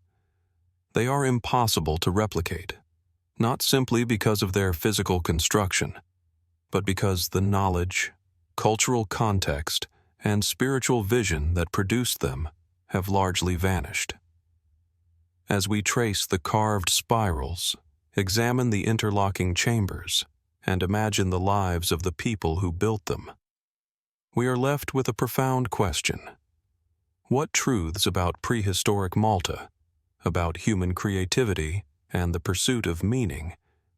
They are impossible to replicate, not simply because of their physical construction, but because the knowledge, cultural context, and spiritual vision that produced them have largely vanished. As we trace the carved spirals, examine the interlocking chambers, and imagine the lives of the people who built them, we are left with a profound question. What truths about prehistoric Malta, about human creativity and the pursuit of meaning,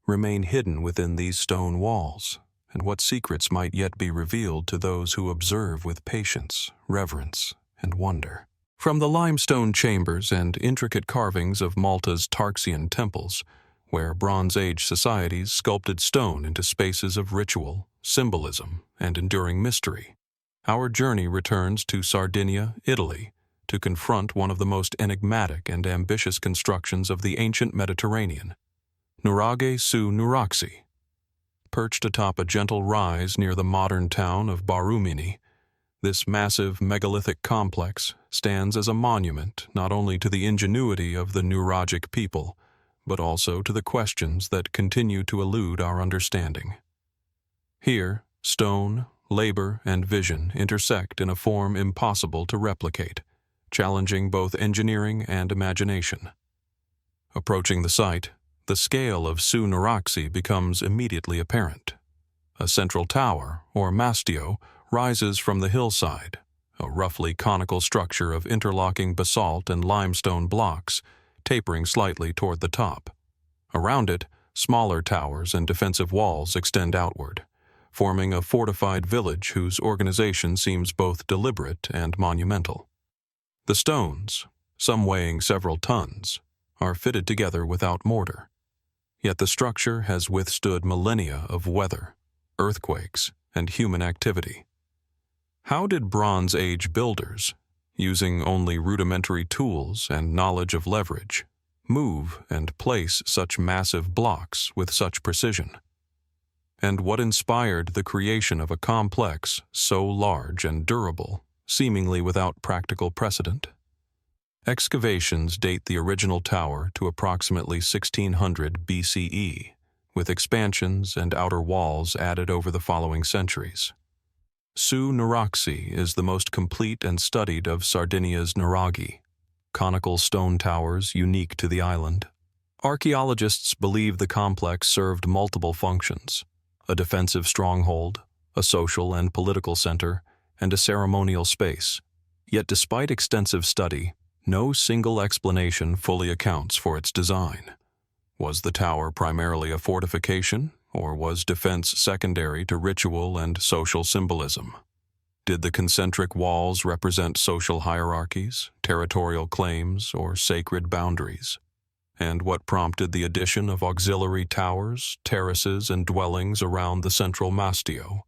remain hidden within these stone walls, and what secrets might yet be revealed to those who observe with patience, reverence, and wonder? From the limestone chambers and intricate carvings of Malta's Tarxien Temples, where Bronze Age societies sculpted stone into spaces of ritual, symbolism, and enduring mystery, our journey returns to Sardinia, Italy, to confront one of the most enigmatic and ambitious constructions of the ancient Mediterranean, Nuraghe Su Nuraxi. Perched atop a gentle rise near the modern town of Barumini, this massive megalithic complex stands as a monument not only to the ingenuity of the Nuraghic people, but also to the questions that continue to elude our understanding. Here, stone, labor, and vision intersect in a form impossible to replicate, challenging both engineering and imagination. Approaching the site, the scale of Su Nuraxi becomes immediately apparent. A central tower, or mastio, rises from the hillside, a roughly conical structure of interlocking basalt and limestone blocks, tapering slightly toward the top. Around it, smaller towers and defensive walls extend outward, forming a fortified village whose organization seems both deliberate and monumental. The stones, some weighing several tons, are fitted together without mortar. Yet the structure has withstood millennia of weather, earthquakes, and human activity. How did Bronze Age builders, using only rudimentary tools and knowledge of leverage, move and place such massive blocks with such precision? And what inspired the creation of a complex so large and durable, seemingly without practical precedent? Excavations date the original tower to approximately 1600 BCE, with expansions and outer walls added over the following centuries. Su Nuraxi is the most complete and studied of Sardinia's Nuraghe, conical stone towers unique to the island. Archaeologists believe the complex served multiple functions: a defensive stronghold, a social and political center, and a ceremonial space. Yet despite extensive study, no single explanation fully accounts for its design. Was the tower primarily a fortification, or was defense secondary to ritual and social symbolism? Did the concentric walls represent social hierarchies, territorial claims, or sacred boundaries? And what prompted the addition of auxiliary towers, terraces, and dwellings around the central mastio,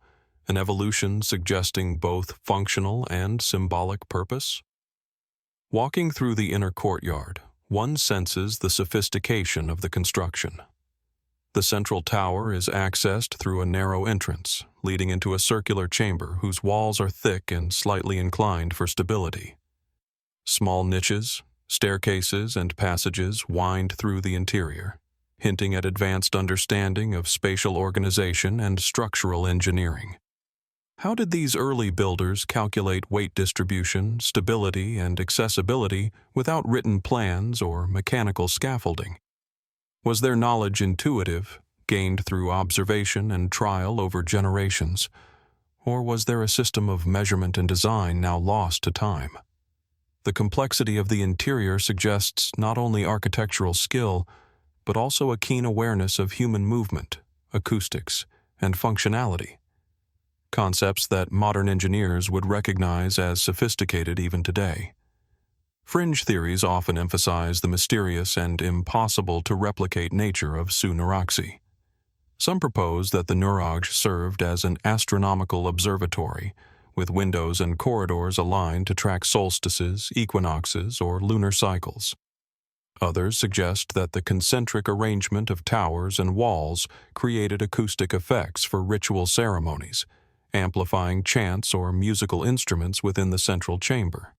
an evolution suggesting both functional and symbolic purpose? Walking through the inner courtyard, one senses the sophistication of the construction. The central tower is accessed through a narrow entrance, leading into a circular chamber whose walls are thick and slightly inclined for stability. Small niches, staircases, and passages wind through the interior, hinting at advanced understanding of spatial organization and structural engineering. How did these early builders calculate weight distribution, stability, and accessibility without written plans or mechanical scaffolding? Was their knowledge intuitive, gained through observation and trial over generations, or was there a system of measurement and design now lost to time? The complexity of the interior suggests not only architectural skill, but also a keen awareness of human movement, acoustics, and functionality. Concepts that modern engineers would recognize as sophisticated even today. Fringe theories often emphasize the mysterious and impossible-to-replicate nature of Su Nuraxi. Some propose that the Nuraghe served as an astronomical observatory, with windows and corridors aligned to track solstices, equinoxes, or lunar cycles. Others suggest that the concentric arrangement of towers and walls created acoustic effects for ritual ceremonies, amplifying chants or musical instruments within the central chamber.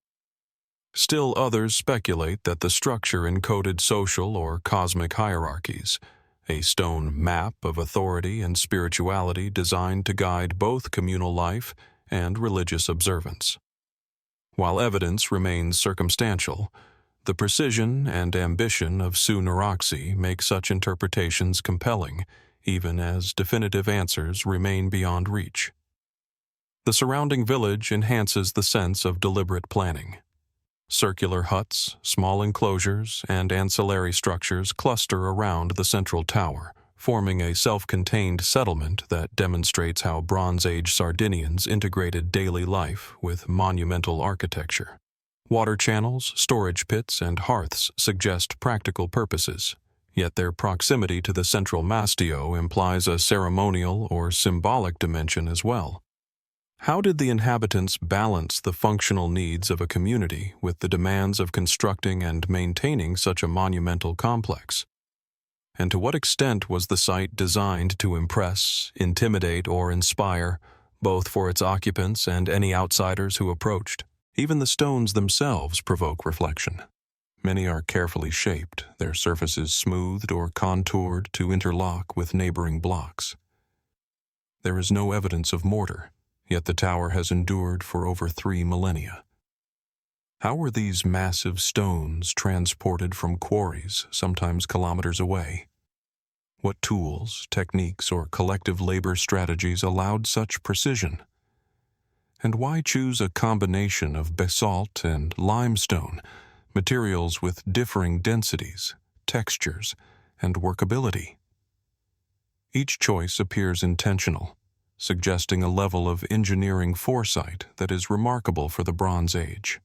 Still others speculate that the structure encoded social or cosmic hierarchies, a stone map of authority and spirituality designed to guide both communal life and religious observance. While evidence remains circumstantial, the precision and ambition of Su Nuraxi make such interpretations compelling, even as definitive answers remain beyond reach. The surrounding village enhances the sense of deliberate planning. Circular huts, small enclosures, and ancillary structures cluster around the central tower, forming a self-contained settlement that demonstrates how Bronze Age Sardinians integrated daily life with monumental architecture. Water channels, storage pits, and hearths suggest practical purposes, yet their proximity to the central mastio implies a ceremonial or symbolic dimension as well. How did the inhabitants balance the functional needs of a community with the demands of constructing and maintaining such a monumental complex? And to what extent was the site designed to impress, intimidate, or inspire, both for its occupants and any outsiders who approached? Even the stones themselves provoke reflection. Many are carefully shaped, their surfaces smoothed or contoured to interlock with neighboring blocks. There is no evidence of mortar, yet the tower has endured for over 3 millennia. How were these massive stones transported from quarries, sometimes kilometers away? What tools, techniques, or collective labor strategies allowed such precision? And why choose a combination of basalt and limestone, materials with differing densities, textures, and workability? Each choice appears intentional, suggesting a level of engineering foresight that is remarkable for the Bronze Age.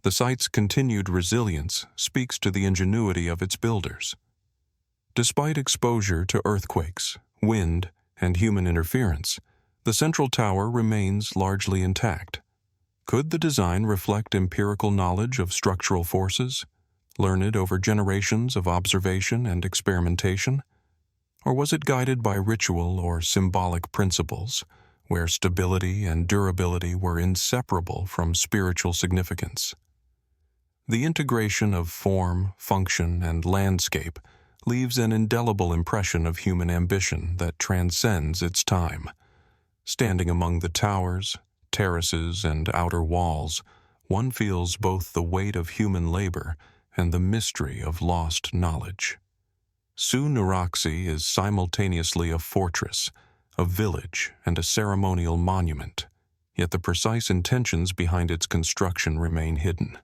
The site's continued resilience speaks to the ingenuity of its builders. Despite exposure to earthquakes, wind, and human interference, the central tower remains largely intact. Could the design reflect empirical knowledge of structural forces, learned over generations of observation and experimentation? Or was it guided by ritual or symbolic principles, where stability and durability were inseparable from spiritual significance? The integration of form, function, and landscape leaves an indelible impression of human ambition that transcends its time. Standing among the towers, terraces, and outer walls, one feels both the weight of human labor and the mystery of lost knowledge. Su Nuraxi is simultaneously a fortress, a village, and a ceremonial monument, yet the precise intentions behind its construction remain hidden.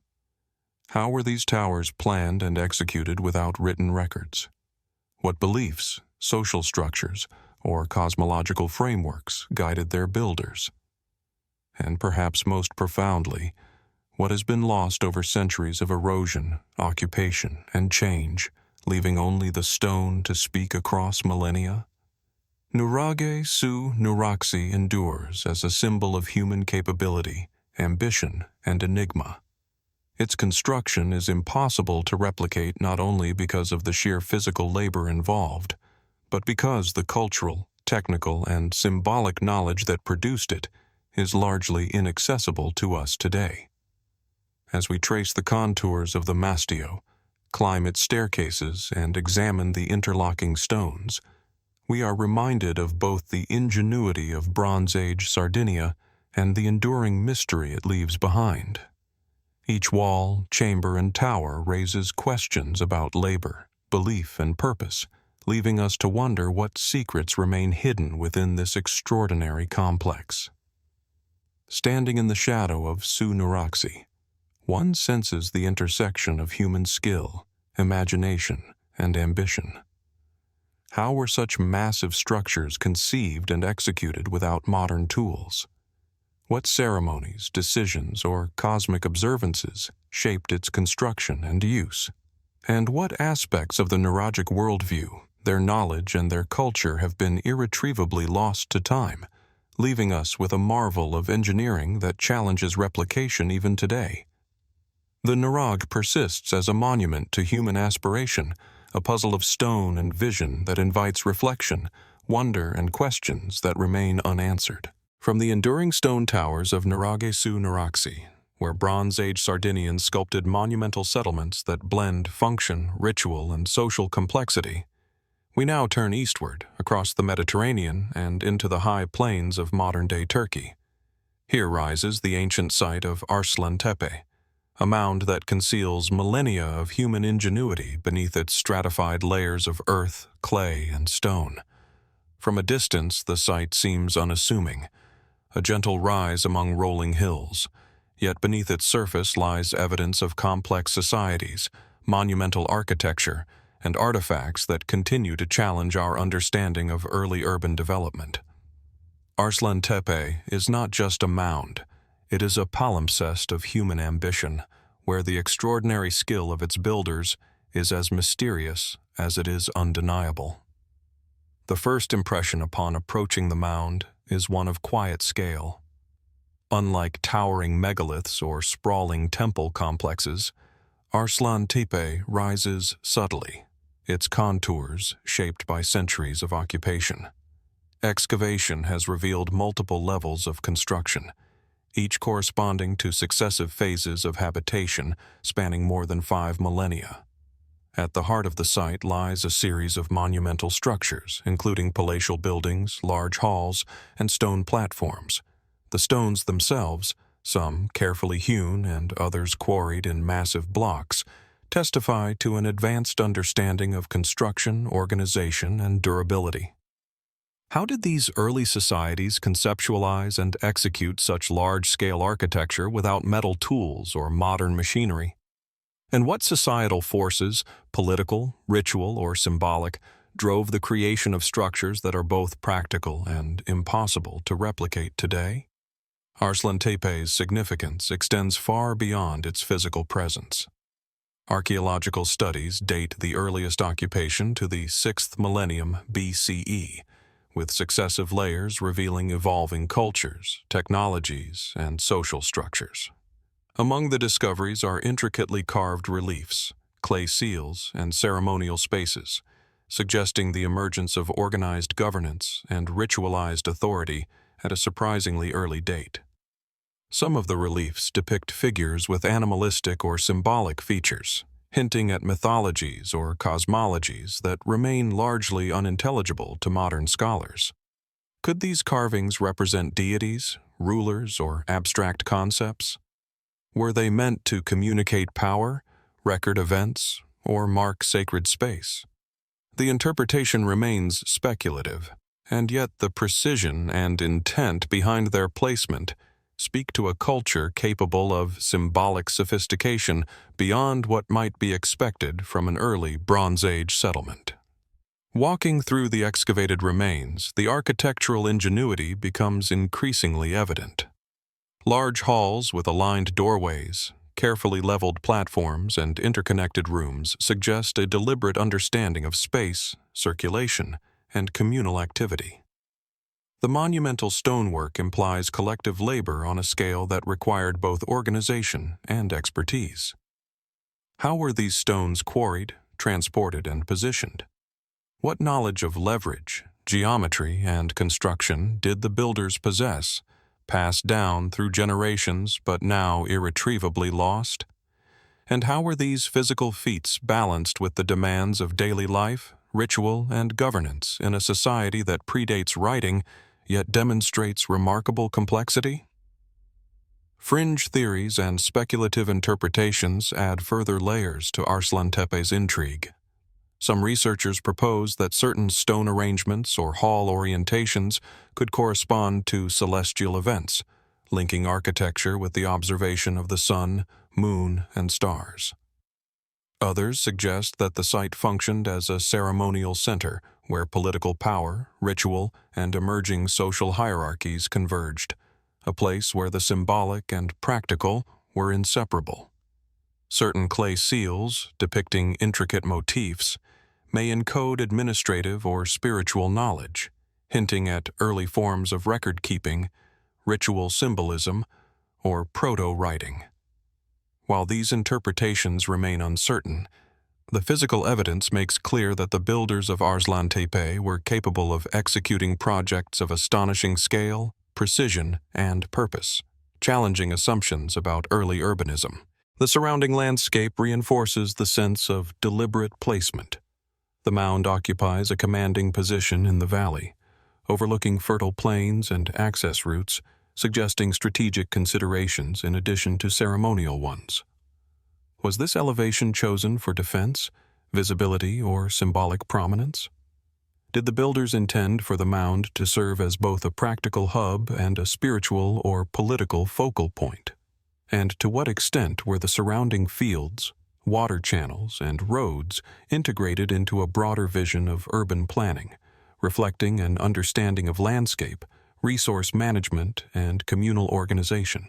How were these towers planned and executed without written records? What beliefs, social structures, or cosmological frameworks guided their builders? And perhaps most profoundly, what has been lost over centuries of erosion, occupation, and change, leaving only the stone to speak across millennia? Nuraghe Su Nuraxi endures as a symbol of human capability, ambition, and enigma. Its construction is impossible to replicate not only because of the sheer physical labor involved, but because the cultural, technical, and symbolic knowledge that produced it is largely inaccessible to us today. As we trace the contours of the mastio, climb its staircases, and examine the interlocking stones, we are reminded of both the ingenuity of Bronze Age Sardinia and the enduring mystery it leaves behind. Each wall, chamber, and tower raises questions about labor, belief, and purpose, leaving us to wonder what secrets remain hidden within this extraordinary complex. Standing in the shadow of Su Nuraxi, one senses the intersection of human skill, imagination, and ambition. How were such massive structures conceived and executed without modern tools? What ceremonies, decisions, or cosmic observances shaped its construction and use? And what aspects of the Nuragic worldview, their knowledge, and their culture have been irretrievably lost to time, leaving us with a marvel of engineering that challenges replication even today? The Nuraghe persists as a monument to human aspiration, a puzzle of stone and vision that invites reflection, wonder, and questions that remain unanswered. From the enduring stone towers of Nuraghe Su Nuraxi, where Bronze Age Sardinians sculpted monumental settlements that blend function, ritual, and social complexity, we now turn eastward, across the Mediterranean and into the high plains of modern-day Turkey. Here rises the ancient site of Arslantepe, a mound that conceals millennia of human ingenuity beneath its stratified layers of earth, clay, and stone. From a distance, the site seems unassuming, a gentle rise among rolling hills, yet beneath its surface lies evidence of complex societies, monumental architecture, and artifacts that continue to challenge our understanding of early urban development. Arslantepe is not just a mound, it is a palimpsest of human ambition, where the extraordinary skill of its builders is as mysterious as it is undeniable. The first impression upon approaching the mound is one of quiet scale. Unlike towering megaliths or sprawling temple complexes, Arslantepe rises subtly, its contours shaped by centuries of occupation. Excavation has revealed multiple levels of construction, each corresponding to successive phases of habitation spanning more than 5 millennia. At the heart of the site lies a series of monumental structures, including palatial buildings, large halls, and stone platforms. The stones themselves, some carefully hewn and others quarried in massive blocks, testify to an advanced understanding of construction, organization, and durability. How did these early societies conceptualize and execute such large-scale architecture without metal tools or modern machinery? And what societal forces, political, ritual, or symbolic, drove the creation of structures that are both practical and impossible to replicate today? Arslantepe's significance extends far beyond its physical presence. Archaeological studies date the earliest occupation to the 6th millennium BCE, with successive layers revealing evolving cultures, technologies, and social structures. Among the discoveries are intricately carved reliefs, clay seals, and ceremonial spaces, suggesting the emergence of organized governance and ritualized authority at a surprisingly early date. Some of the reliefs depict figures with animalistic or symbolic features, hinting at mythologies or cosmologies that remain largely unintelligible to modern scholars. Could these carvings represent deities, rulers, or abstract concepts? Were they meant to communicate power, record events, or mark sacred space? The interpretation remains speculative, and yet the precision and intent behind their placement speak to a culture capable of symbolic sophistication beyond what might be expected from an early Bronze Age settlement. Walking through the excavated remains, the architectural ingenuity becomes increasingly evident. Large halls with aligned doorways, carefully leveled platforms, and interconnected rooms suggest a deliberate understanding of space, circulation, and communal activity. The monumental stonework implies collective labor on a scale that required both organization and expertise. How were these stones quarried, transported, and positioned? What knowledge of leverage, geometry, and construction did the builders possess, passed down through generations but now irretrievably lost? And how were these physical feats balanced with the demands of daily life, ritual, and governance in a society that predates writing yet demonstrates remarkable complexity? Fringe theories and speculative interpretations add further layers to Arslantepe's intrigue. Some researchers propose that certain stone arrangements or hall orientations could correspond to celestial events, linking architecture with the observation of the sun, moon, and stars. Others suggest that the site functioned as a ceremonial center where political power, ritual, and emerging social hierarchies converged, a place where the symbolic and practical were inseparable. Certain clay seals, depicting intricate motifs, may encode administrative or spiritual knowledge, hinting at early forms of record-keeping, ritual symbolism, or proto-writing. While these interpretations remain uncertain, the physical evidence makes clear that the builders of Arslantepe were capable of executing projects of astonishing scale, precision, and purpose, challenging assumptions about early urbanism. The surrounding landscape reinforces the sense of deliberate placement. The mound occupies a commanding position in the valley, overlooking fertile plains and access routes, suggesting strategic considerations in addition to ceremonial ones. Was this elevation chosen for defense, visibility, or symbolic prominence? Did the builders intend for the mound to serve as both a practical hub and a spiritual or political focal point? And to what extent were the surrounding fields, water channels, and roads integrated into a broader vision of urban planning, reflecting an understanding of landscape, resource management, and communal organization?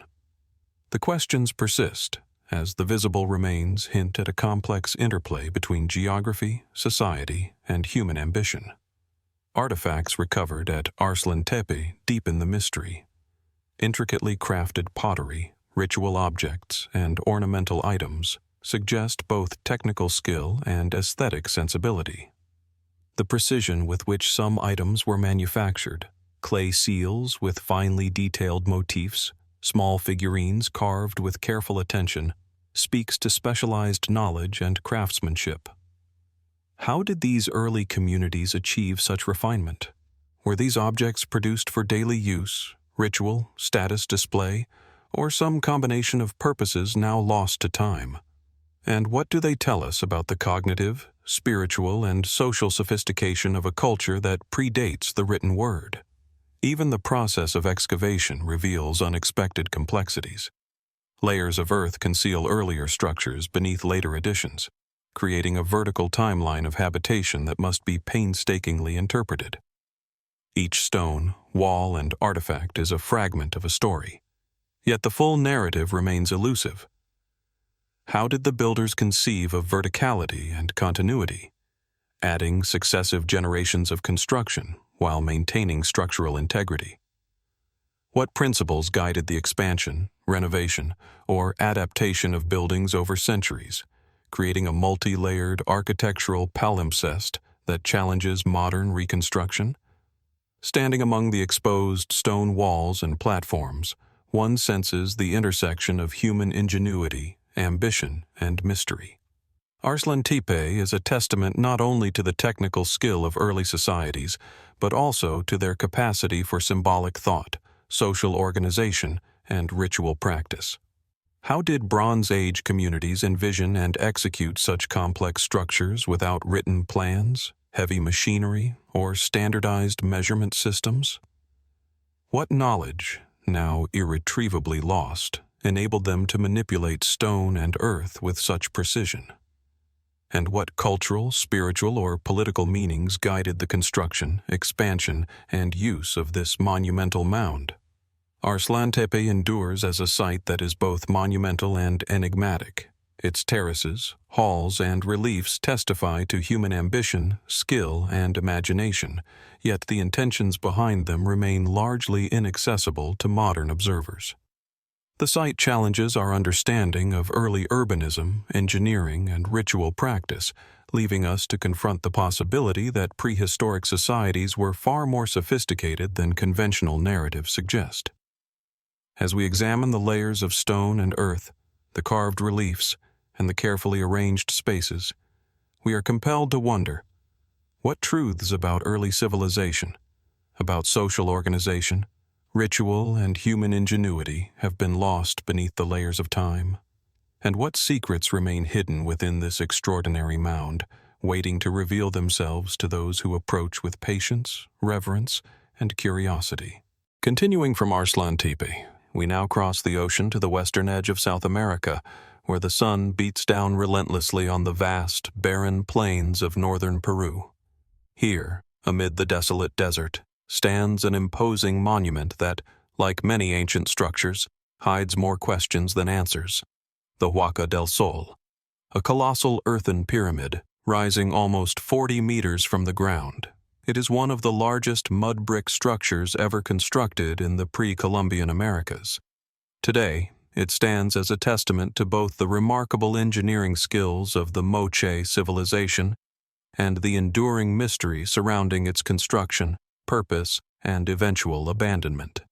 The questions persist, as the visible remains hint at a complex interplay between geography, society, and human ambition. Artifacts recovered at Arslantepe deepen the mystery. Intricately crafted pottery, ritual objects, and ornamental items suggest both technical skill and aesthetic sensibility. The precision with which some items were manufactured, clay seals with finely detailed motifs, small figurines carved with careful attention, speaks to specialized knowledge and craftsmanship. How did these early communities achieve such refinement? Were these objects produced for daily use, ritual, status display, or some combination of purposes now lost to time? And what do they tell us about the cognitive, spiritual, and social sophistication of a culture that predates the written word? Even the process of excavation reveals unexpected complexities. Layers of earth conceal earlier structures beneath later additions, creating a vertical timeline of habitation that must be painstakingly interpreted. Each stone, wall, and artifact is a fragment of a story, yet the full narrative remains elusive. How did the builders conceive of verticality and continuity, adding successive generations of construction while maintaining structural integrity? What principles guided the expansion, renovation, or adaptation of buildings over centuries, creating a multi-layered architectural palimpsest that challenges modern reconstruction? Standing among the exposed stone walls and platforms, one senses the intersection of human ingenuity, ambition, and mystery. Arslantepe is a testament not only to the technical skill of early societies, but also to their capacity for symbolic thought, social organization, and ritual practice. How did Bronze Age communities envision and execute such complex structures without written plans, heavy machinery, or standardized measurement systems? What knowledge, now irretrievably lost, enabled them to manipulate stone and earth with such precision? And what cultural, spiritual, or political meanings guided the construction, expansion, and use of this monumental mound? Arslantepe endures as a site that is both monumental and enigmatic. Its terraces, halls, and reliefs testify to human ambition, skill, and imagination, yet the intentions behind them remain largely inaccessible to modern observers. The site challenges our understanding of early urbanism, engineering, and ritual practice, leaving us to confront the possibility that prehistoric societies were far more sophisticated than conventional narratives suggest. As we examine the layers of stone and earth, the carved reliefs, and the carefully arranged spaces, we are compelled to wonder, what truths about early civilization, about social organization, ritual, and human ingenuity have been lost beneath the layers of time? And what secrets remain hidden within this extraordinary mound, waiting to reveal themselves to those who approach with patience, reverence, and curiosity? Continuing from Arslantepe, we now cross the ocean to the western edge of South America, where the sun beats down relentlessly on the vast, barren plains of northern Peru. Here, amid the desolate desert, stands an imposing monument that, like many ancient structures, hides more questions than answers. The Huaca del Sol, a colossal earthen pyramid rising almost 40 meters from the ground. It is one of the largest mud brick structures ever constructed in the pre-Columbian Americas. Today, it stands as a testament to both the remarkable engineering skills of the Moche civilization and the enduring mystery surrounding its construction, purpose, and eventual abandonment.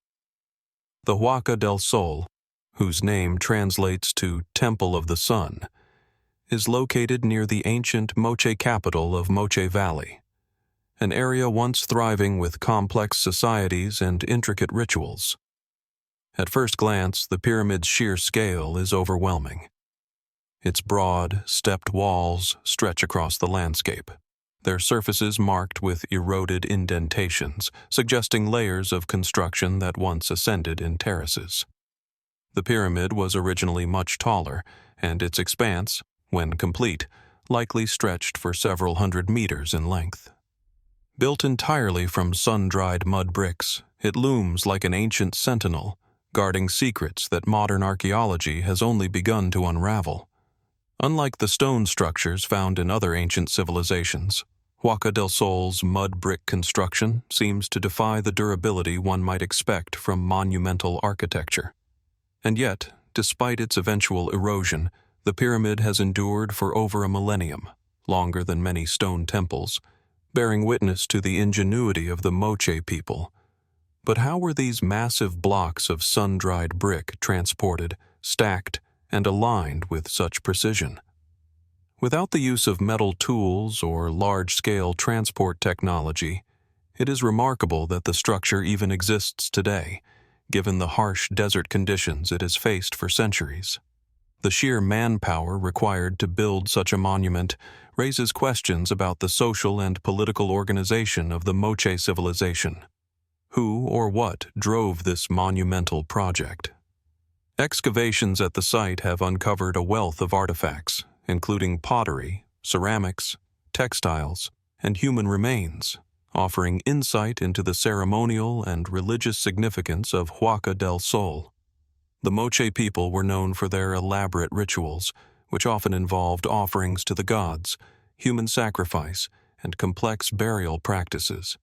The Huaca del Sol, whose name translates to Temple of the Sun, is located near the ancient Moche capital of Moche Valley, an area once thriving with complex societies and intricate rituals. At first glance, the pyramid's sheer scale is overwhelming. Its broad, stepped walls stretch across the landscape, their surfaces marked with eroded indentations, suggesting layers of construction that once ascended in terraces. The pyramid was originally much taller, and its expanse, when complete, likely stretched for several hundred meters in length. Built entirely from sun-dried mud bricks, it looms like an ancient sentinel, guarding secrets that modern archaeology has only begun to unravel. Unlike the stone structures found in other ancient civilizations, Huaca del Sol's mud brick construction seems to defy the durability one might expect from monumental architecture. And yet, despite its eventual erosion, the pyramid has endured for over a millennium, longer than many stone temples, bearing witness to the ingenuity of the Moche people. But how were these massive blocks of sun-dried brick transported, stacked, and aligned with such precision? Without the use of metal tools or large-scale transport technology, it is remarkable that the structure even exists today, given the harsh desert conditions it has faced for centuries. The sheer manpower required to build such a monument raises questions about the social and political organization of the Moche civilization. Who or what drove this monumental project? Excavations at the site have uncovered a wealth of artifacts, including pottery, ceramics, textiles, and human remains, offering insight into the ceremonial and religious significance of Huaca del Sol. The Moche people were known for their elaborate rituals, which often involved offerings to the gods, human sacrifice, and complex burial practices.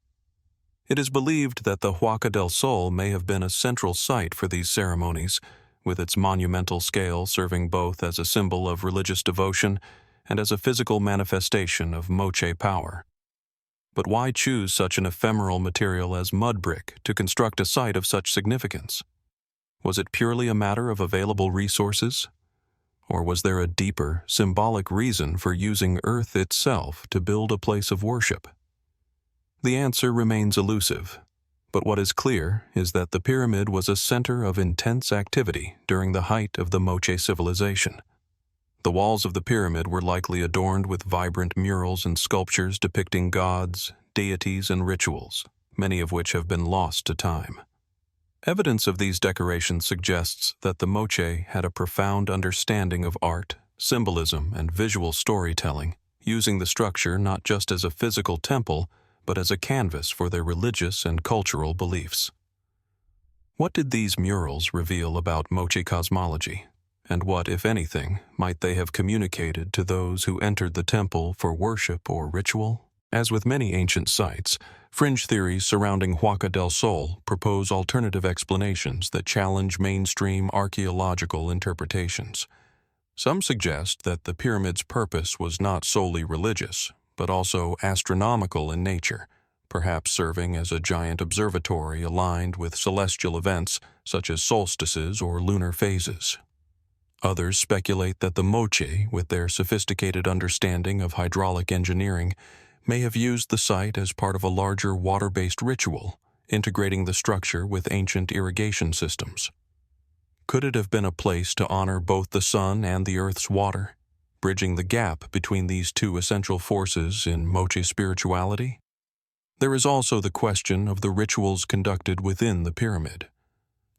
It is believed that the Huaca del Sol may have been a central site for these ceremonies, with its monumental scale serving both as a symbol of religious devotion and as a physical manifestation of Moche power. But why choose such an ephemeral material as mud brick to construct a site of such significance? Was it purely a matter of available resources? Or was there a deeper, symbolic reason for using Earth itself to build a place of worship? The answer remains elusive, but what is clear is that the pyramid was a center of intense activity during the height of the Moche civilization. The walls of the pyramid were likely adorned with vibrant murals and sculptures depicting gods, deities, and rituals, many of which have been lost to time. Evidence of these decorations suggests that the Moche had a profound understanding of art, symbolism, and visual storytelling, using the structure not just as a physical temple, but as a canvas for their religious and cultural beliefs. What did these murals reveal about Moche cosmology? And what, if anything, might they have communicated to those who entered the temple for worship or ritual? As with many ancient sites, fringe theories surrounding Huaca del Sol propose alternative explanations that challenge mainstream archaeological interpretations. Some suggest that the pyramid's purpose was not solely religious, but also astronomical in nature, perhaps serving as a giant observatory aligned with celestial events such as solstices or lunar phases. Others speculate that the Moche, with their sophisticated understanding of hydraulic engineering, may have used the site as part of a larger water-based ritual, integrating the structure with ancient irrigation systems. Could it have been a place to honor both the sun and the earth's water, bridging the gap between these two essential forces in Moche spirituality? There is also the question of the rituals conducted within the pyramid.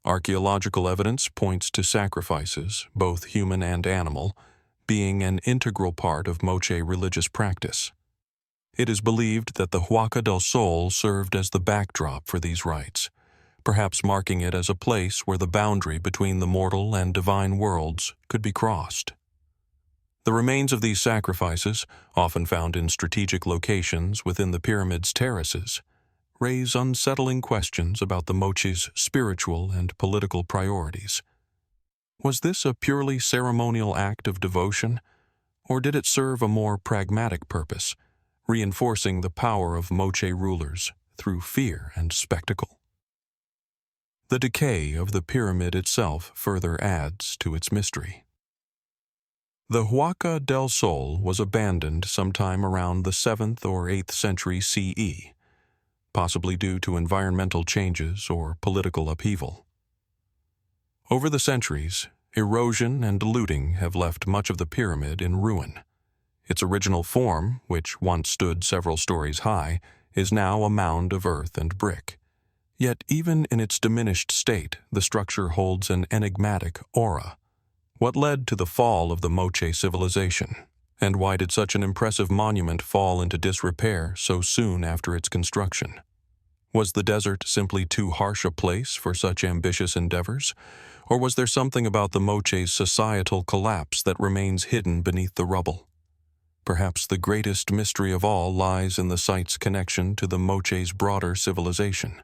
Archaeological evidence points to sacrifices, both human and animal, being an integral part of Moche religious practice. It is believed that the Huaca del Sol served as the backdrop for these rites, perhaps marking it as a place where the boundary between the mortal and divine worlds could be crossed. The remains of these sacrifices, often found in strategic locations within the pyramid's terraces, raise unsettling questions about the Moche's spiritual and political priorities. Was this a purely ceremonial act of devotion, or did it serve a more pragmatic purpose, reinforcing the power of Moche rulers through fear and spectacle? The decay of the pyramid itself further adds to its mystery. The Huaca del Sol was abandoned sometime around the 7th or 8th century CE, possibly due to environmental changes or political upheaval. Over the centuries, erosion and looting have left much of the pyramid in ruin. Its original form, which once stood several stories high, is now a mound of earth and brick. Yet even in its diminished state, the structure holds an enigmatic aura. What led to the fall of the Moche civilization? And why did such an impressive monument fall into disrepair so soon after its construction? Was the desert simply too harsh a place for such ambitious endeavors? Or was there something about the Moche's societal collapse that remains hidden beneath the rubble? Perhaps the greatest mystery of all lies in the site's connection to the Moche's broader civilization.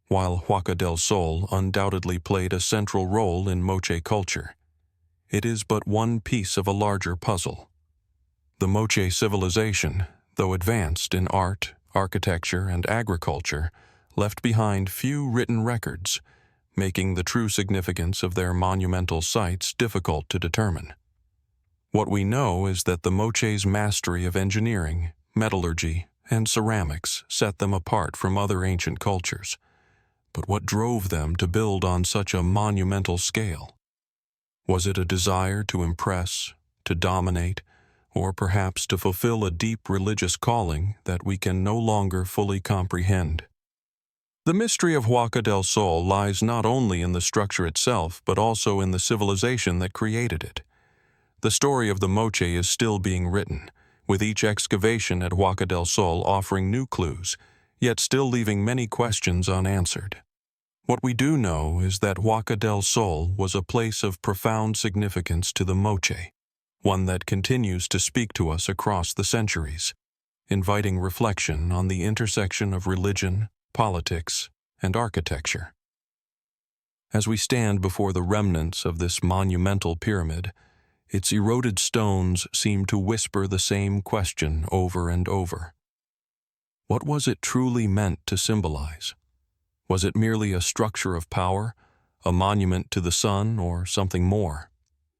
While Huaca del Sol undoubtedly played a central role in Moche culture, it is but one piece of a larger puzzle. The Moche civilization, though advanced in art, architecture, and agriculture, left behind few written records, making the true significance of their monumental sites difficult to determine. What we know is that the Moche's mastery of engineering, metallurgy, and ceramics set them apart from other ancient cultures. But what drove them to build on such a monumental scale? Was it a desire to impress, to dominate, or perhaps to fulfill a deep religious calling that we can no longer fully comprehend? The mystery of Huaca del Sol lies not only in the structure itself, but also in the civilization that created it. The story of the Moche is still being written, with each excavation at Huaca del Sol offering new clues, yet still leaving many questions unanswered. What we do know is that Huaca del Sol was a place of profound significance to the Moche, one that continues to speak to us across the centuries, inviting reflection on the intersection of religion, politics, and architecture. As we stand before the remnants of this monumental pyramid, its eroded stones seem to whisper the same question over and over. What was it truly meant to symbolize? Was it merely a structure of power, A monument to the sun or something more?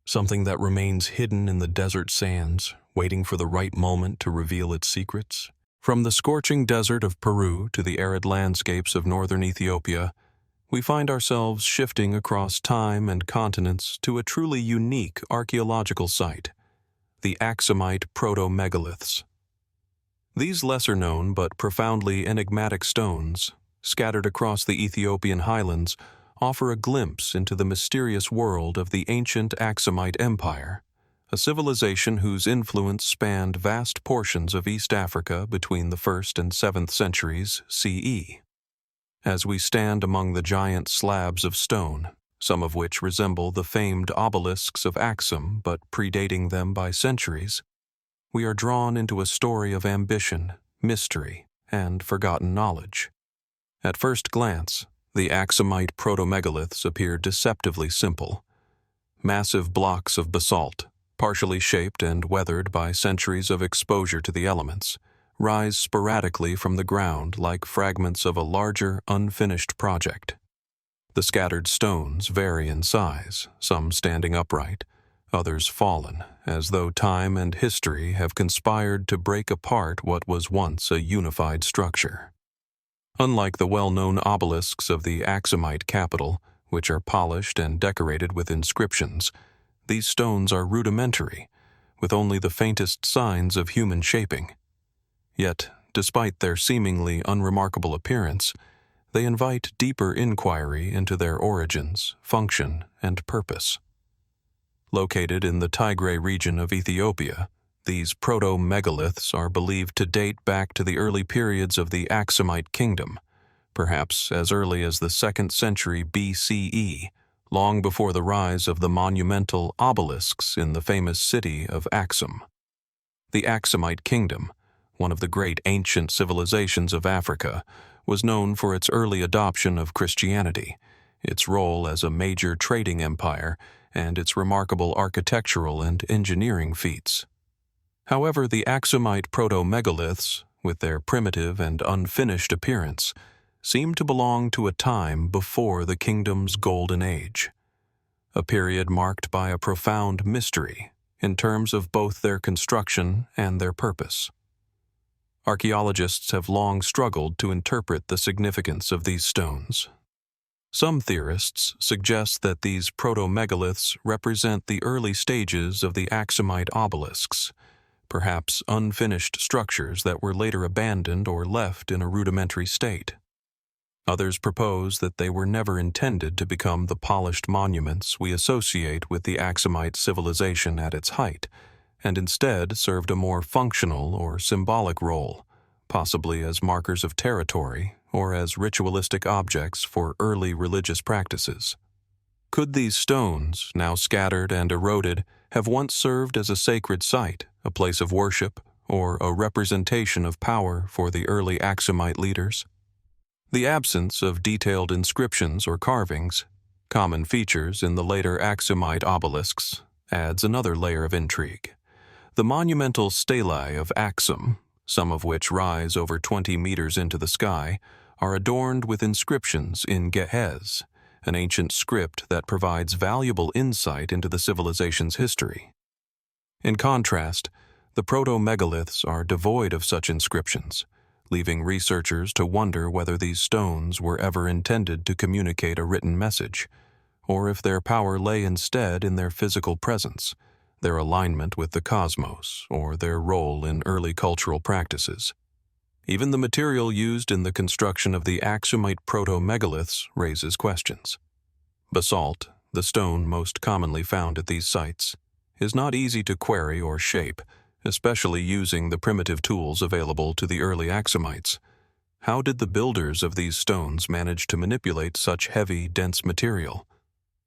Something that remains hidden in the desert sands, waiting for the right moment to reveal its secrets? From the scorching desert of Peru to the arid landscapes of northern Ethiopia, we find ourselves shifting across time and continents to a truly unique archaeological site, the Axumite Proto-Megaliths. These lesser-known but profoundly enigmatic stones, scattered across the Ethiopian highlands, offer a glimpse into the mysterious world of the ancient Axumite Empire, a civilization whose influence spanned vast portions of East Africa between the 1st and 7th centuries CE. As we stand among the giant slabs of stone, some of which resemble the famed obelisks of Axum but predating them by centuries, we are drawn into a story of ambition, mystery, and forgotten knowledge. At first glance, the Axumite Proto-Megaliths appear deceptively simple. Massive blocks of basalt, partially shaped and weathered by centuries of exposure to the elements, rise sporadically from the ground like fragments of a larger, unfinished project. The scattered stones vary in size, some standing upright, others fallen, as though time and history have conspired to break apart what was once a unified structure. Unlike the well-known obelisks of the Axumite capital, which are polished and decorated with inscriptions, these stones are rudimentary, with only the faintest signs of human shaping. Yet, despite their seemingly unremarkable appearance, they invite deeper inquiry into their origins, function, and purpose. Located in the Tigray region of Ethiopia, these proto-megaliths are believed to date back to the early periods of the Axumite kingdom, perhaps as early as the 2nd century BCE, long before the rise of the monumental obelisks in the famous city of Axum. The Axumite kingdom, one of the great ancient civilizations of Africa, was known for its early adoption of Christianity, its role as a major trading empire, and its remarkable architectural and engineering feats. However, the Axumite proto-megaliths, with their primitive and unfinished appearance, seem to belong to a time before the kingdom's golden age, a period marked by a profound mystery in terms of both their construction and their purpose. Archaeologists have long struggled to interpret the significance of these stones. Some theorists suggest that these proto-megaliths represent the early stages of the Axumite obelisks, perhaps unfinished structures that were later abandoned or left in a rudimentary state. Others propose that they were never intended to become the polished monuments we associate with the Axumite civilization at its height, and instead served a more functional or symbolic role, possibly as markers of territory or as ritualistic objects for early religious practices. Could these stones, now scattered and eroded, have once served as a sacred site, a place of worship, or a representation of power for the early Axumite leaders? The absence of detailed inscriptions or carvings, common features in the later Axumite obelisks, adds another layer of intrigue. The monumental stelae of Axum, some of which rise over 20 meters into the sky, are adorned with inscriptions in Ge'ez, an ancient script that provides valuable insight into the civilization's history. In contrast, the proto-megaliths are devoid of such inscriptions, leaving researchers to wonder whether these stones were ever intended to communicate a written message, or if their power lay instead in their physical presence, their alignment with the cosmos, or their role in early cultural practices. Even the material used in the construction of the Axumite proto-megaliths raises questions. Basalt, the stone most commonly found at these sites, is not easy to quarry or shape, especially using the primitive tools available to the early Axumites. How did the builders of these stones manage to manipulate such heavy, dense material?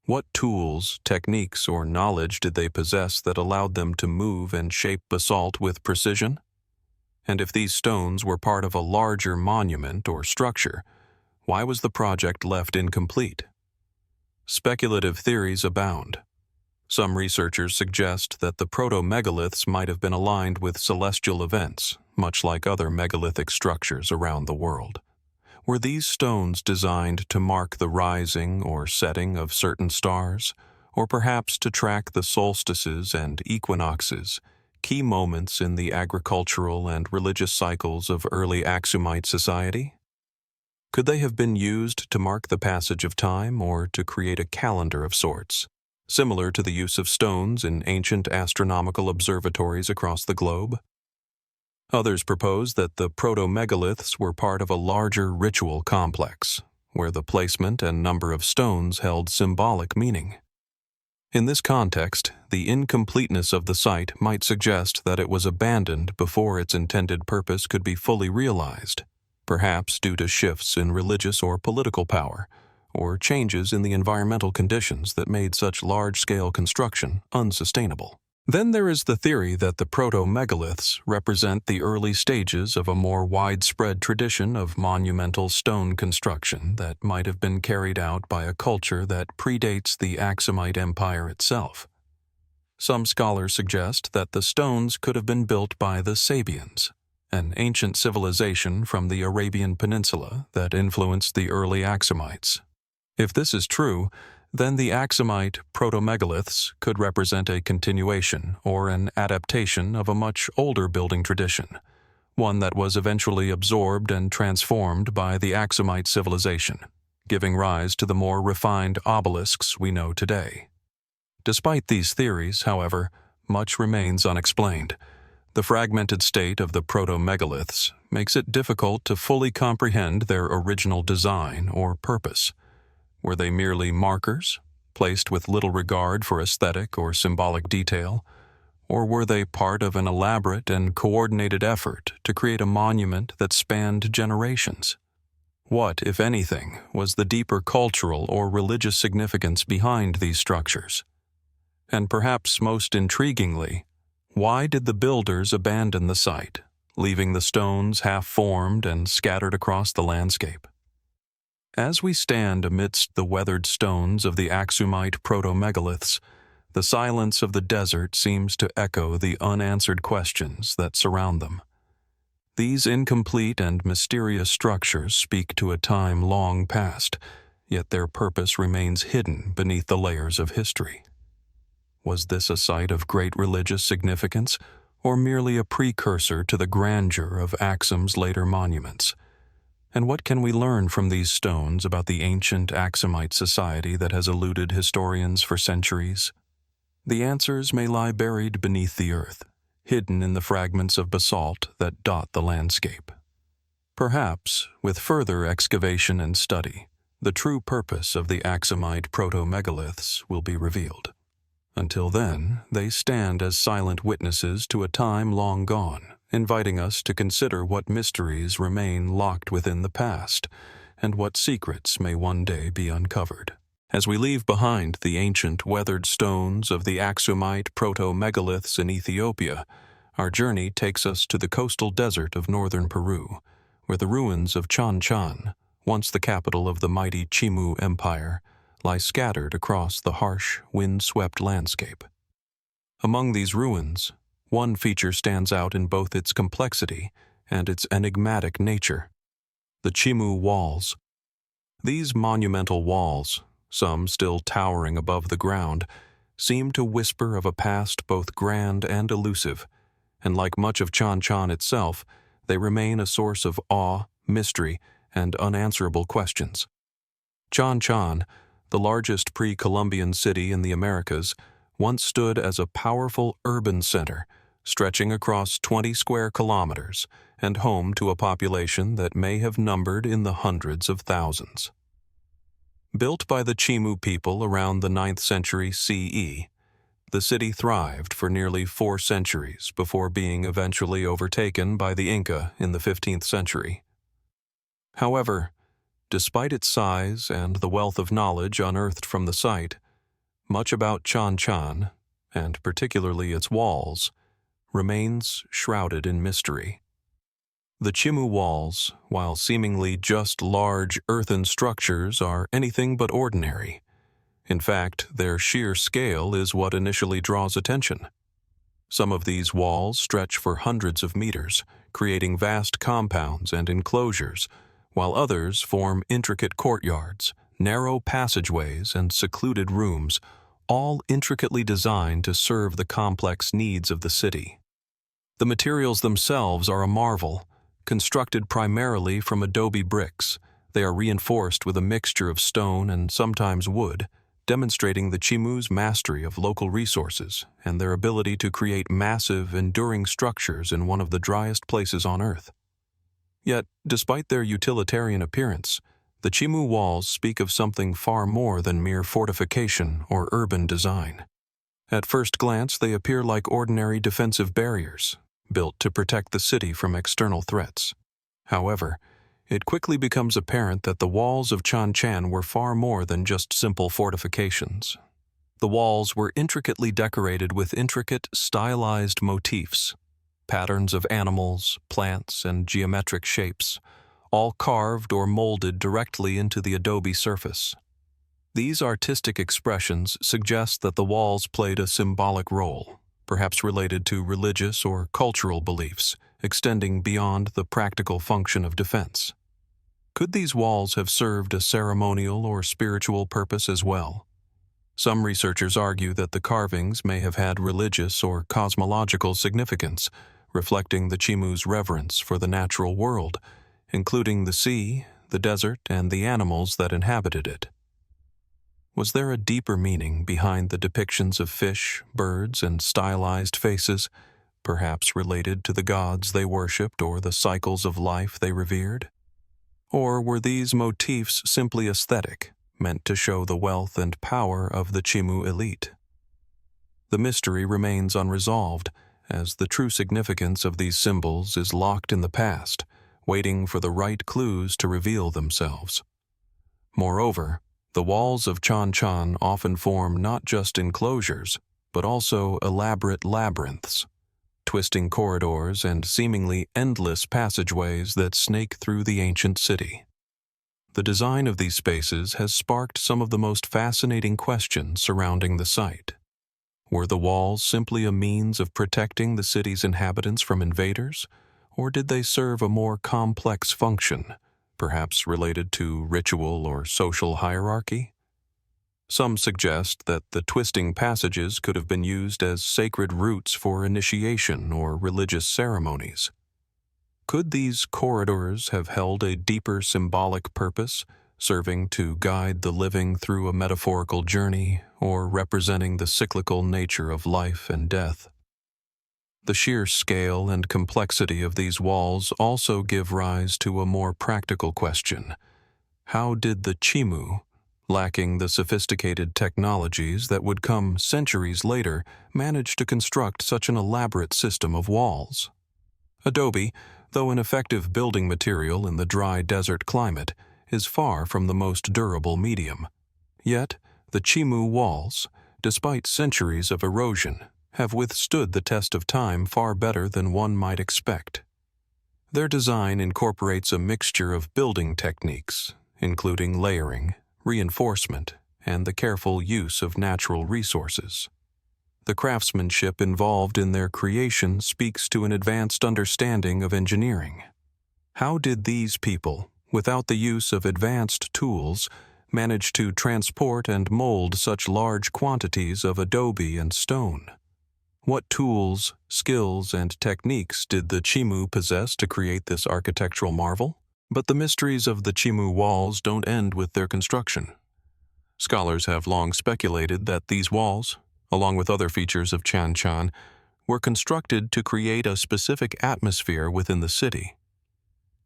What tools, techniques, or knowledge did they possess that allowed them to move and shape basalt with precision? And if these stones were part of a larger monument or structure, why was the project left incomplete? Speculative theories abound. Some researchers suggest that the proto-megaliths might have been aligned with celestial events, much like other megalithic structures around the world. Were these stones designed to mark the rising or setting of certain stars, or perhaps to track the solstices and equinoxes, key moments in the agricultural and religious cycles of early Axumite society? Could they have been used to mark the passage of time or to create a calendar of sorts, similar to the use of stones in ancient astronomical observatories across the globe? Others propose that the Proto-Megaliths were part of a larger ritual complex, where the placement and number of stones held symbolic meaning. In this context, the incompleteness of the site might suggest that it was abandoned before its intended purpose could be fully realized, perhaps due to shifts in religious or political power, or changes in the environmental conditions that made such large-scale construction unsustainable. Then there is the theory that the Proto-Megaliths represent the early stages of a more widespread tradition of monumental stone construction that might have been carried out by a culture that predates the Axumite Empire itself. Some scholars suggest that the stones could have been built by the Sabians, an ancient civilization from the Arabian Peninsula that influenced the early Axumites. If this is true, then the Axumite Proto-Megaliths could represent a continuation or an adaptation of a much older building tradition, one that was eventually absorbed and transformed by the Axumite civilization, giving rise to the more refined obelisks we know today. Despite these theories, however, much remains unexplained. The fragmented state of the Proto-Megaliths makes it difficult to fully comprehend their original design or purpose. Were they merely markers, placed with little regard for aesthetic or symbolic detail, or were they part of an elaborate and coordinated effort to create a monument that spanned generations? What, if anything, was the deeper cultural or religious significance behind these structures? And perhaps most intriguingly, why did the builders abandon the site, leaving the stones half-formed and scattered across the landscape? As we stand amidst the weathered stones of the Axumite Proto-Megaliths, the silence of the desert seems to echo the unanswered questions that surround them. These incomplete and mysterious structures speak to a time long past, yet their purpose remains hidden beneath the layers of history. Was this a site of great religious significance, or merely a precursor to the grandeur of Axum's later monuments? And what can we learn from these stones about the ancient Axumite society that has eluded historians for centuries? The answers may lie buried beneath the earth, hidden in the fragments of basalt that dot the landscape. Perhaps, with further excavation and study, the true purpose of the Axumite Proto-Megaliths will be revealed. Until then, they stand as silent witnesses to a time long gone, inviting us to consider what mysteries remain locked within the past, and what secrets may one day be uncovered. As we leave behind the ancient weathered stones of the Axumite Proto-Megaliths in Ethiopia, our journey takes us to the coastal desert of northern Peru, where the ruins of Chan Chan, once the capital of the mighty Chimu Empire, lie scattered across the harsh, wind-swept landscape. Among these ruins, one feature stands out in both its complexity and its enigmatic nature: the Chimu walls. These monumental walls, some still towering above the ground, seem to whisper of a past both grand and elusive, and like much of Chan Chan itself, they remain a source of awe, mystery, and unanswerable questions. Chan Chan, the largest pre-Columbian city in the Americas, once stood as a powerful urban center, stretching across 20 square kilometers and home to a population that may have numbered in the hundreds of thousands. Built by the Chimu people around the 9th century CE, the city thrived for nearly 4 centuries before being eventually overtaken by the Inca in the 15th century. However, despite its size and the wealth of knowledge unearthed from the site, much about Chan Chan, and particularly its walls, remains shrouded in mystery. The Chimu walls, while seemingly just large earthen structures, are anything but ordinary. In fact, their sheer scale is what initially draws attention. Some of these walls stretch for hundreds of meters, creating vast compounds and enclosures, while others form intricate courtyards, narrow passageways, and secluded rooms, all intricately designed to serve the complex needs of the city. The materials themselves are a marvel. Constructed primarily from adobe bricks, they are reinforced with a mixture of stone and sometimes wood, demonstrating the Chimu's mastery of local resources and their ability to create massive, enduring structures in one of the driest places on Earth. Yet, despite their utilitarian appearance, the Chimu walls speak of something far more than mere fortification or urban design. At first glance, they appear like ordinary defensive barriers, built to protect the city from external threats. However, it quickly becomes apparent that the walls of Chan Chan were far more than just simple fortifications. The walls were intricately decorated with intricate, stylized motifs, patterns of animals, plants, and geometric shapes, all carved or molded directly into the adobe surface. These artistic expressions suggest that the walls played a symbolic role, perhaps related to religious or cultural beliefs, extending beyond the practical function of defense. Could these walls have served a ceremonial or spiritual purpose as well? Some researchers argue that the carvings may have had religious or cosmological significance, reflecting the Chimu's reverence for the natural world, including the sea, the desert, and the animals that inhabited it. Was there a deeper meaning behind the depictions of fish, birds, and stylized faces, perhaps related to the gods they worshipped or the cycles of life they revered? Or were these motifs simply aesthetic, meant to show the wealth and power of the Chimu elite? The mystery remains unresolved, as the true significance of these symbols is locked in the past, waiting for the right clues to reveal themselves. Moreover, the walls of Chan Chan often form not just enclosures, but also elaborate labyrinths, twisting corridors and seemingly endless passageways that snake through the ancient city. The design of these spaces has sparked some of the most fascinating questions surrounding the site. Were the walls simply a means of protecting the city's inhabitants from invaders, or did they serve a more complex function, perhaps related to ritual or social hierarchy? Some suggest that the twisting passages could have been used as sacred routes for initiation or religious ceremonies. Could these corridors have held a deeper symbolic purpose, serving to guide the living through a metaphorical journey or representing the cyclical nature of life and death? The sheer scale and complexity of these walls also give rise to a more practical question. How did the Chimu, lacking the sophisticated technologies that would come centuries later, manage to construct such an elaborate system of walls? Adobe, though an effective building material in the dry desert climate, is far from the most durable medium. Yet, the Chimu walls, despite centuries of erosion, have withstood the test of time far better than one might expect. Their design incorporates a mixture of building techniques, including layering, reinforcement, and the careful use of natural resources. The craftsmanship involved in their creation speaks to an advanced understanding of engineering. How did these people, without the use of advanced tools, manage to transport and mold such large quantities of adobe and stone? What tools, skills, and techniques did the Chimu possess to create this architectural marvel? But the mysteries of the Chimu walls don't end with their construction. Scholars have long speculated that these walls, along with other features of Chan Chan, were constructed to create a specific atmosphere within the city.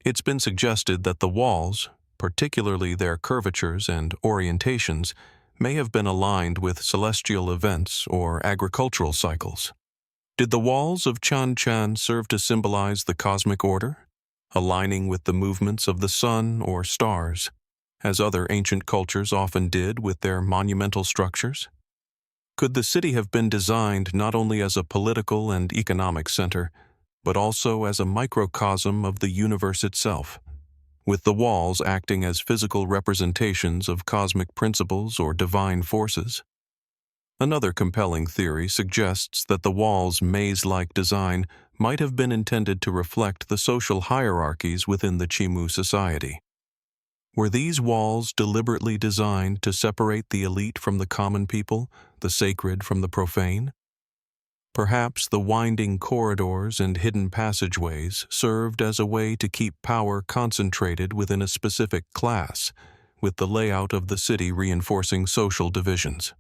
It's been suggested that the walls, particularly their curvatures and orientations, may have been aligned with celestial events or agricultural cycles. Did the walls of Chan Chan serve to symbolize the cosmic order, aligning with the movements of the sun or stars, as other ancient cultures often did with their monumental structures? Could the city have been designed not only as a political and economic center, but also as a microcosm of the universe itself, with the walls acting as physical representations of cosmic principles or divine forces? Another compelling theory suggests that the wall's maze-like design might have been intended to reflect the social hierarchies within the Chimu society. Were these walls deliberately designed to separate the elite from the common people, the sacred from the profane? Perhaps the winding corridors and hidden passageways served as a way to keep power concentrated within a specific class, with the layout of the city reinforcing social divisions.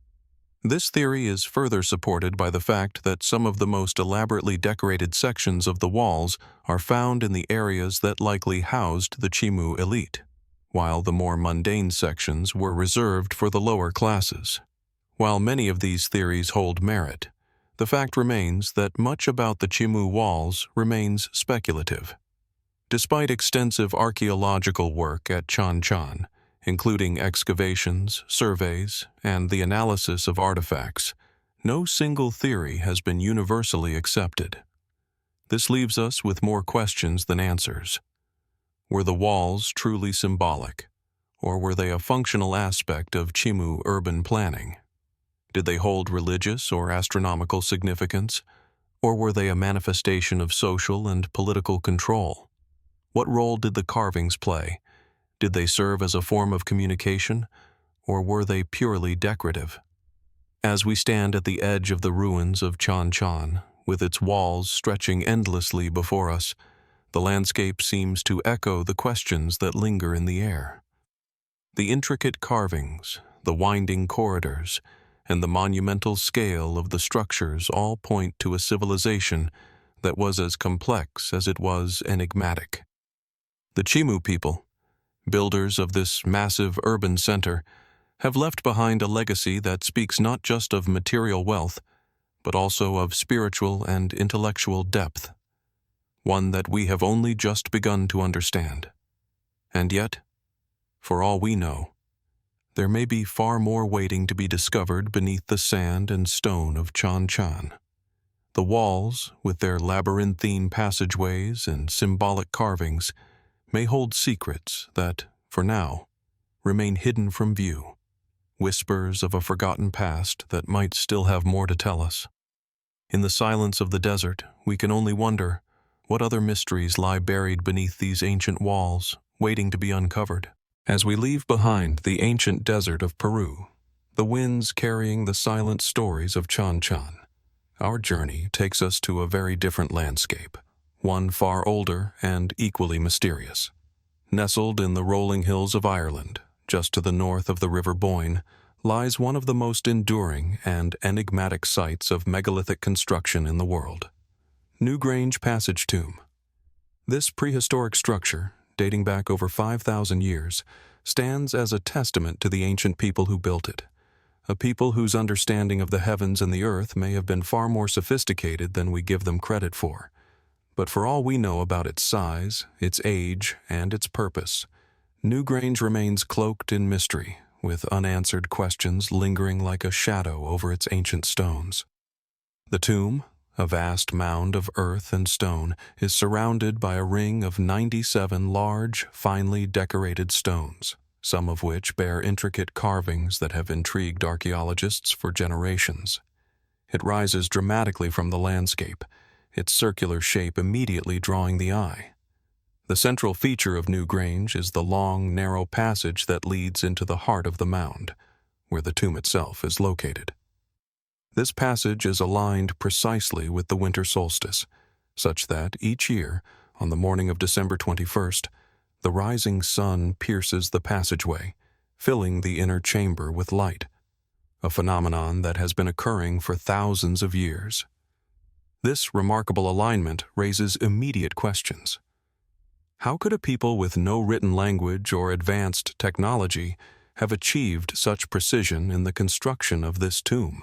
This theory is further supported by the fact that some of the most elaborately decorated sections of the walls are found in the areas that likely housed the Chimu elite, while the more mundane sections were reserved for the lower classes. While many of these theories hold merit, the fact remains that much about the Chimu walls remains speculative. Despite extensive archaeological work at Chan Chan, including excavations, surveys, and the analysis of artifacts, no single theory has been universally accepted. This leaves us with more questions than answers. Were the walls truly symbolic, or were they a functional aspect of Chimu urban planning? Did they hold religious or astronomical significance, or were they a manifestation of social and political control? What role did the carvings play? Did they serve as a form of communication, or were they purely decorative? As we stand at the edge of the ruins of Chan Chan, with its walls stretching endlessly before us, the landscape seems to echo the questions that linger in the air. The intricate carvings, the winding corridors, and the monumental scale of the structures all point to a civilization that was as complex as it was enigmatic. The Chimu people, builders of this massive urban center, have left behind a legacy that speaks not just of material wealth, but also of spiritual and intellectual depth, one that we have only just begun to understand. And yet, for all we know, there may be far more waiting to be discovered beneath the sand and stone of Chan Chan. The walls, with their labyrinthine passageways and symbolic carvings, may hold secrets that, for now, remain hidden from view, whispers of a forgotten past that might still have more to tell us. In the silence of the desert, we can only wonder what other mysteries lie buried beneath these ancient walls, waiting to be uncovered. As we leave behind the ancient desert of Peru, the winds carrying the silent stories of Chan Chan, our journey takes us to a very different landscape, one far older and equally mysterious. Nestled in the rolling hills of Ireland, just to the north of the River Boyne, lies one of the most enduring and enigmatic sites of megalithic construction in the world, Newgrange Passage Tomb. This prehistoric structure, dating back over 5,000 years, stands as a testament to the ancient people who built it, a people whose understanding of the heavens and the earth may have been far more sophisticated than we give them credit for. But for all we know about its size, its age, and its purpose, Newgrange remains cloaked in mystery, with unanswered questions lingering like a shadow over its ancient stones. The tomb, a vast mound of earth and stone, is surrounded by a ring of 97 large, finely decorated stones, some of which bear intricate carvings that have intrigued archaeologists for generations. It rises dramatically from the landscape, its circular shape immediately drawing the eye. The central feature of Newgrange is the long, narrow passage that leads into the heart of the mound, where the tomb itself is located. This passage is aligned precisely with the winter solstice, such that each year, on the morning of December 21st, the rising sun pierces the passageway, filling the inner chamber with light, a phenomenon that has been occurring for thousands of years. This remarkable alignment raises immediate questions. How could a people with no written language or advanced technology have achieved such precision in the construction of this tomb?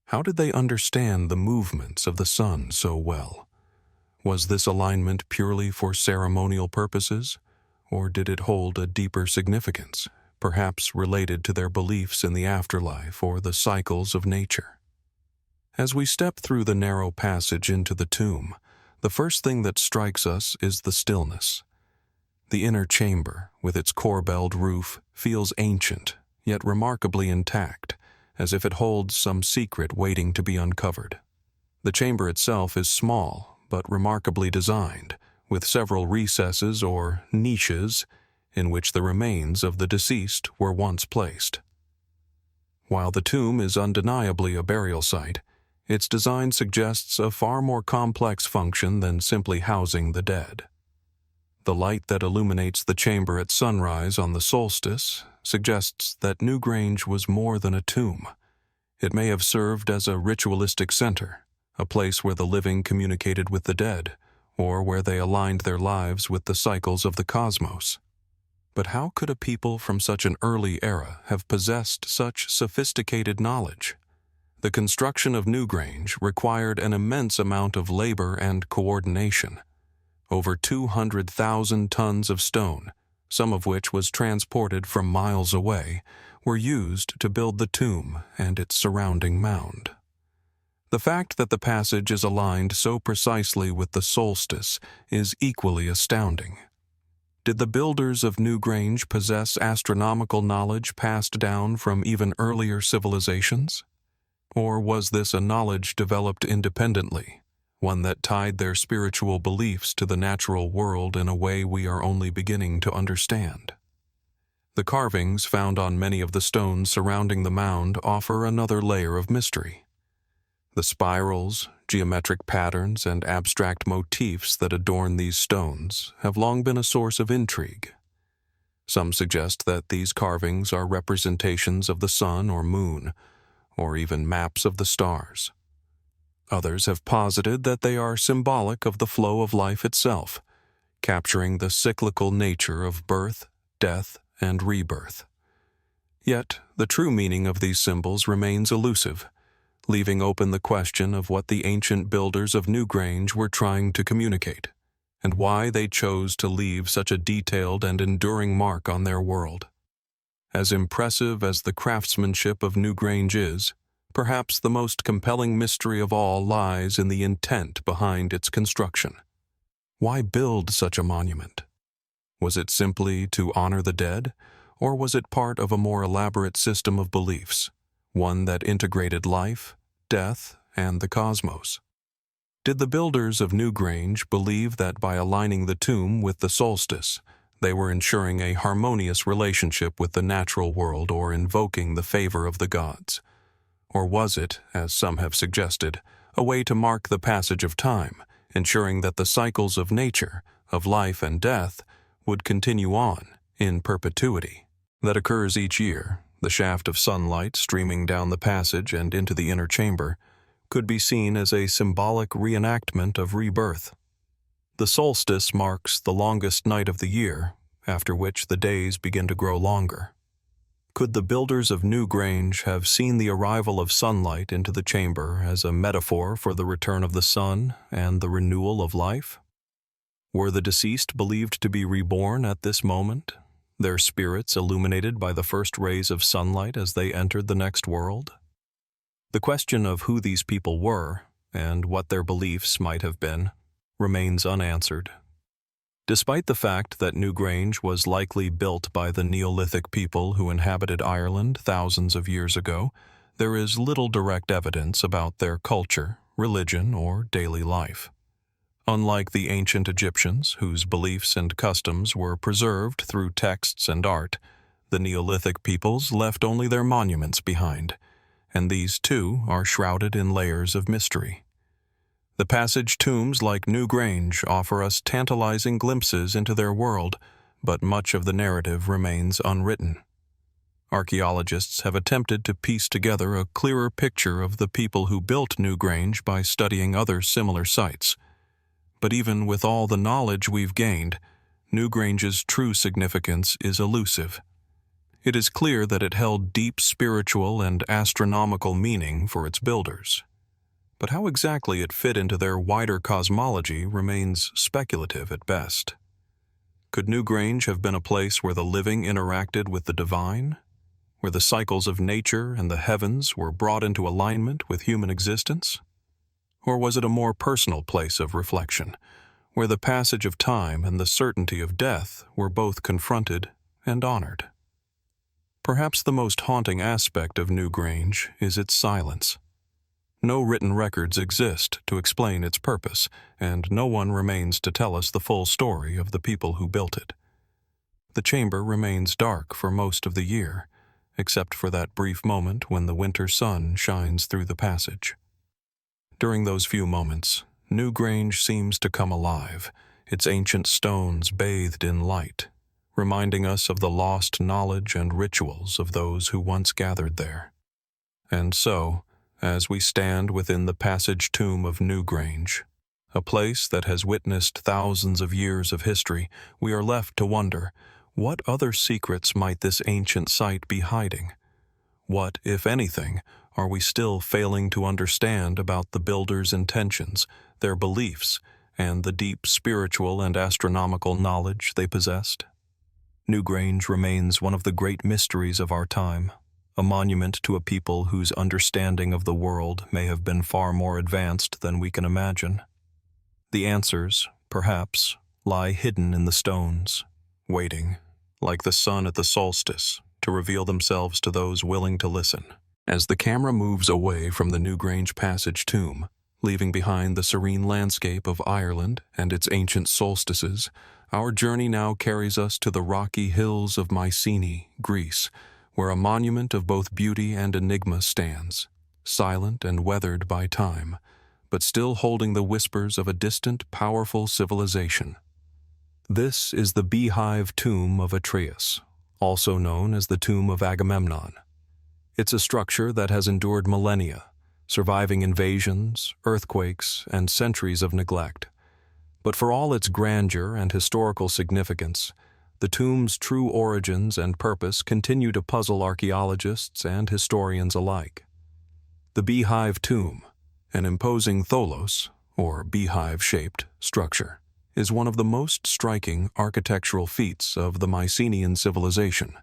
How did they understand the movements of the sun so well? Was this alignment purely for ceremonial purposes, or did it hold a deeper significance, perhaps related to their beliefs in the afterlife or the cycles of nature? As we step through the narrow passage into the tomb, the first thing that strikes us is the stillness. The inner chamber, with its corbelled roof, feels ancient, yet remarkably intact, as if it holds some secret waiting to be uncovered. The chamber itself is small, but remarkably designed, with several recesses or niches, in which the remains of the deceased were once placed. While the tomb is undeniably a burial site, its design suggests a far more complex function than simply housing the dead. The light that illuminates the chamber at sunrise on the solstice suggests that Newgrange was more than a tomb. It may have served as a ritualistic center, a place where the living communicated with the dead, or where they aligned their lives with the cycles of the cosmos. But how could a people from such an early era have possessed such sophisticated knowledge? The construction of Newgrange required an immense amount of labor and coordination. Over 200,000 tons of stone, some of which was transported from miles away, were used to build the tomb and its surrounding mound. The fact that the passage is aligned so precisely with the solstice is equally astounding. Did the builders of Newgrange possess astronomical knowledge passed down from even earlier civilizations? Or was this a knowledge developed independently, one that tied their spiritual beliefs to the natural world in a way we are only beginning to understand? The carvings found on many of the stones surrounding the mound offer another layer of mystery. The spirals, geometric patterns, and abstract motifs that adorn these stones have long been a source of intrigue. Some suggest that these carvings are representations of the sun or moon, or even maps of the stars. Others have posited that they are symbolic of the flow of life itself, capturing the cyclical nature of birth, death, and rebirth. Yet, the true meaning of these symbols remains elusive, leaving open the question of what the ancient builders of Newgrange were trying to communicate, and why they chose to leave such a detailed and enduring mark on their world. As impressive as the craftsmanship of Newgrange is, perhaps the most compelling mystery of all lies in the intent behind its construction. Why build such a monument? Was it simply to honor the dead, or was it part of a more elaborate system of beliefs, one that integrated life, death, and the cosmos? Did the builders of Newgrange believe that by aligning the tomb with the solstice, they were ensuring a harmonious relationship with the natural world or invoking the favor of the gods? Or was it, as some have suggested, a way to mark the passage of time, ensuring that the cycles of nature, of life and death, would continue on in perpetuity? That occurs each year, the shaft of sunlight streaming down the passage and into the inner chamber, could be seen as a symbolic reenactment of rebirth. The solstice marks the longest night of the year, after which the days begin to grow longer. Could the builders of Newgrange have seen the arrival of sunlight into the chamber as a metaphor for the return of the sun and the renewal of life? Were the deceased believed to be reborn at this moment, their spirits illuminated by the first rays of sunlight as they entered the next world? The question of who these people were, and what their beliefs might have been, remains unanswered. Despite the fact that Newgrange was likely built by the Neolithic people who inhabited Ireland thousands of years ago, there is little direct evidence about their culture, religion, or daily life. Unlike the ancient Egyptians, whose beliefs and customs were preserved through texts and art, the Neolithic peoples left only their monuments behind, and these too are shrouded in layers of mystery. The passage tombs like Newgrange offer us tantalizing glimpses into their world, but much of the narrative remains unwritten. Archaeologists have attempted to piece together a clearer picture of the people who built Newgrange by studying other similar sites. But even with all the knowledge we've gained, Newgrange's true significance is elusive. It is clear that it held deep spiritual and astronomical meaning for its builders. But how exactly it fit into their wider cosmology remains speculative at best. Could Newgrange have been a place where the living interacted with the divine, where the cycles of nature and the heavens were brought into alignment with human existence? Or was it a more personal place of reflection, where the passage of time and the certainty of death were both confronted and honored? Perhaps the most haunting aspect of Newgrange is its silence. No written records exist to explain its purpose, and no one remains to tell us the full story of the people who built it. The chamber remains dark for most of the year, except for that brief moment when the winter sun shines through the passage. During those few moments, Newgrange seems to come alive, its ancient stones bathed in light, reminding us of the lost knowledge and rituals of those who once gathered there. And so, as we stand within the passage tomb of Newgrange, a place that has witnessed thousands of years of history, we are left to wonder, what other secrets might this ancient site be hiding? What, if anything, are we still failing to understand about the builders' intentions, their beliefs, and the deep spiritual and astronomical knowledge they possessed? Newgrange remains one of the great mysteries of our time, a monument to a people whose understanding of the world may have been far more advanced than we can imagine. The answers, perhaps, lie hidden in the stones, waiting, like the sun at the solstice, to reveal themselves to those willing to listen. As the camera moves away from the Newgrange Passage tomb, leaving behind the serene landscape of Ireland and its ancient solstices, our journey now carries us to the rocky hills of Mycenae, Greece, where a monument of both beauty and enigma stands, silent and weathered by time, but still holding the whispers of a distant, powerful civilization. This is the Beehive tomb of Atreus, also known as the tomb of Agamemnon. It's a structure that has endured millennia, surviving invasions, earthquakes, and centuries of neglect. But for all its grandeur and historical significance, the tomb's true origins and purpose continue to puzzle archaeologists and historians alike. The Beehive tomb, an imposing tholos, or beehive-shaped, structure, is one of the most striking architectural feats of the Mycenaean civilization,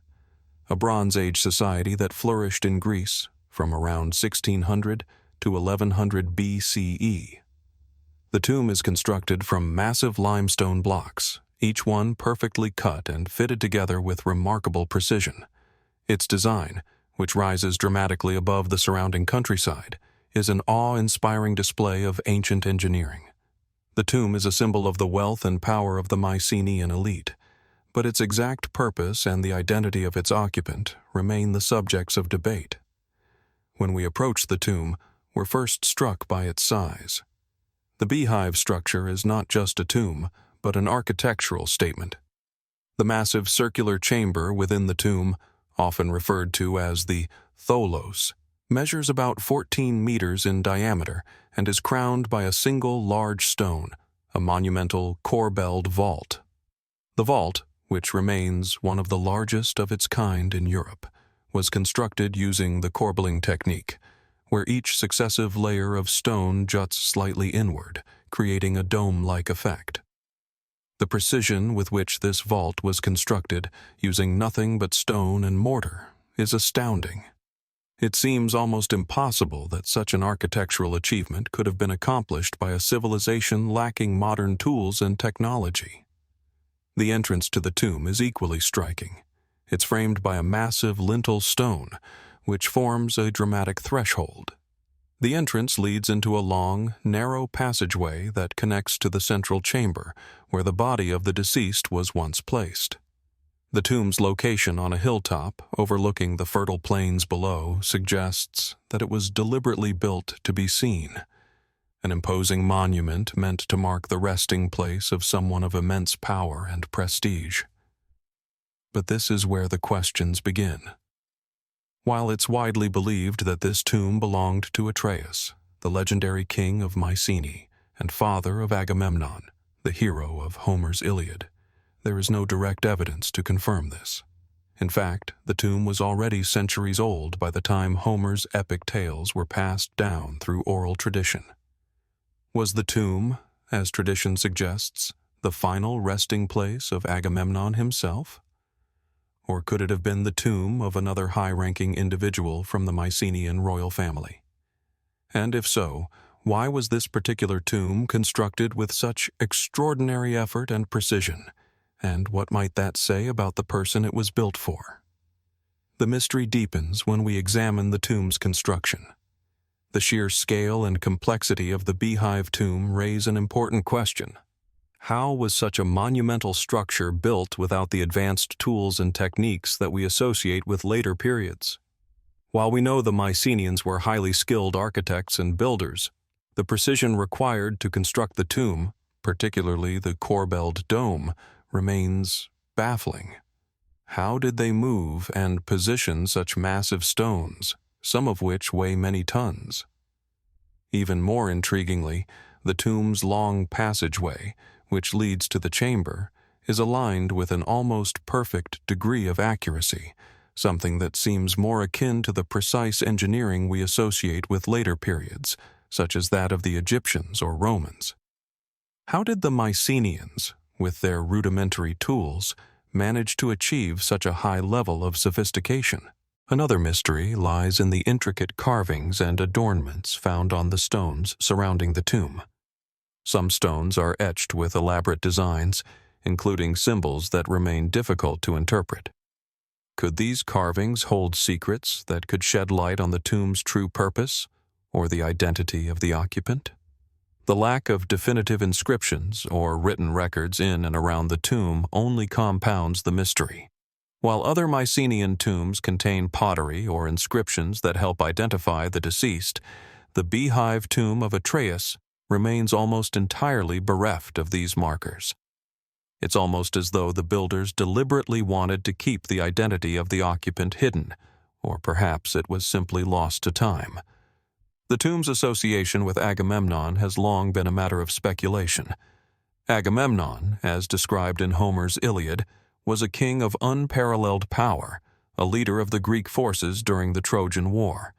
a Bronze Age society that flourished in Greece from around 1600 to 1100 BCE. The tomb is constructed from massive limestone blocks, each one perfectly cut and fitted together with remarkable precision. Its design, which rises dramatically above the surrounding countryside, is an awe-inspiring display of ancient engineering. The tomb is a symbol of the wealth and power of the Mycenaean elite, but its exact purpose and the identity of its occupant remain the subjects of debate. When we approach the tomb, we're first struck by its size. The Beehive structure is not just a tomb, but an architectural statement. The massive circular chamber within the tomb, often referred to as the tholos, measures about 14 meters in diameter and is crowned by a single large stone, a monumental corbelled vault. The vault, which remains one of the largest of its kind in Europe, was constructed using the corbelling technique, where each successive layer of stone juts slightly inward, creating a dome-like effect. The precision with which this vault was constructed, using nothing but stone and mortar, is astounding. It seems almost impossible that such an architectural achievement could have been accomplished by a civilization lacking modern tools and technology. The entrance to the tomb is equally striking. It's framed by a massive lintel stone, which forms a dramatic threshold. The entrance leads into a long, narrow passageway that connects to the central chamber, where the body of the deceased was once placed. The tomb's location on a hilltop overlooking the fertile plains below suggests that it was deliberately built to be seen, an imposing monument meant to mark the resting place of someone of immense power and prestige. But this is where the questions begin. While it's widely believed that this tomb belonged to Atreus, the legendary king of Mycenae and father of Agamemnon, the hero of Homer's Iliad, there is no direct evidence to confirm this. In fact, the tomb was already centuries old by the time Homer's epic tales were passed down through oral tradition. Was the tomb, as tradition suggests, the final resting place of Agamemnon himself? Or could it have been the tomb of another high-ranking individual from the Mycenaean royal family? And if so, why was this particular tomb constructed with such extraordinary effort and precision? And what might that say about the person it was built for? The mystery deepens when we examine the tomb's construction. The sheer scale and complexity of the Beehive tomb raise an important question. How was such a monumental structure built without the advanced tools and techniques that we associate with later periods? While we know the Mycenaeans were highly skilled architects and builders, the precision required to construct the tomb, particularly the corbelled dome, remains baffling. How did they move and position such massive stones, some of which weigh many tons? Even more intriguingly, the tomb's long passageway, which leads to the chamber, is aligned with an almost perfect degree of accuracy, something that seems more akin to the precise engineering we associate with later periods, such as that of the Egyptians or Romans. How did the Mycenaeans, with their rudimentary tools, manage to achieve such a high level of sophistication? Another mystery lies in the intricate carvings and adornments found on the stones surrounding the tomb. Some stones are etched with elaborate designs, including symbols that remain difficult to interpret. Could these carvings hold secrets that could shed light on the tomb's true purpose or the identity of the occupant? The lack of definitive inscriptions or written records in and around the tomb only compounds the mystery. While other Mycenaean tombs contain pottery or inscriptions that help identify the deceased, the Beehive tomb of Atreus remains almost entirely bereft of these markers. It's almost as though the builders deliberately wanted to keep the identity of the occupant hidden, or perhaps it was simply lost to time. The tomb's association with Agamemnon has long been a matter of speculation. Agamemnon, as described in Homer's Iliad, was a king of unparalleled power, a leader of the Greek forces during the Trojan War.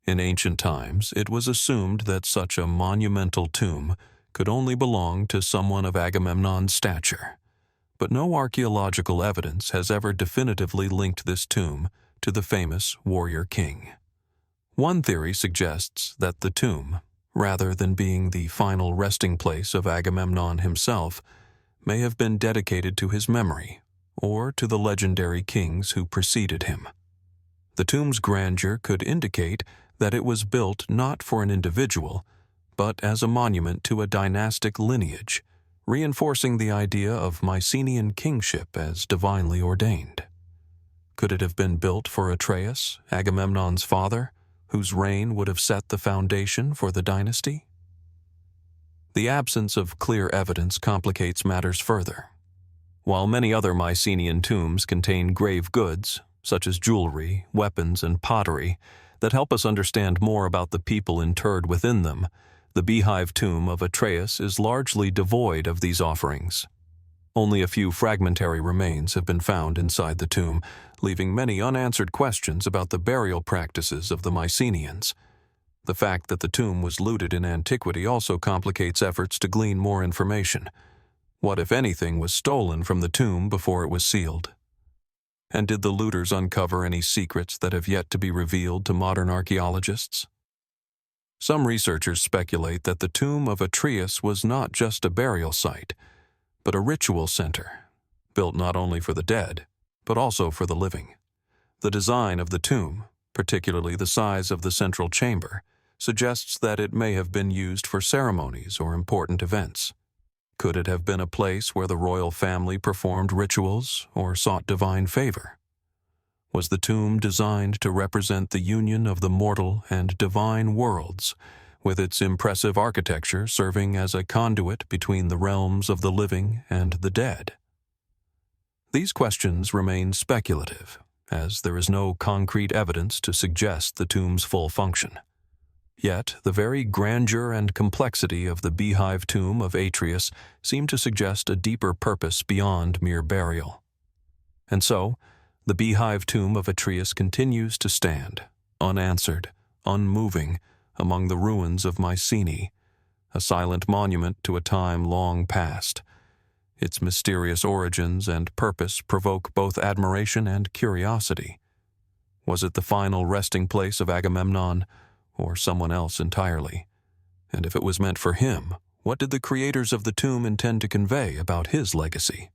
In ancient times, it was assumed that such a monumental tomb could only belong to someone of Agamemnon's stature. But no archaeological evidence has ever definitively linked this tomb to the famous warrior king. One theory suggests that the tomb, rather than being the final resting place of Agamemnon himself, may have been dedicated to his memory or to the legendary kings who preceded him. The tomb's grandeur could indicate that it was built not for an individual, but as a monument to a dynastic lineage, reinforcing the idea of Mycenaean kingship as divinely ordained. Could it have been built for Atreus, Agamemnon's father, whose reign would have set the foundation for the dynasty? The absence of clear evidence complicates matters further. While many other Mycenaean tombs contain grave goods, such as jewelry, weapons, and pottery, that help us understand more about the people interred within them, the Beehive tomb of Atreus is largely devoid of these offerings. Only a few fragmentary remains have been found inside the tomb, leaving many unanswered questions about the burial practices of the Mycenaeans. The fact that the tomb was looted in antiquity also complicates efforts to glean more information. What, if anything, was stolen from the tomb before it was sealed? And did the looters uncover any secrets that have yet to be revealed to modern archaeologists? Some researchers speculate that the tomb of Atreus was not just a burial site, but a ritual center, built not only for the dead, but also for the living. The design of the tomb, particularly the size of the central chamber, suggests that it may have been used for ceremonies or important events. Could it have been a place where the royal family performed rituals or sought divine favor? Was the tomb designed to represent the union of the mortal and divine worlds, with its impressive architecture serving as a conduit between the realms of the living and the dead? These questions remain speculative, as there is no concrete evidence to suggest the tomb's full function. Yet, the very grandeur and complexity of the Beehive tomb of Atreus seem to suggest a deeper purpose beyond mere burial. And so, the Beehive tomb of Atreus continues to stand, unanswered, unmoving, among the ruins of Mycenae, a silent monument to a time long past. Its mysterious origins and purpose provoke both admiration and curiosity. Was it the final resting place of Agamemnon, or someone else entirely? And if it was meant for him, what did the creators of the tomb intend to convey about his legacy?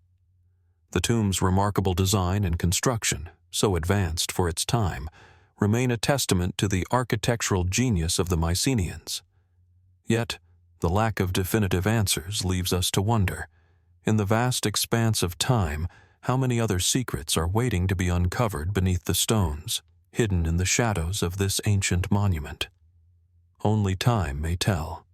The tomb's remarkable design and construction, so advanced for its time, remain a testament to the architectural genius of the Mycenaeans. Yet, the lack of definitive answers leaves us to wonder, In the vast expanse of time, how many other secrets are waiting to be uncovered beneath the stones, hidden in the shadows of this ancient monument? Only time may tell.